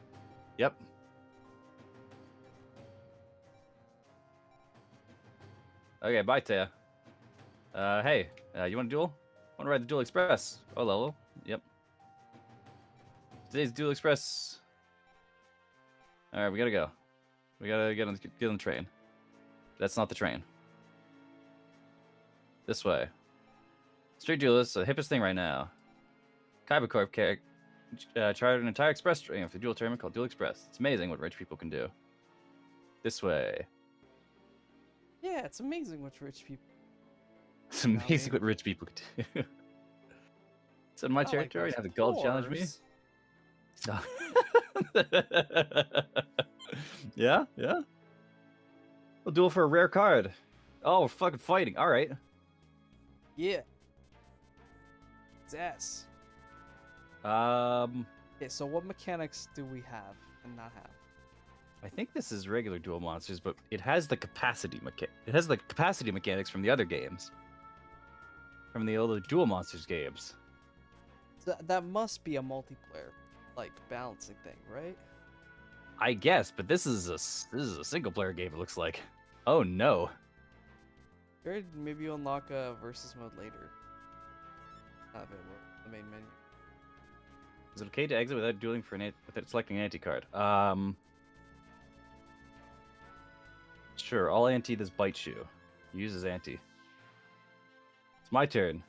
Yep. Okay, bye, Taya. Hey, you want a duel? Want to ride the Dual Express? Oh, level. Yep. Today's Dual Express. All right, we gotta go. We gotta get on the train. That's not the train. This way. Street duelists are the hippest thing right now. Kaiba Corp chartered an entire express train for the dual tournament called Dual Express. It's amazing what rich people can do. This way. Yeah, it's amazing what rich people. It's amazing what rich people can do. It's in my territory. Have the gold challenge me. No. Yeah. We'll duel for a rare card. Oh, we're fucking fighting. All right. Yeah. It's ass. Okay, so what mechanics do we have and not have? I think this is regular Duel Monsters, but it has the capacity mechanics from the other games. From the older Duel Monsters games. So that must be a multiplayer, like, balancing thing, right? I guess, but this is a single player game, it looks like. Oh no. Or maybe you unlock a versus mode later. Not available in the main menu. Is it okay to exit without dueling without selecting an anti-card? Sure, all anti this bites you. Uses anti. It's my turn.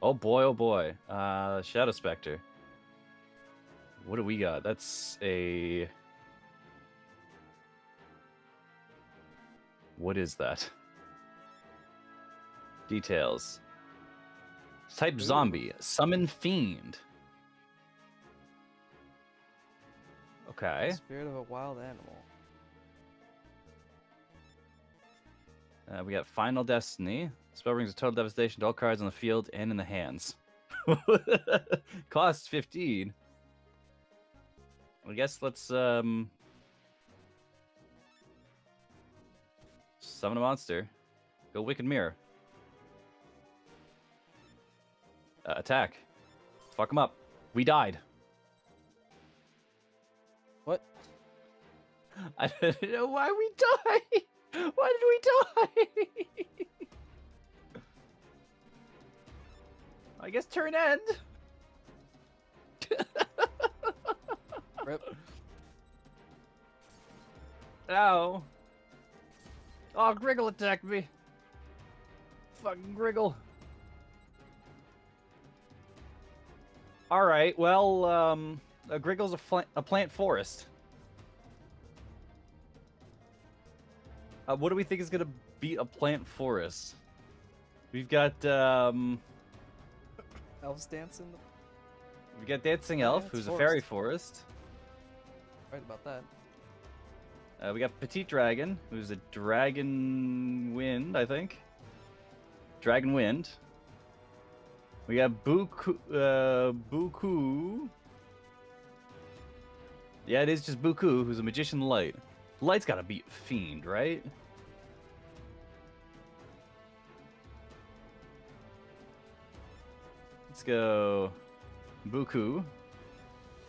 Oh boy, oh boy. Shadow Spectre. What do we got? That's a... What is that? Details. Type zombie. Summon fiend. Okay. Spirit of a wild animal. We got Final Destiny. Spell brings a total devastation to all cards on the field and in the hands. Costs 15. I guess let's summon a monster. Go Wicked Mirror. Attack. Fuck him up. We died. What? I don't know why we died. Why did we die? I guess turn end. Rip. Ow. Oh, Griggle attacked me. Fucking Griggle. Alright, well, a Griggle's a plant forest. What do we think is gonna beat a plant forest? We've got, Elves dancing. we got Dancing Yeah, Elf, it's who's a forest. fairy forest. Right about that. We got Petite Dragon, who's a dragon wind, I think. Dragon wind. We got Buku. Yeah, it is just Buku, who's a magician light. Light's gotta beat Fiend, right? Let's go Buku.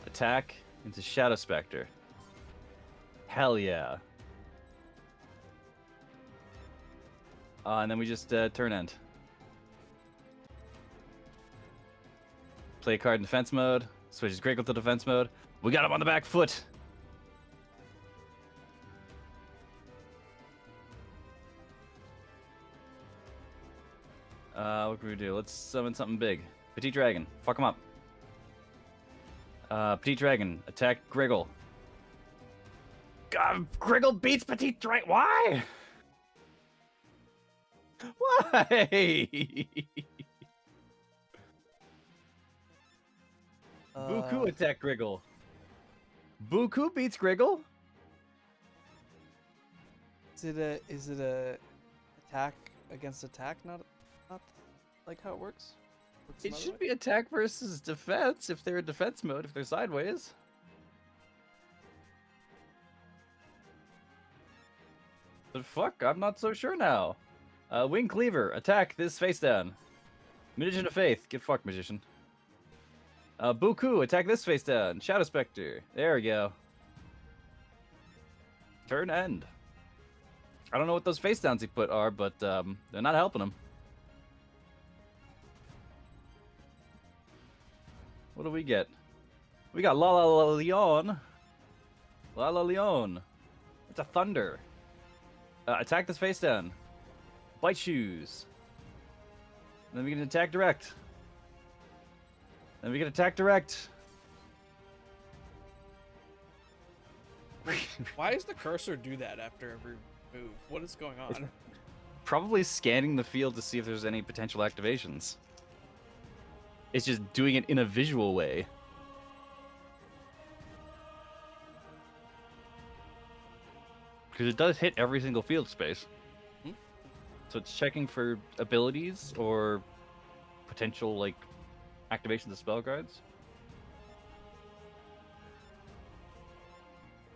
Attack into Shadow Spectre. Hell yeah. And then we just turn end. Play a card in defense mode. Switches Griggle to defense mode. We got him on the back foot. What can we do? Let's summon something big. Petite Dragon. Fuck him up. Petite Dragon. Attack Griggle. God, Griggle beats Petite Dragon. Why? Why? Buku attack Griggle. Buku beats Griggle? Is it a attack against attack? Not like how it works. Works It another should way? be attack versus defense if they're in defense mode, if they're sideways. But fuck, I'm not so sure now. Wing Cleaver, attack this face down. Magician of Faith, get fucked, Magician. Buku, attack this face down. Shadow Spectre, there we go. Turn end. I don't know what those face downs he put are, but they're not helping him. What do we get? We got La La La Leon. La La Leon. It's a thunder. Attack this face down. Bite shoes. And then we can attack direct. Then we can attack direct. Why does the cursor do that after every move? What is going on? Probably scanning the field to see if there's any potential activations. It's just doing it in a visual way. Because it does hit every single field space. Hmm. So it's checking for abilities or potential, like, activations of spell cards.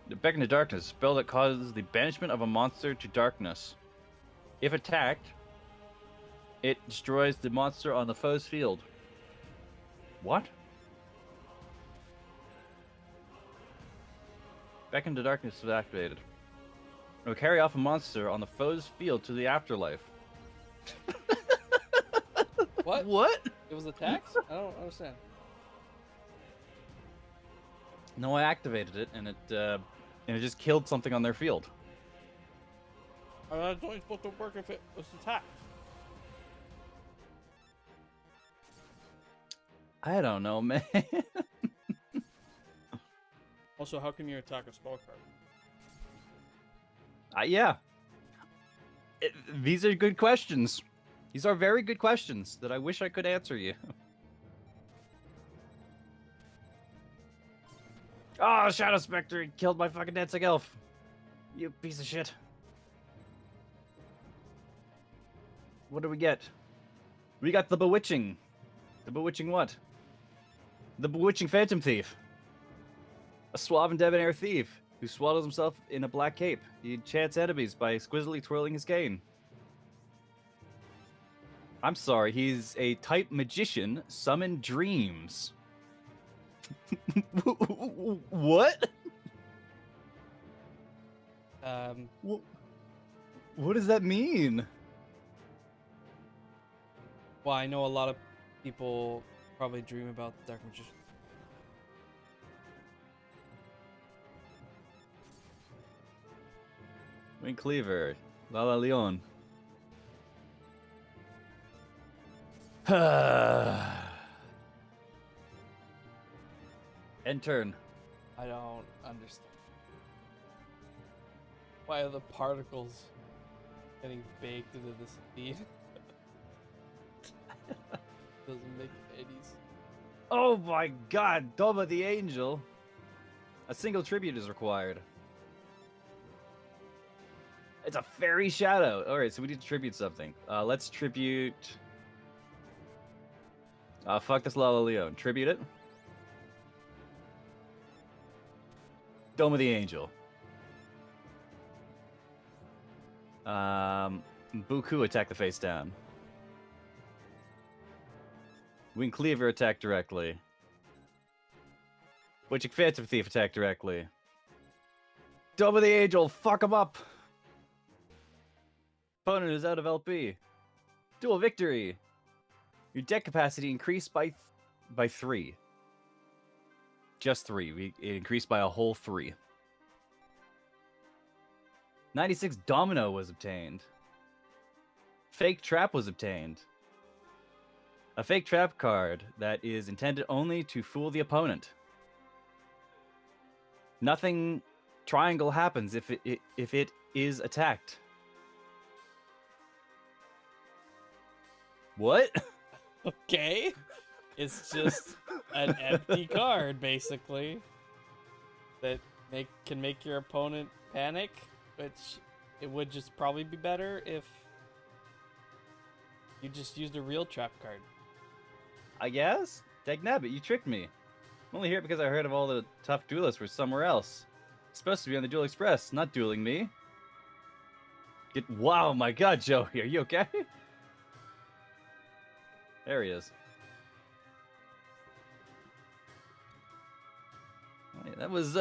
The Beckon to Darkness, spell that causes the banishment of a monster to darkness. If attacked, it destroys the monster on the foe's field. What? Beckon to Darkness is activated. It will carry off a monster on the foe's field to the afterlife. What? What? It was attacks? I don't understand. No, I activated it, and it just killed something on their field. It's only supposed to work if it was attacked. I don't know, man. Also, how can you attack a spell card? Yeah. These are good questions. These are very good questions that I wish I could answer you. Oh, Shadow Spectre killed my fucking dancing elf. You piece of shit. What do we get? We got the Bewitching. The Bewitching what? The Bewitching Phantom Thief. A suave and debonair thief who swaddles himself in a black cape. He enchants enemies by exquisitely twirling his cane. I'm sorry, he's a type magician, summon dreams. What? What does that mean? Well, I know a lot of people probably dream about the Dark Magician. Wing Cleaver, Lala Leon. End turn. I don't understand. Why are the particles getting baked into this feed? Doesn't make any sense. Oh my god, Doma the Angel. A single tribute is required. It's a fairy shadow. Alright, so we need to tribute something. Let's tribute... fuck this Lala Leon. Tribute it. Doma the Angel. Buku attack the face down. Wing Cleaver attack directly. Witching Phantom Thief attack directly. Doma the Angel, fuck him up! Opponent is out of LP. Dual victory! Your deck capacity increased by 3. Just 3. It increased by a whole 3. 96 Domino was obtained. Fake Trap was obtained. A fake trap card that is intended only to fool the opponent. Nothing triangle happens if it is attacked. What? Okay. It's just an empty card, basically, that can make your opponent panic, which it would just probably be better if you just used a real trap card. I guess? Dagnabbit, you tricked me. I'm only here because I heard of all the tough duelists were somewhere else. Supposed to be on the Duel Express, not dueling me. Wow, my god, Joey, are you okay? There he is. Wait, that was...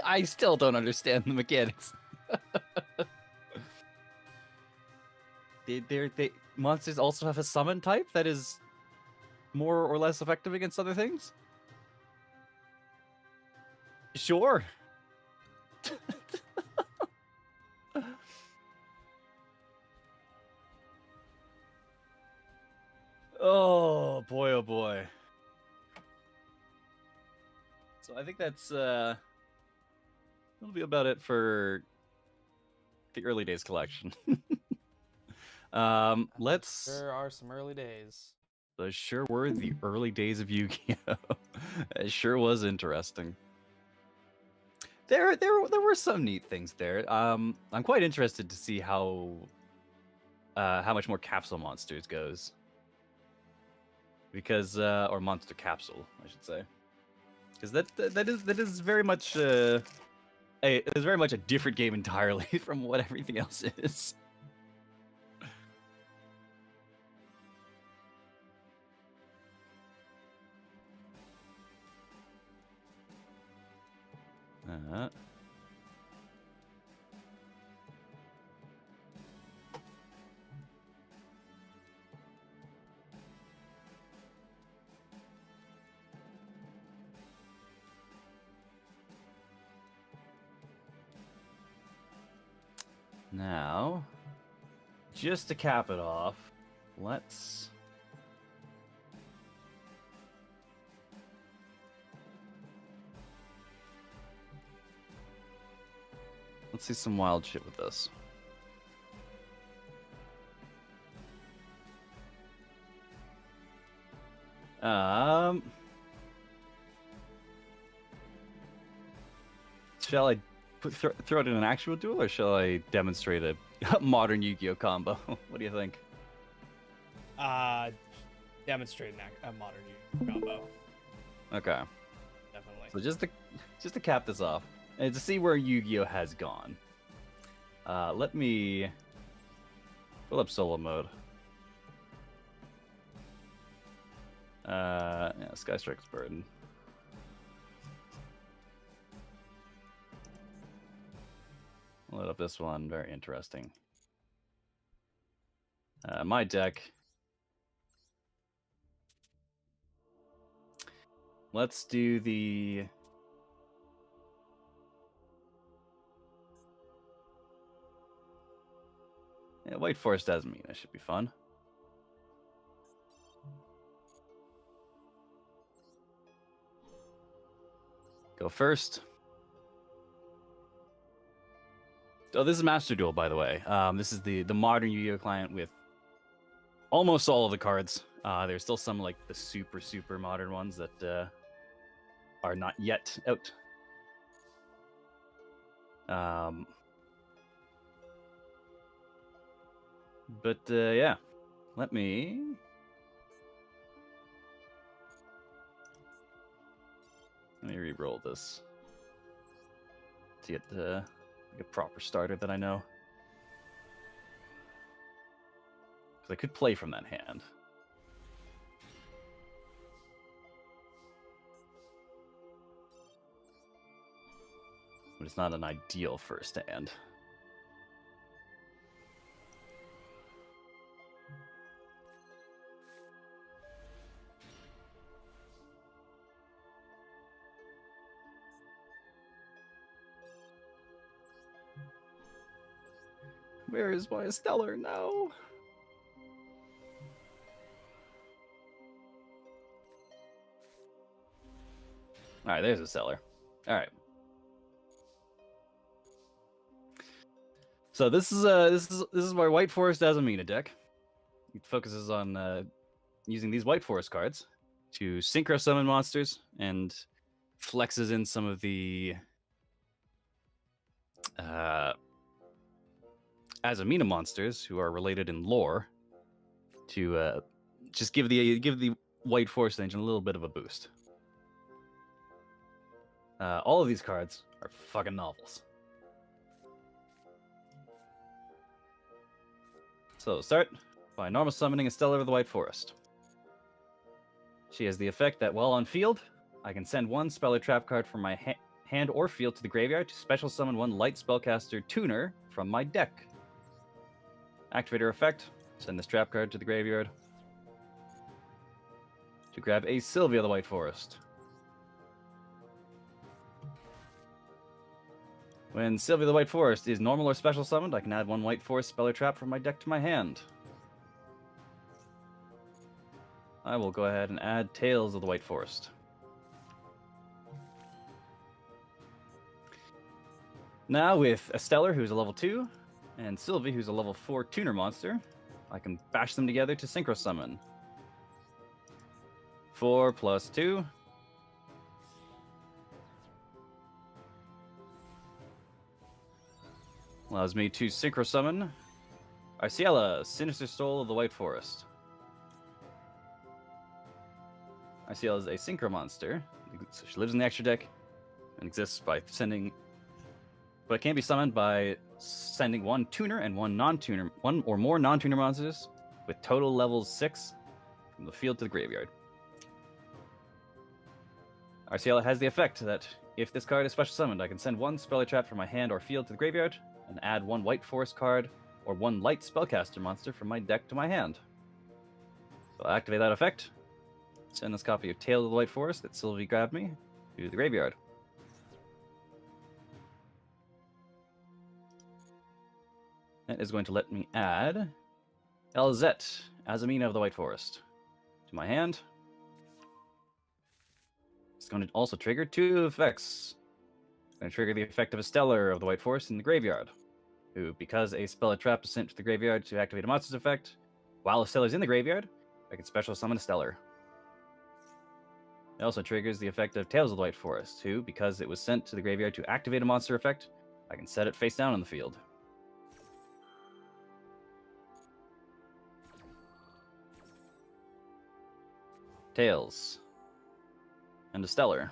I still don't understand the mechanics. Monsters also have a summon type that is more or less effective against other things? Sure. Oh boy, oh boy. So I think that's that'll be about it for the early days collection. Let's There are some early days. those sure were the early days of Yu-Gi-Oh! It sure was interesting. There were some neat things there. I'm quite interested to see how much more Capsule Monsters goes. Because or Monster Capsule, I should say. Because that is very much it is very much a different game entirely from what everything else is. Now, just to cap it off, let's see some wild shit with this. Shall I throw it in an actual duel, or shall I demonstrate a modern Yu-Gi-Oh combo? What do you think? Demonstrating a modern combo. Okay. Definitely. So just to cap this off, and to see where Yu-Gi-Oh has gone, let me pull up solo mode. Yeah, Sky Strike's Burden. Load up this one. Very interesting. My deck. Let's do the. Yeah, White Forest Asmina should be fun. Go first. Oh, this is Master Duel, by the way. This is the modern Yu-Gi-Oh client with almost all of the cards. There's still some like the super modern ones that are not yet out. But yeah, let me. Let me re-roll this to get a proper starter that I know. Because I could play from that hand. But it's not an ideal first hand. Where is my Stellar? No. All right, there's a Stellar. All right. So this is my White Forest Asmina deck. It focuses on using these White Forest cards to synchro summon monsters and flexes in some of the Asmina monsters who are related in lore to just give the White Forest engine a little bit of a boost. All of these cards are fucking novels. So start by normal summoning a Stellar of the White Forest. She has the effect that while on field, I can send one spell or trap card from my hand or field to the graveyard to special summon one light spellcaster tuner from my deck. Activate her effect, send this trap card to the graveyard to grab a Sylvia of the White Forest. When Sylvia of the White Forest is normal or special summoned, I can add one White Forest spell or trap from my deck to my hand. I will go ahead and add Tales of the White Forest. Now with a Stellar, who's a level 2, and Sylvie, who's a level 4 tuner monster, I can bash them together to synchro summon. 4 plus 2. Allows me to synchro summon Arciela, Sinister Soul of the White Forest. Arciela is a synchro monster, so she lives in the extra deck and exists by sending, but can be summoned by sending one tuner and one non-tuner, one or more non-tuner monsters with total levels 6 from the field to the graveyard. Arciela has the effect that if this card is special summoned, I can send one spell or trap from my hand or field to the graveyard and add one White Forest card or one light spellcaster monster from my deck to my hand. So I'll activate that effect. Send this copy of Tale of the White Forest that Sylvie grabbed me to the graveyard. That is going to let me add Elzette, Asmina of the White Forest, to my hand. It's going to also trigger 2 effects. It's going to trigger the effect of a Stellar of the White Forest in the graveyard, who, because a spell or trap is sent to the graveyard to activate a monster's effect, while a Stellar is in the graveyard, I can special summon a Stellar. It also triggers the effect of Tales of the White Forest, who, because it was sent to the graveyard to activate a monster effect, I can set it face down on the field. Tails, and a Stellar.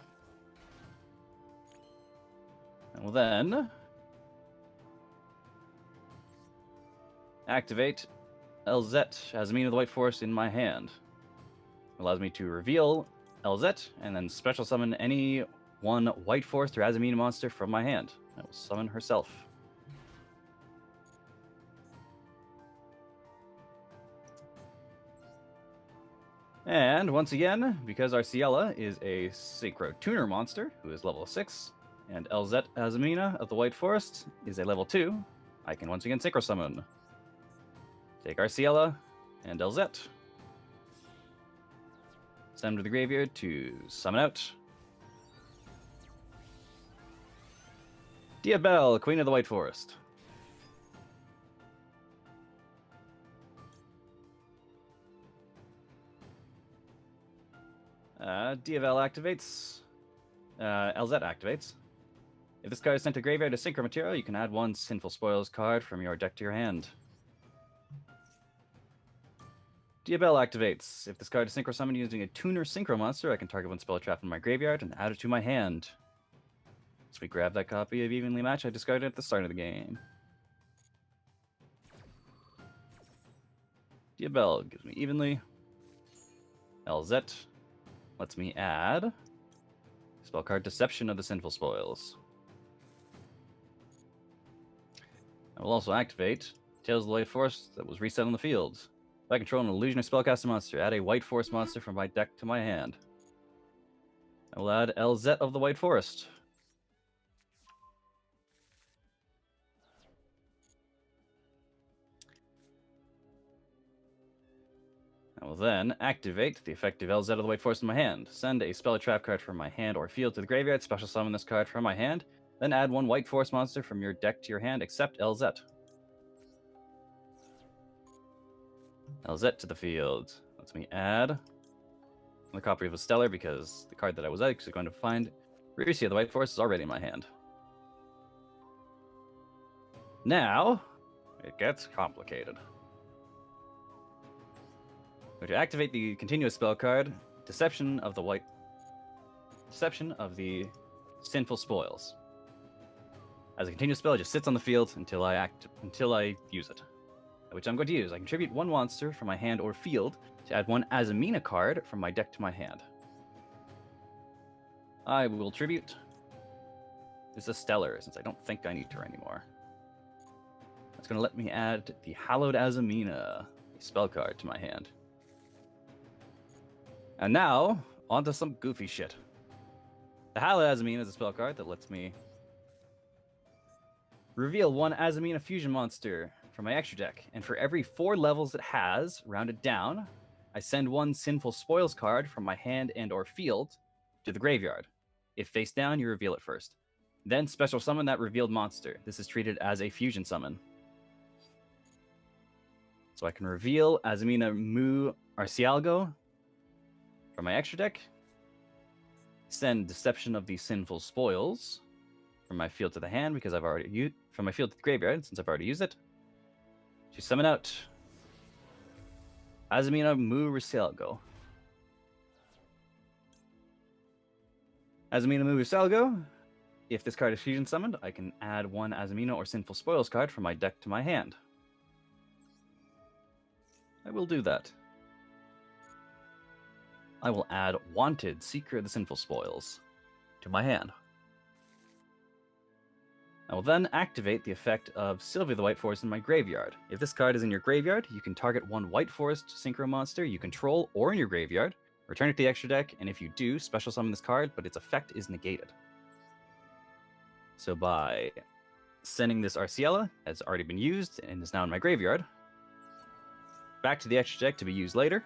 And we'll then activate LZ Azamina of the White Forest in my hand. It allows me to reveal LZ and then special summon any one White Forest or Azamina monster from my hand. I will summon herself. And once again, because Arciela is a Synchro Tuner monster who is level 6, and LZ Azamina of the White Forest is a level 2, I can once again Synchro Summon. Take Arciela and LZ. Send them to the graveyard to summon out Diabelle, Queen of the White Forest. Diabelle activates. LZ activates. If this card is sent to graveyard as Synchro material, you can add one Sinful Spoils card from your deck to your hand. Diabelle activates. If this card is Synchro summoned using a Tuner Synchro monster, I can target one spell trap in my graveyard and add it to my hand. So we grab that copy of Evenly Matched I discarded at the start of the game. Diabelle gives me Evenly. LZ lets me add spell card Deception of the Sinful Spoils. I will also activate Tales of the White Forest that was reset on the field. If I control an illusion or spellcaster monster, add a White Forest monster from my deck to my hand. I will add LZ of the White Forest. I will then activate the effective LZ of the White Forest in my hand. Send a spell or trap card from my hand or field to the graveyard, special summon this card from my hand, then add one White Forest monster from your deck to your hand except LZ. LZ to the field. Lets me add a copy of a Stellar because the card that I was actually going to find, Rusia of the White Forest, is already in my hand. Now, it gets complicated. I'm going to activate the continuous spell card, Deception of the Sinful Spoils. As a continuous spell, it just sits on the field until I use it. Which I'm going to use. I contribute one monster from my hand or field to add one Azamina card from my deck to my hand. I will tribute. This is a Stellar, since I don't think I need her anymore. That's going to let me add the Hallowed Azamina, a spell card, to my hand. And now, onto some goofy shit. The Hallowed Azamina is a spell card that lets me reveal one Azamina fusion monster from my extra deck, and for every 4 levels it has, rounded down, I send one Sinful Spoils card from my hand and or field to the graveyard. If face down, you reveal it first. Then special summon that revealed monster. This is treated as a fusion summon. So I can reveal Azamina Mu Arcialgo from my extra deck, send Deception of the Sinful Spoils from my field to the hand because I've already used from my field to the graveyard since I've already used it. To summon out Azamina Mu Arcialgo. Azamina Mu Arcialgo. If this card is fusion summoned, I can add one Azamina or Sinful Spoils card from my deck to my hand. I will do that. I will add Wanted Seeker of the Sinful Spoils to my hand. I will then activate the effect of Sylvia the White Forest in my graveyard. If this card is in your graveyard, you can target one White Forest Synchro monster you control or in your graveyard, return it to the extra deck, and if you do, special summon this card, but its effect is negated. So by sending this Arciela, that's already been used and is now in my graveyard, back to the extra deck to be used later,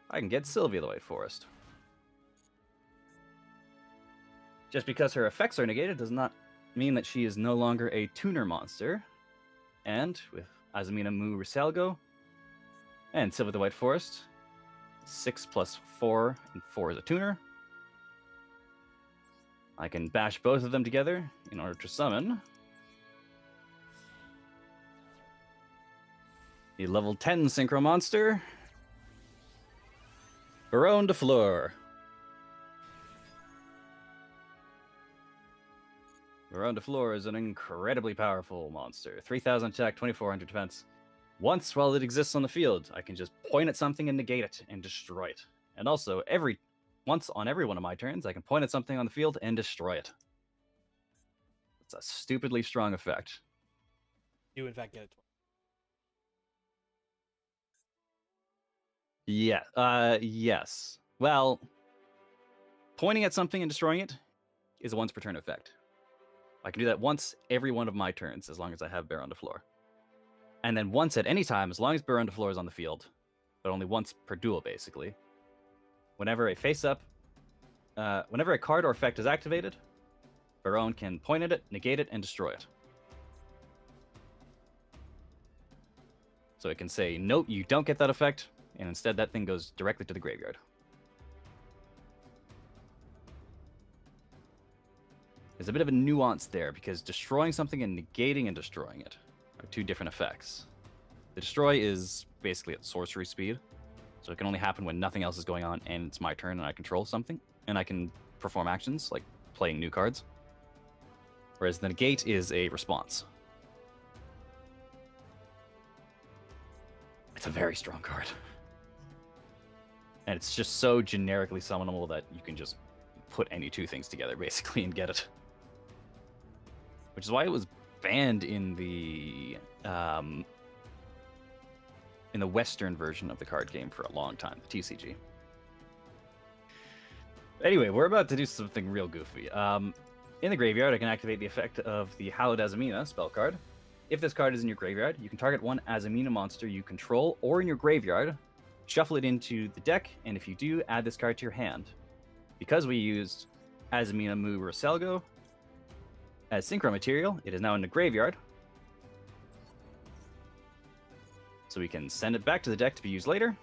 I can get Sylvia the White Forest. Just because her effects are negated does not mean that she is no longer a tuner monster. And with Azamina Mu Arcialgo and Sylvia the White Forest, 6 plus 4 and 4 is a tuner. I can bash both of them together in order to summon the level 10 Synchro monster, Baron de Fleur. Baron de Fleur is an incredibly powerful monster. 3,000 attack, 2,400 defense. Once while it exists on the field, I can just point at something and negate it and destroy it. And also, once on every one of my turns, I can point at something on the field and destroy it. It's a stupidly strong effect. You in fact get it. Yeah. Yes. Well, pointing at something and destroying it is a once per turn effect. I can do that once every one of my turns, as long as I have Baron de Fleur. And then once at any time, as long as Baron de Fleur is on the field, but only once per duel, basically. Whenever a whenever a card or effect is activated, Baron can point at it, negate it, and destroy it. So it can say, nope, you don't get that effect, and instead that thing goes directly to the graveyard. There's a bit of a nuance there, because destroying something and negating and destroying it are two different effects. The destroy is basically at sorcery speed, so it can only happen when nothing else is going on and it's my turn and I control something, and I can perform actions like playing new cards. Whereas the negate is a response. It's a very strong card. And it's just so generically summonable that you can just put any two things together, basically, and get it. Which is why it was banned in the Western version of the card game for a long time, the TCG. Anyway, we're about to do something real goofy. In the graveyard, I can activate the effect of the Hallowed Azamina spell card. If this card is in your graveyard, you can target one Azamina monster you control or in your graveyard, shuffle it into the deck, and if you do, add this card to your hand. Because we used Azamina Mu Roselgo as synchro material, it is now in the graveyard. So we can send it back to the deck to be used later,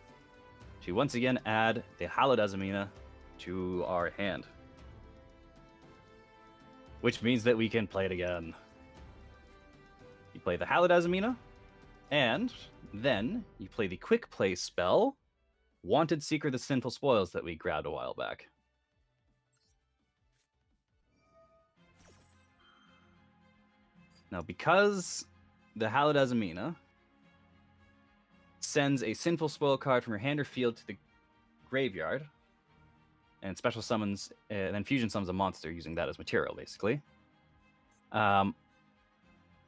to once again add the Hallowed Azamina to our hand. Which means that we can play it again. You play the Hallowed Azamina, and then you play the quick play spell, Wanted Seeker the Sinful Spoils, that we grabbed a while back. Now, because the Hallowed Azamina sends a Sinful Spoil card from your hand or field to the graveyard, and special summons, then fusion summons a monster using that as material, basically. And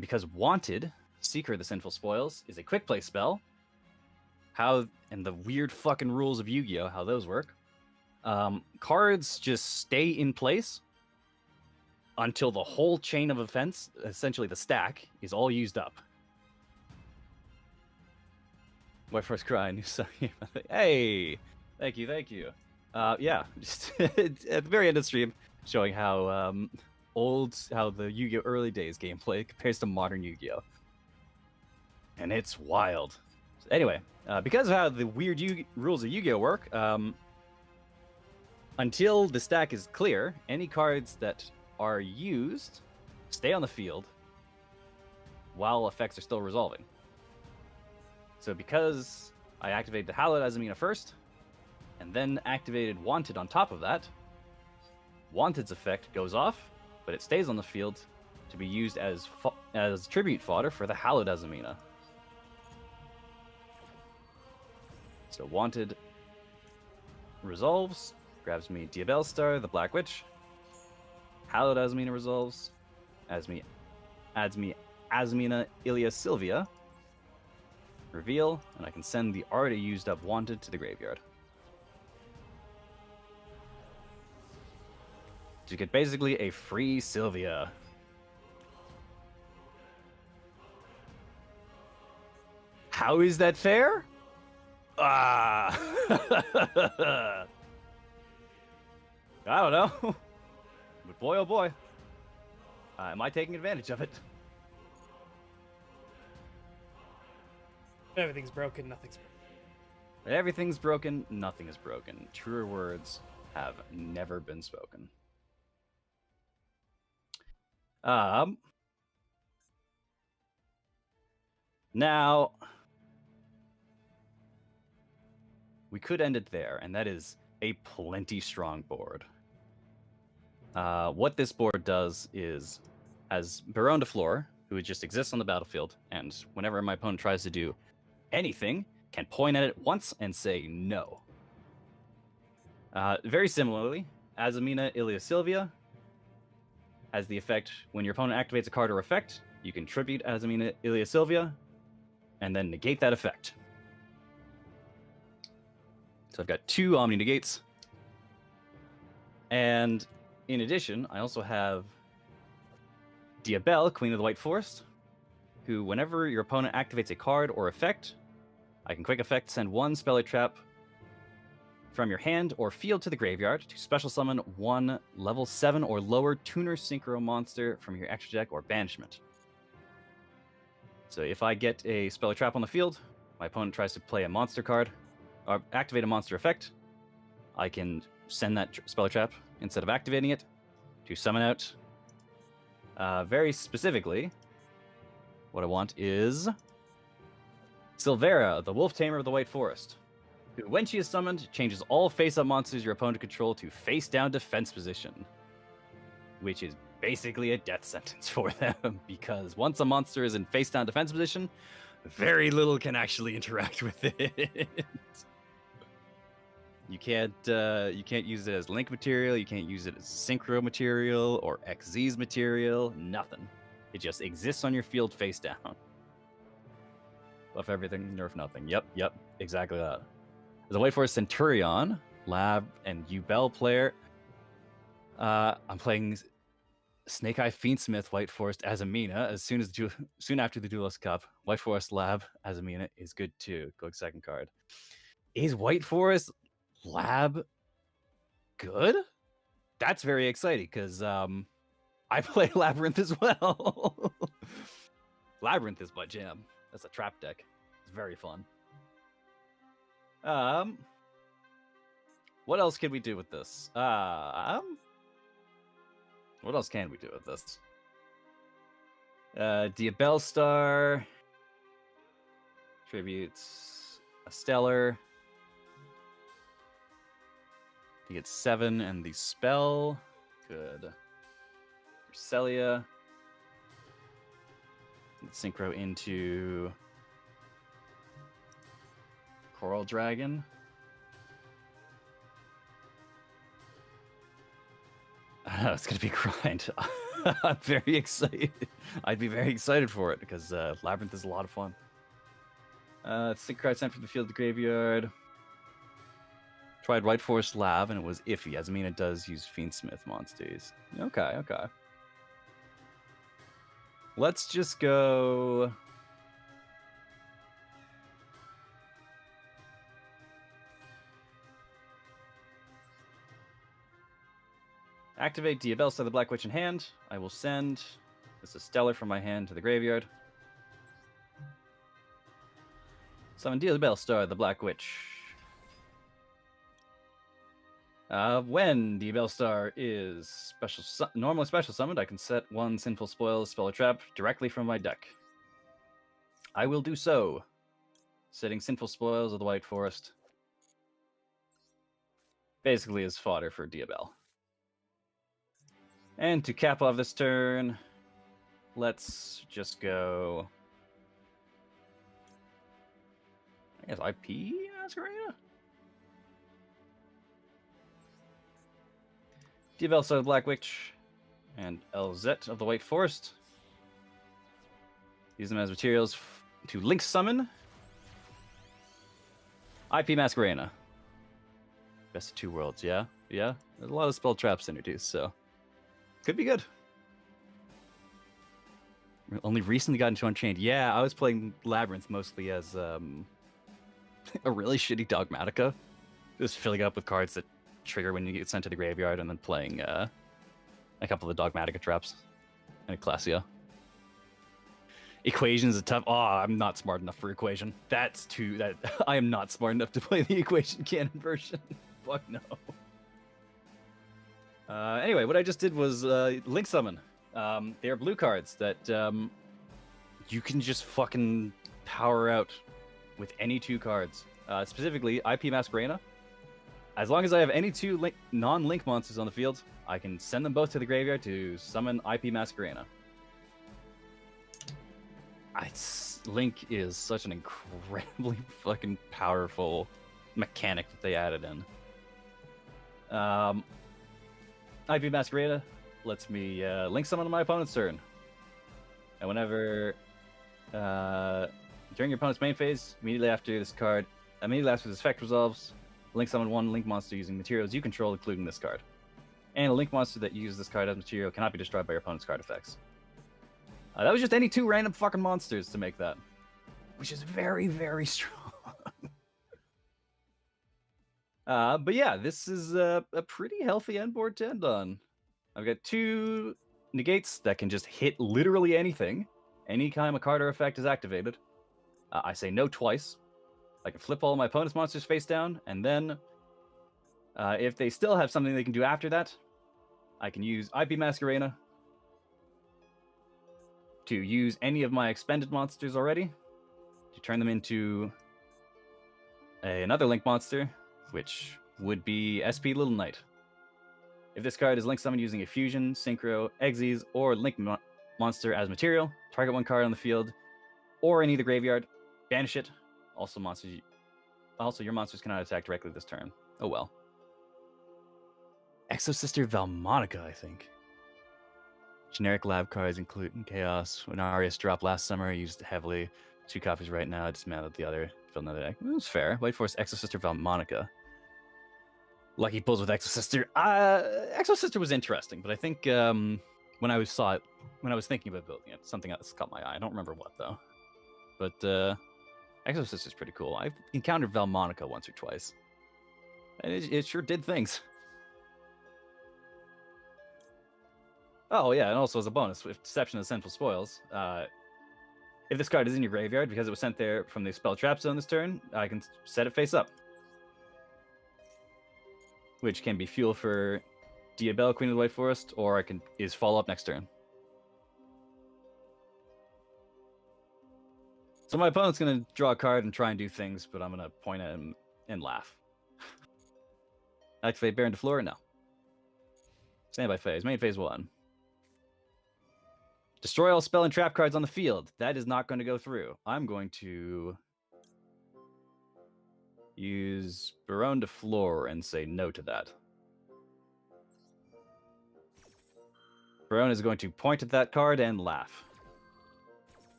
because Wanted Seeker the Sinful Spoils is a quick play spell, and the weird fucking rules of Yu-Gi-Oh, how those work, cards just stay in place until the whole chain of events, essentially the stack, is all used up. My first cry, new song. Hey, thank you. Yeah, just at the very end of the stream, showing how how the Yu-Gi-Oh early days gameplay compares to modern Yu-Gi-Oh, and it's wild. Anyway, because of how the weird rules of Yu-Gi-Oh work, until the stack is clear, any cards that are used stay on the field while effects are still resolving. So because I activated the Hallowed Azamina first, and then activated Wanted on top of that, Wanted's effect goes off, but it stays on the field to be used as tribute fodder for the Hallowed Azamina. So Wanted resolves, grabs me Diabell Star, the Black Witch. Hallowed Azamina resolves, adds me Azamina Ilia Sylvia. Reveal, and I can send the already used up Wanted to the graveyard. To get basically a free Sylvia. How is that fair? Ah! I don't know. But boy, oh boy. Am I taking advantage of it? Everything's broken, nothing's broken. Everything's broken, nothing is broken. Truer words have never been spoken. Now, we could end it there, and that is a plenty strong board. What this board does is, as Baron de Fleur, who just exists on the battlefield, and whenever my opponent tries to do anything, can point at it once and say no. Very similarly, Azamina Ilia Sylvia has the effect when your opponent activates a card or effect, you can tribute Azamina Ilia Sylvia and then negate that effect. So I've got 2 Omni Negates. And in addition, I also have Diabelle, Queen of the White Forest, who, whenever your opponent activates a card or effect, I can quick effect send 1 spell or trap from your hand or field to the graveyard to special summon 1 level 7 or lower tuner synchro monster from your extra deck or banishment. So if I get a spell or trap on the field, my opponent tries to play a monster card or activate a monster effect, I can send that spell or trap instead of activating it to summon out. Very specifically, what I want is Silvera, the Wolf Tamer of the White Forest, who, when she is summoned, changes all face-up monsters your opponent control to face-down defense position, which is basically a death sentence for them, because once a monster is in face-down defense position, very little can actually interact with it. You can't use it as link material, you can't use it as synchro material or XZ's material, nothing. It just exists on your field face down. Buff everything, nerf nothing. Yep, exactly that. As a White Forest Centurion, Lab, and Ubel player, I'm playing Snake Eye Fiendsmith White Forest Azamina soon after the Duelist Cup. White Forest Lab Azamina is good too. Go second card. Is White Forest Lab good? That's very exciting because I play Labyrinth as well. Labyrinth is my jam. That's a trap deck. It's very fun. What else can we do with this? What else can we do with this? Diabelle Star tributes a Stellar. You get 7 and the spell. Good. Celia. Let's synchro into Coral Dragon. I don't know, it's gonna be grind. I'm very excited. I'd be very excited for it because Labyrinth is a lot of fun. Sync card sent from the field to the graveyard. Tried White Forest Lab and it was iffy. As I mean, it does use Fiendsmith monsters. Okay. Let's just go. Activate Diabelle Star the Black Witch in hand. I will send this is Stellar from my hand to the graveyard. Summon Diabelle Star the Black Witch. When Diabelle Star is normally special summoned, I can set 1 Sinful Spoil spell or trap directly from my deck. I will do so, setting Sinful Spoils of the White Forest basically as fodder for Diabelle. And to cap off this turn, let's just go. I guess IP Masquerade? Diabelle Star of the Black Witch and Elzette of the White Forest. Use them as materials to link summon IP Masquerade. Best of 2 worlds, yeah? There's a lot of spell traps introduced, so could be good. Only recently got into Unchained. Yeah, I was playing Labyrinth mostly as a really shitty Dogmatica. Just filling up with cards that trigger when you get sent to the graveyard, and then playing a couple of the Dogmatica traps and Ecclesia. Equation is a tough. Oh, I'm not smart enough for Equation. I am not smart enough to play the Equation canon version. Fuck no. Anyway, what I just did was link summon. They are blue cards that you can just fucking power out with any 2 cards. specifically IP Masquerena. As long as I have any two non-link monsters on the field, I can send them both to the graveyard to summon IP Masquerena. Link is such an incredibly fucking powerful mechanic that they added in. IP Masquerena lets me link summon on my opponent's turn. And whenever during your opponent's main phase, immediately after this effect resolves, link summon one link monster using materials you control, including this card. And a link monster that uses this card as material cannot be destroyed by your opponent's card effects. That was just any two random fucking monsters to make that, which is very, very strong. But yeah, this is a pretty healthy end board to end on. I've got two negates that can just hit literally anything. Anytime a card or effect is activated. I say no twice. I can flip all my opponent's monsters face down, and then if they still have something they can do after that, I can use IP Masquerena to use any of my expended monsters already to turn them into another link monster, which would be SP Little Knight. If this card is link summoned using a fusion, synchro, exes, or link monster as material, target one card on the field or any of the graveyard, banish it. Also, your monsters cannot attack directly this turn. Oh well. Exosister Valmonica, I think. Generic lab cards including Chaos. When Arius dropped last summer, I used it heavily. 2 copies right now. I dismantled the other. Filled another deck. It was fair. White Force Exosister Valmonica. Lucky pulls with Exosister. Exosister was interesting, but I think when I was thinking about building it, something else caught my eye. I don't remember what though. But Exosister is pretty cool. I've encountered Valmonica once or twice, and it sure did things. Oh yeah, and also as a bonus, with Deception of Sinful Spoils, if this card is in your graveyard because it was sent there from the spell trap zone this turn, I can set it face up, which can be fuel for Diabella, Queen of the White Forest, or is follow up next turn. So my opponent's gonna draw a card and try and do things, but I'm gonna point at him and laugh. Activate Baron de Flora? No. Standby phase. Main phase 1. Destroy all spell and trap cards on the field. That is not going to go through. I'm going to use Baron de Flora and say no to that. Baron is going to point at that card and laugh.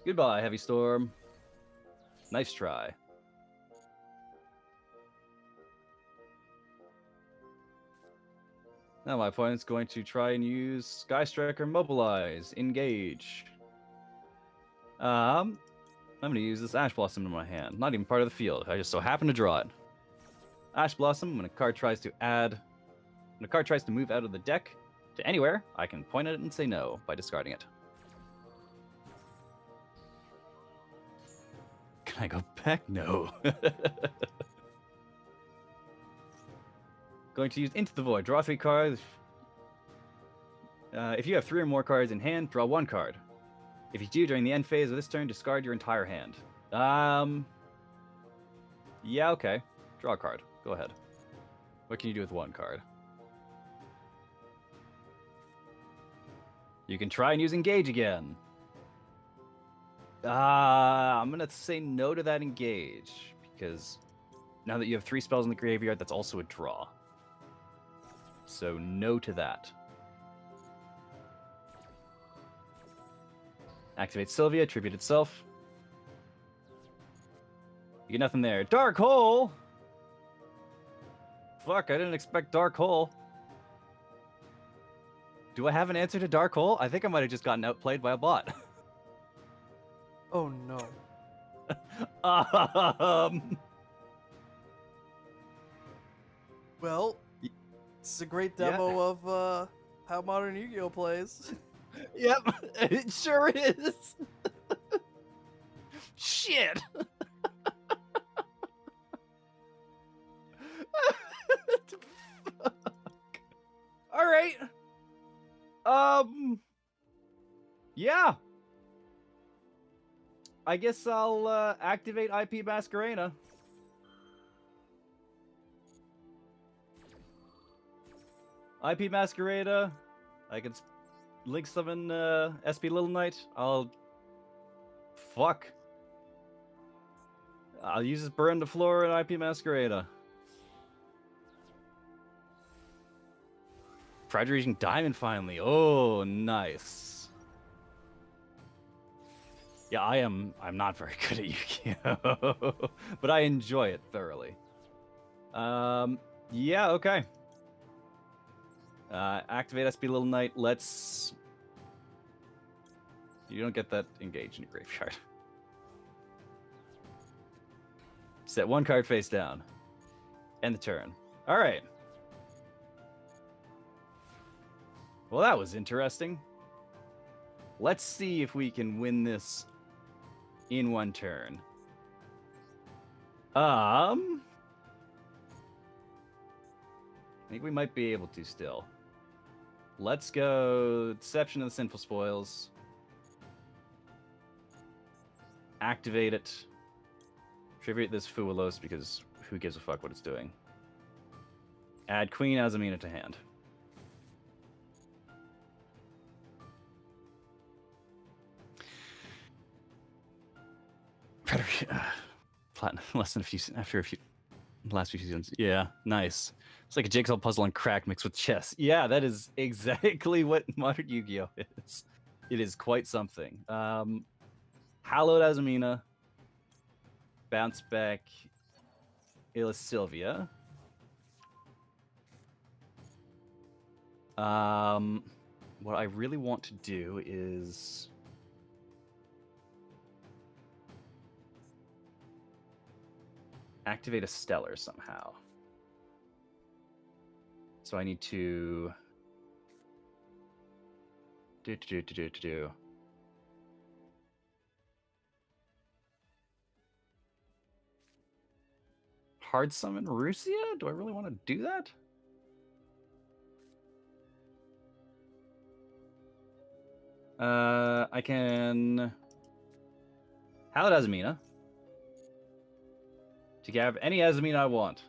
Goodbye, Heavy Storm. Nice try. Now my opponent's going to try and use Sky Striker Mobilize. Engage. I'm going to use this Ash Blossom in my hand. Not even part of the field. I just so happen to draw it. Ash Blossom, when a card tries to move out of the deck to anywhere, I can point at it and say no by discarding it. Can I go back? No. Going to use Into the Void. Draw 3 cards. If you have 3 or more cards in hand, draw 1 card. If you do during the end phase of this turn, discard your entire hand. Yeah, okay. Draw a card. Go ahead. What can you do with 1 card? You can try and use Engage again. I'm going to say no to that Engage, because now that you have 3 spells in the graveyard, that's also a draw. So no to that. Activate Sylvia, tribute itself. You get nothing there. Dark Hole! Fuck, I didn't expect Dark Hole. Do I have an answer to Dark Hole? I think I might have just gotten outplayed by a bot. Oh no. Well, it's a great demo of how modern Yu-Gi-Oh plays. Yep, it sure is. Shit. Fuck. All right. Yeah. I guess I'll activate IP Masquerena. IP Masquerada. I can link summon SP Little Knight. Fuck. I'll use this Burn the Floor and IP Masquerada. Tried reaching Diamond finally. Oh, nice. Yeah, I'm not very good at Yu-Gi-Oh! But I enjoy it thoroughly. Yeah, okay. Activate SP Little Knight. Let's... You don't get that engaged in your graveyard. Set one card face down. End the turn. All right. Well, that was interesting. Let's see if we can win this in one turn. I think we might be able to still. Let's go Deception of the Sinful Spoils. Activate it. Tribute this Fuelos because who gives a fuck what it's doing. Add Queen Azamina to hand. Platinum less than a few after a few last few seasons. Yeah, nice. It's like a jigsaw puzzle on crack mixed with chess. Yeah, that is exactly what modern Yu-Gi-Oh is. It is quite something. Hallowed Azamina. Bounce back Illa Sylvia. What I really want to do is activate a Stellar somehow. So I need to do. Hard summon Rusia? Do I really want to do that? I can Hallowed Azamina to grab any Azamina I want.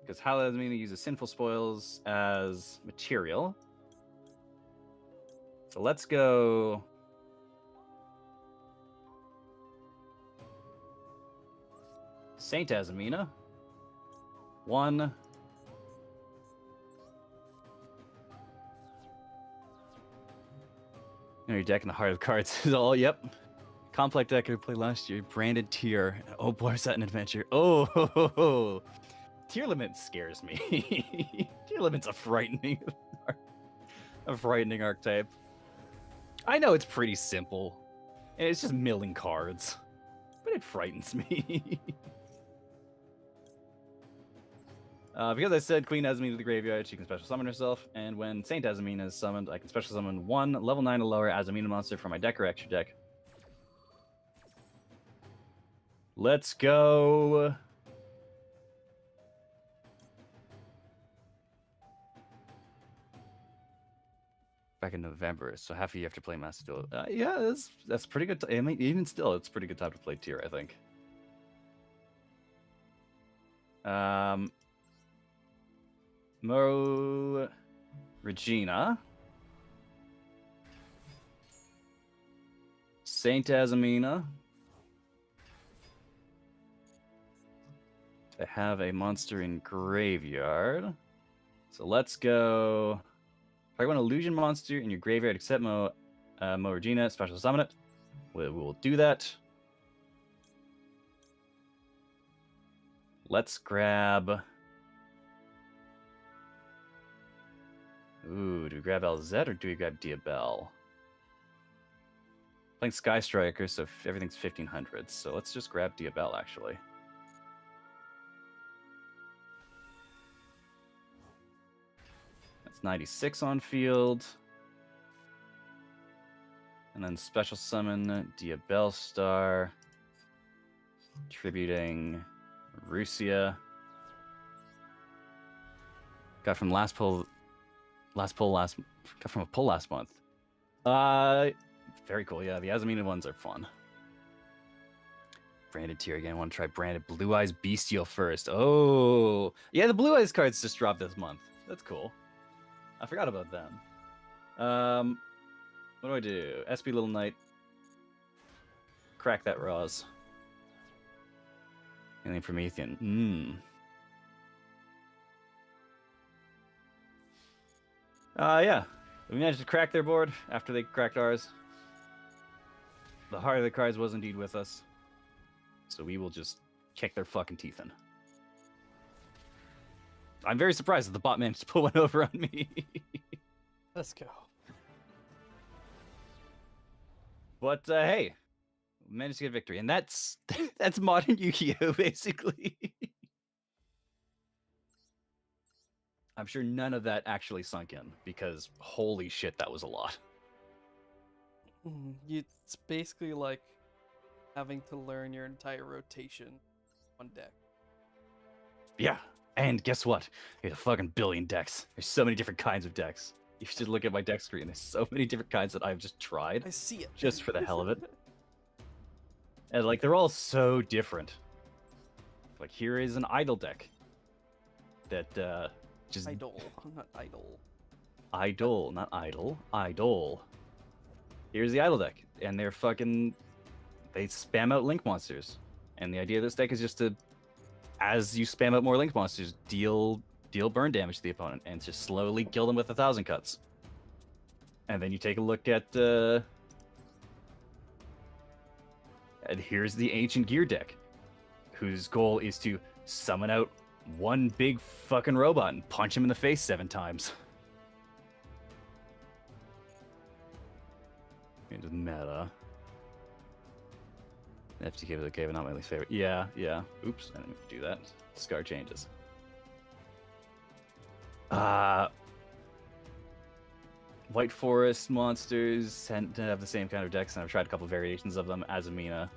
Because Hallowed Azamina uses Sinful Spoils as material. So let's go Saint Azamina. 1. Your deck in the heart of cards is all, yep. Complex deck I played last year. Branded tier. Oh boy, is that an adventure. Oh, tier limit scares me. Tier limit's a frightening archetype. I know it's pretty simple. And it's just milling cards. But it frightens me. Because I said Queen Azamina to the graveyard, she can special summon herself, and when Saint Azamina is summoned, I can special summon 1 level 9 or lower Azamina monster from my deck or extra deck. Let's go. Back in November, so half a year after playing Master Duel. Yeah, that's pretty good. I mean, even still, it's a pretty good time to play tier, I think. Regina. Saint Azamina. I have a monster in graveyard. So let's go. If I want an illusion monster in your graveyard except Mo Regina, special summon it. We will do that. Let's grab. Ooh, do we grab LZ or do we grab Diabel? Playing Sky Striker, so everything's 1500. So let's just grab Diabel, actually. That's 96 on field. And then special summon Diabel Star. Tributing Rusia. Got from last pull. Got from a pull last month. Very cool. Yeah, the Azamina ones are fun. Branded tier again. I want to try branded Blue Eyes Bestial first. Oh, yeah, the Blue Eyes cards just dropped this month. That's cool. I forgot about them. What do I do? SP Little Knight. Crack that Roz. Alien Promethean. Yeah. We managed to crack their board after they cracked ours. The heart of the cards was indeed with us. So we will just kick their fucking teeth in. I'm very surprised that the bot managed to pull one over on me. Let's go. But hey, we managed to get victory, and that's modern Yu-Gi-Oh! Basically. I'm sure none of that actually sunk in because holy shit, that was a lot. It's basically like having to learn your entire rotation on deck. Yeah, and guess what? There's a fucking billion decks. There's so many different kinds of decks. You should look at my deck screen. There's so many different kinds that I've just tried I see it. just for the hell of it. And like they're all so different. Like here is an idle deck that just Idol, not idol. idle, not idle, idol. Here's the idle deck, and they spam out link monsters. And the idea of this deck is just to, as you spam out more link monsters, deal burn damage to the opponent and just slowly kill them with 1,000 cuts. And then you take a look at and here's the Ancient Gear deck, whose goal is to summon out one big fucking robot and punch him in the face 7 times. Into meta. FTK with a cave, not my least favorite. Yeah. Oops, I didn't mean to do that. Scar changes. White Forest monsters tend to have the same kind of decks, and I've tried a couple variations of them. Azamina,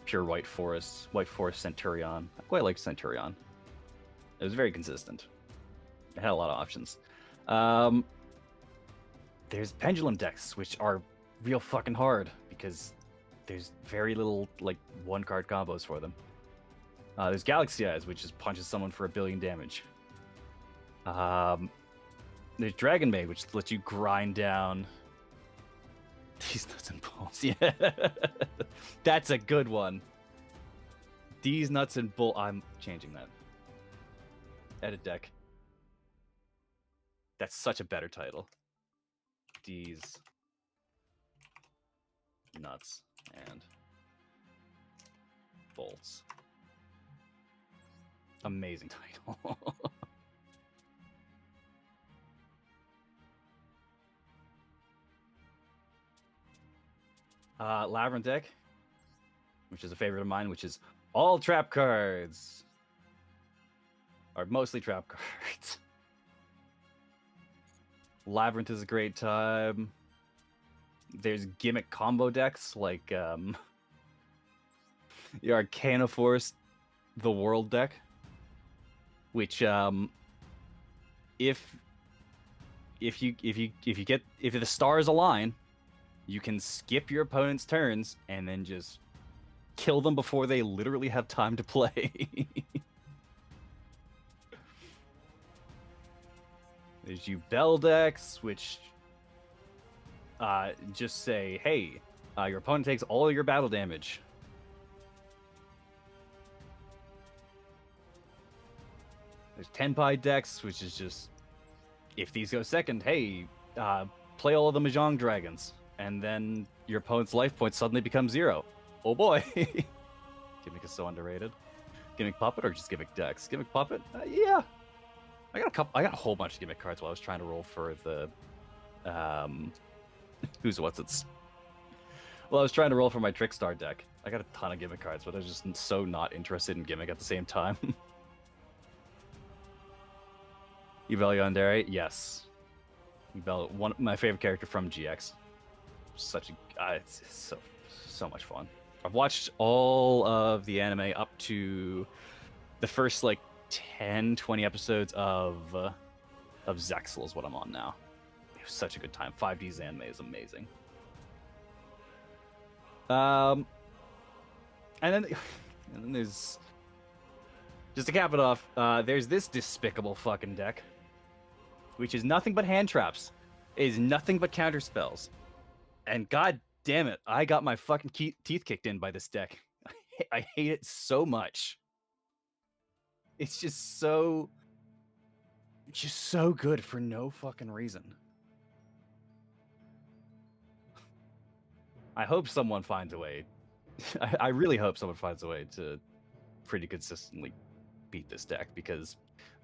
pure White Forest Centurion. I quite like Centurion. It was very consistent. It had a lot of options. There's pendulum decks, which are real fucking hard because there's very little like 1-card combos for them. There's Galaxy Eyes, which just punches someone for 1 billion damage. There's Dragon Maid, which lets you grind down these nuts and bolts. Yeah, that's a good one. These nuts and bolts. I'm changing that. Edit deck. That's such a better title. These nuts and bolts. Amazing title. Labyrinth deck, which is a favorite of mine, which is all trap cards. Or mostly trap cards. Labyrinth is a great time. There's gimmick combo decks like the Arcana Force, the World deck, which if the stars align, you can skip your opponent's turns and then just kill them before they literally have time to play. There's you Bell decks, which just say, hey, your opponent takes all your battle damage. There's Tenpai decks, which is just, if these go second, hey, play all of the Mahjong dragons. And then your opponent's life points suddenly become 0. Oh boy. Gimmick is so underrated. Gimmick Puppet or just Gimmick decks? Gimmick Puppet? Yeah. I got a whole bunch of gimmick cards while I was trying to roll for the what's-its. Well, I was trying to roll for my Trickstar deck. I got a ton of gimmick cards, but I was just so not interested in gimmick at the same time. Yubel Yandere? Yes. Yubel, my favorite character from GX. Such a it's so much fun. I've watched all of the anime up to the first like 10-20 episodes of Zexel is what I'm on now. It was such a good time. 5D's anime is amazing. and then there's just to cap it off. There's this despicable fucking deck, which is nothing but hand traps. It is nothing but counter spells, and god damn it, I got my fucking teeth kicked in by this deck. I hate it so much. It's just so good for no fucking reason. I hope someone finds a way. I really hope someone finds a way to pretty consistently beat this deck, because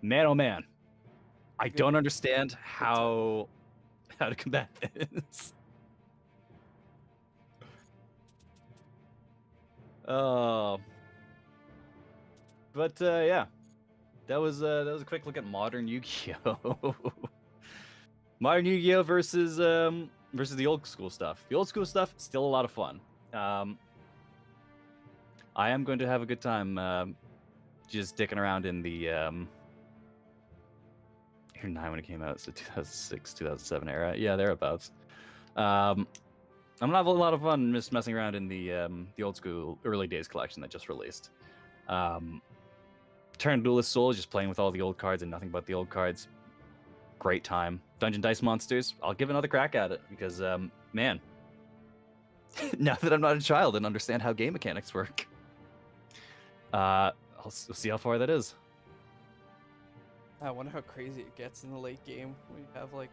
man oh man, I don't understand how to combat this. Oh, but yeah, that was a quick look at modern Yu-Gi-Oh. Modern Yu-Gi-Oh versus the old school stuff. The old school stuff still a lot of fun. I am going to have a good time just dicking around in the year 9 when it came out, so 2006, 2007 era. Yeah, thereabouts. I'm gonna have a lot of fun just messing around in the old school early days collection that just released. Turn Duelist Soul, just playing with all the old cards and nothing but the old cards. Great time. Dungeon Dice Monsters, I'll give another crack at it, because man, now that I'm not a child and understand how game mechanics work, we'll see how far that is. I wonder how crazy it gets in the late game when you have like,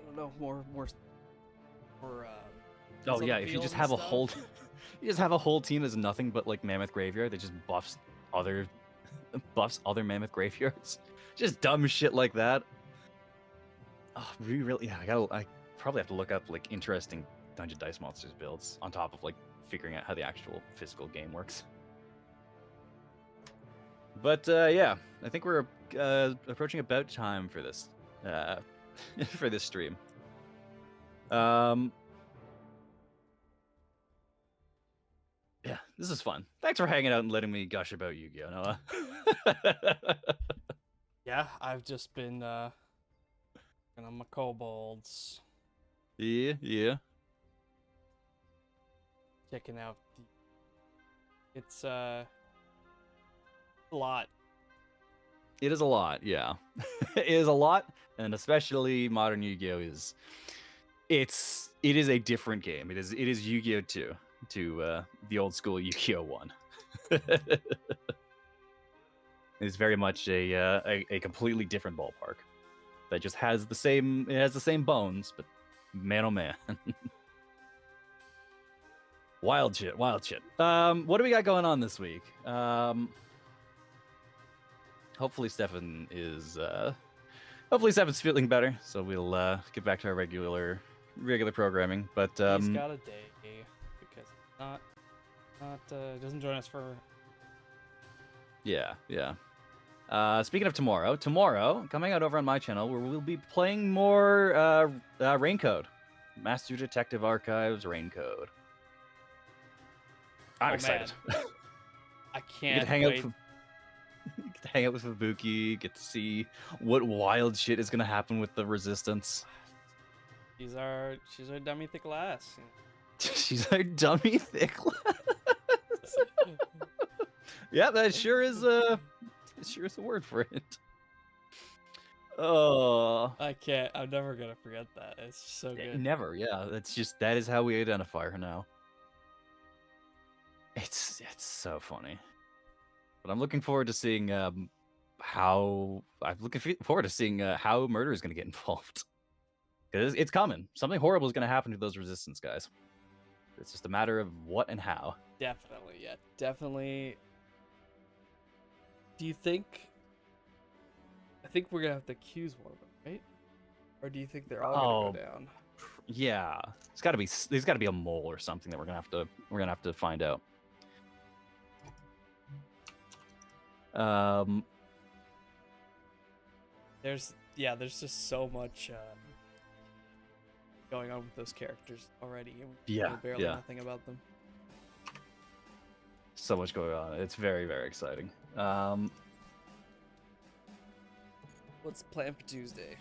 I don't know, more Oh yeah, if you just have a whole team that's nothing but like Mammoth Graveyard that just buffs other Mammoth Graveyards, just dumb shit like that. Oh, yeah, I probably have to look up like interesting Dungeon Dice Monsters builds on top of like figuring out how the actual physical game works. But yeah, I think we're approaching about time for this for this stream. Yeah, this is fun. Thanks for hanging out and letting me gush about Yu-Gi-Oh, Noah. Yeah, I've just been and I'm a Kobolds. Yeah. Checking out it's a lot. It is a lot, yeah. It is a lot, and especially modern Yu-Gi-Oh it is a different game. It is Yu-Gi-Oh 2 to the old school Yu-Gi-Oh 1. It's very much a completely different ballpark that just has the same bones, but man oh man. Wild shit. What do we got going on this week? Hopefully Stefan's feeling better, so we'll get back to our regular programming. But He's got a day because doesn't join us for. Yeah. Speaking of tomorrow coming out over on my channel, where we'll be playing more Raincode, Master Detective Archives Raincode. I'm excited. I can't wait. Get to hang out with Ibuki, get to see what wild shit is gonna happen with the Resistance. She's our dummy thick lass. She's our dummy thick lass. Yeah, that sure is a word for it. Oh, I can't. I'm never gonna forget that. It's so good. Never. Yeah, that is how we identify her now. It's so funny. But I'm looking forward to seeing how murder is going to get involved. Because it's coming. Something horrible is going to happen to those Resistance guys. It's just a matter of what and how. Definitely, yeah. Definitely. Do you think... I think we're going to have to accuse one of them, right? Or do you think they're all going to go down? Yeah. There's got to be a mole or something that we're going to have to find out. There's just so much going on with those characters already. And we know barely nothing about them. So much going on. It's very, very exciting. What's the plan for Tuesday?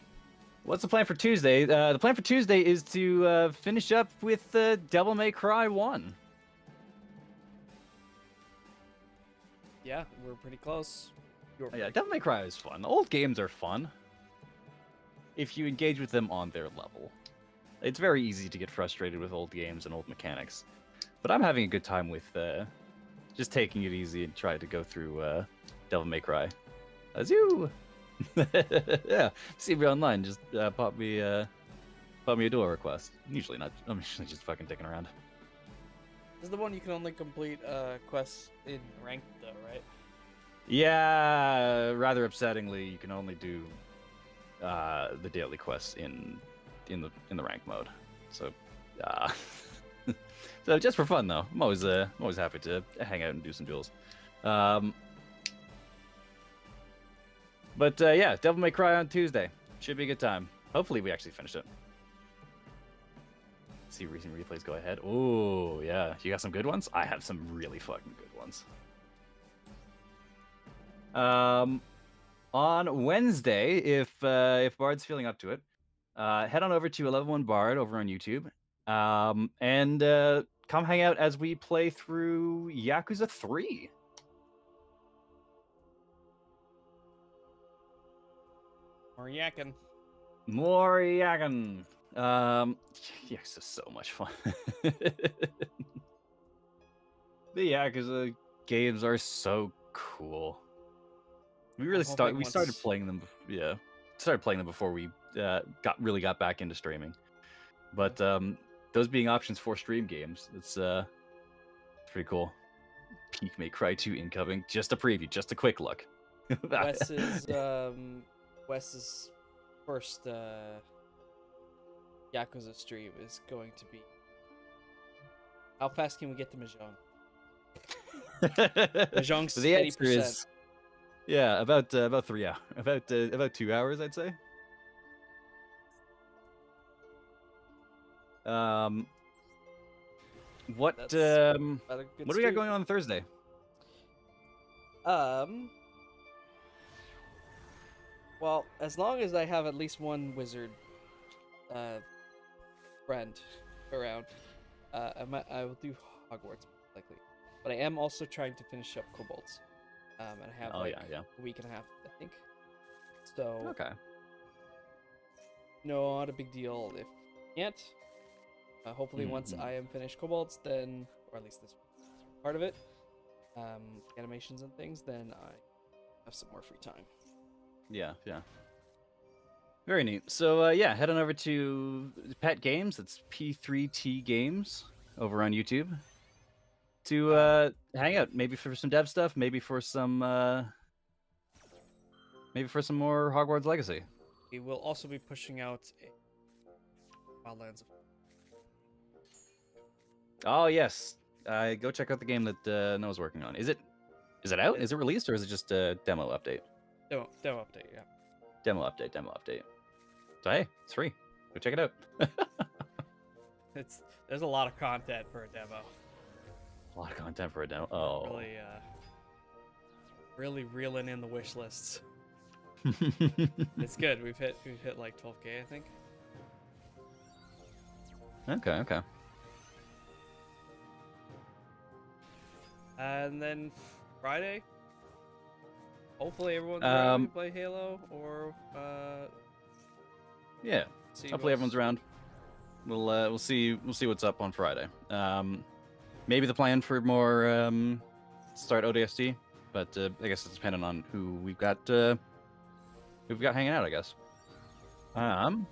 What's the plan for Tuesday? The plan for Tuesday is to finish up with Devil May Cry 1. Yeah, we're pretty close. You're Oh, yeah, Devil May Cry is fun. Old games are fun if you engage with them on their level. It's very easy to get frustrated with old games and old mechanics, but I'm having a good time with just taking it easy and trying to go through Devil May Cry. As you, yeah, see me online. Just pop me a duel request. Usually not. I'm usually just fucking dicking around. This is the one you can only complete quests in ranked, though, right? Yeah, rather upsettingly, you can only do the daily quests in the rank mode. So, so just for fun though, I'm always happy to hang out and do some duels. But yeah, Devil May Cry on Tuesday should be a good time. Hopefully, we actually finish it. See recent replays go ahead. Oh yeah, you got some good ones. I have some really fucking good ones. On Wednesday, if Bard's feeling up to it, head on over to 11 Bard over on YouTube, and come hang out as we play through Yakuza 3. Or yakking. More yakking. Yakuza is so much fun. The Yakuza games are so cool. We started playing them. Yeah, started playing them before we got back into streaming. But those being options for stream games, it's pretty cool. Peak May Cry 2 incoming. Just a preview, just a quick look. Wes's first Yakuza stream is going to be how fast can we get to Mahjong? Mahjong's So the answer 80%. is, yeah, about 3 hours, about 2 hours, I'd say. What That's about a good what do we got stream. going on Thursday? Well, as long as I have at least one wizard friend around, I will do Hogwarts likely. But I am also trying to finish up Kobolds. And I have a week and a half, I think. So Okay. not a big deal if can't. Hopefully once I am finished Kobolds, then, or at least this part of it, animations and things, then I have some more free time. Yeah. Very neat. So yeah, head on over to Pet Games. It's P3T Games over on YouTube to hang out. Maybe for some dev stuff. Maybe for some more Hogwarts Legacy. We will also be pushing out a Wildlands. Oh yes, go check out the game that Noah's working on. Is it out? Is it released, or is it just a demo update? Demo update, yeah. Demo update. So hey, it's free. Go check it out. There's a lot of content for a demo. A lot of content for a demo. Oh. Really reeling in the wish lists. It's good. We've hit like 12K, I think. Okay. And then Friday, hopefully everyone's around to play Halo, or yeah. Hopefully everyone's around. We'll see what's up on Friday. Maybe the plan for more start ODST, but I guess it's dependent on who we've got hanging out, I guess. And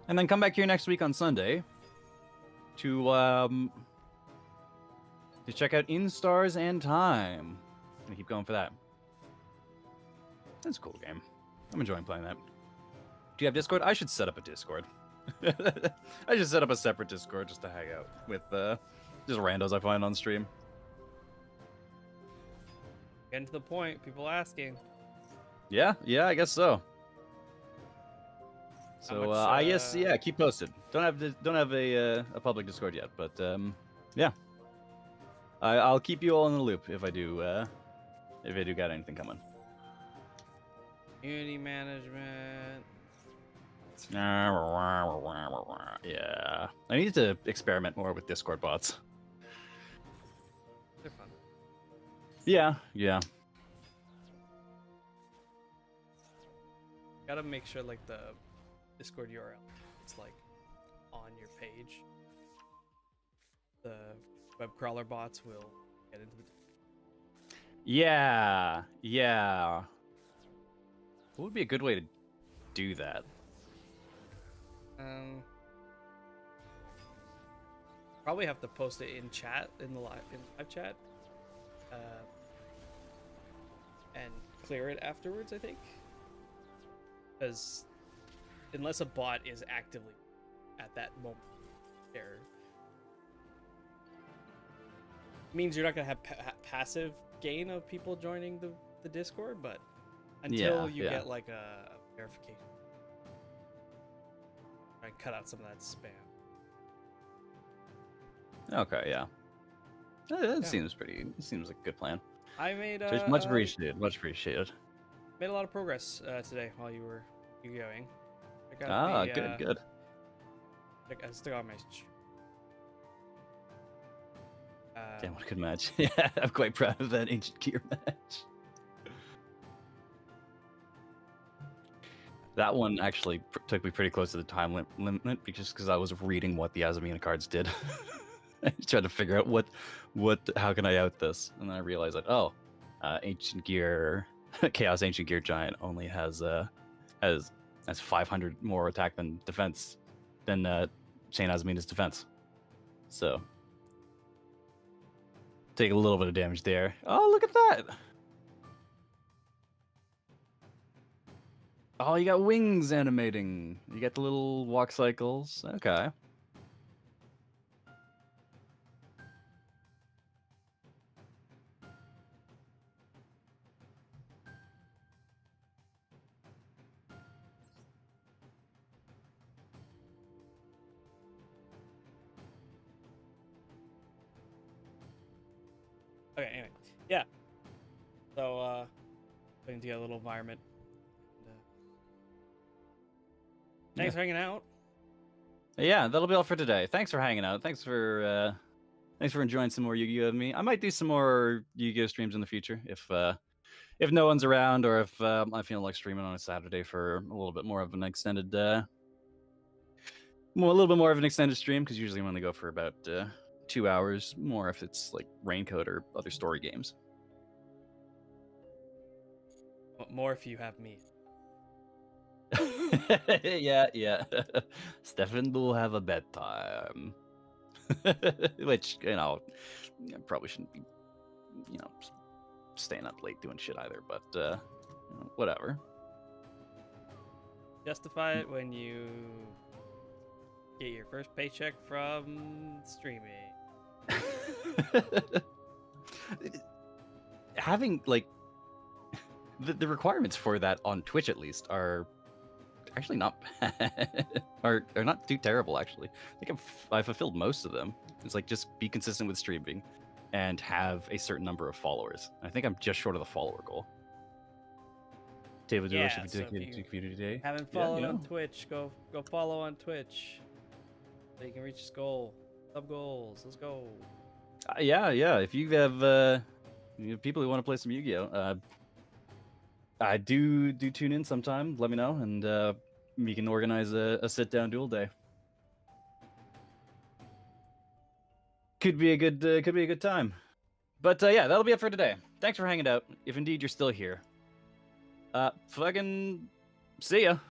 then come back here next week on Sunday to check out In Stars and Time. I'm gonna keep going for that. That's a cool game. I'm enjoying playing that. Do you have Discord? I should set up a Discord. I should set up a separate Discord just to hang out with just randos I find on stream. Getting to the point, people asking. Yeah, I guess so. So I guess keep posted. Don't have a public Discord yet, but yeah, I'll keep you all in the loop if I do got anything coming. Community management. Yeah, I need to experiment more with Discord bots. They're fun. Yeah, yeah. Gotta make sure like the Discord URL it's like on your page. The web crawler bots will get into the. Yeah, yeah. What would be a good way to do that? Probably have to post it in chat in live chat, and clear it afterwards. I think, because unless a bot is actively at that moment there, means you're not gonna have passive gain of people joining the Discord, but until you get like a verification, try and cut out some of that spam. Okay, yeah. That seems pretty. It seems like a good plan. I made Much appreciated. Much appreciated. made a lot of progress today while you were going. I got Ah, the, good. I still got my. Damn, what a good match. Yeah, I'm quite proud of that ancient gear match. That one actually took me pretty close to the time limit because I was reading what the Azamina cards did. I was trying to figure out how can I out this, and then I realized that ancient gear, Chaos Ancient Gear Giant only has 500 more attack than defense than Chain Azamina's defense. So take a little bit of damage there. Oh, look at that! Oh, you got wings animating. You got the little walk cycles. Okay. Okay, anyway, yeah. So, putting together a little environment. Thanks for hanging out. Yeah, that'll be all for today. Thanks for hanging out. Thanks for enjoying some more Yu-Gi-Oh with me. I might do some more Yu-Gi-Oh streams in the future if no one's around, or if I'm feeling like streaming on a Saturday for a little bit more of an extended stream, because usually I'm only go for about 2 hours, more if it's like Raincoat or other story games. More if you have me. yeah. Stefan will have a bedtime. Which, probably shouldn't be, staying up late doing shit either, but whatever. Justify it when you get your first paycheck from streaming. Having like the requirements for that on Twitch at least are actually not bad. are not too terrible actually. I think I've fulfilled most of them. It's like just be consistent with streaming and have a certain number of followers. I think I'm just short of the follower goal. Table Yeah, should be so if dedicated to community day. Haven't Yeah, followed on Twitch, go follow on Twitch. So you can reach this goal. Sub goals. Let's go. Yeah. If you have people who want to play some Yu-Gi-Oh, I do tune in sometime. Let me know, and we can organize a sit-down duel day. Could be a good time. But yeah, that'll be it for today. Thanks for hanging out. If indeed you're still here, fucking see ya.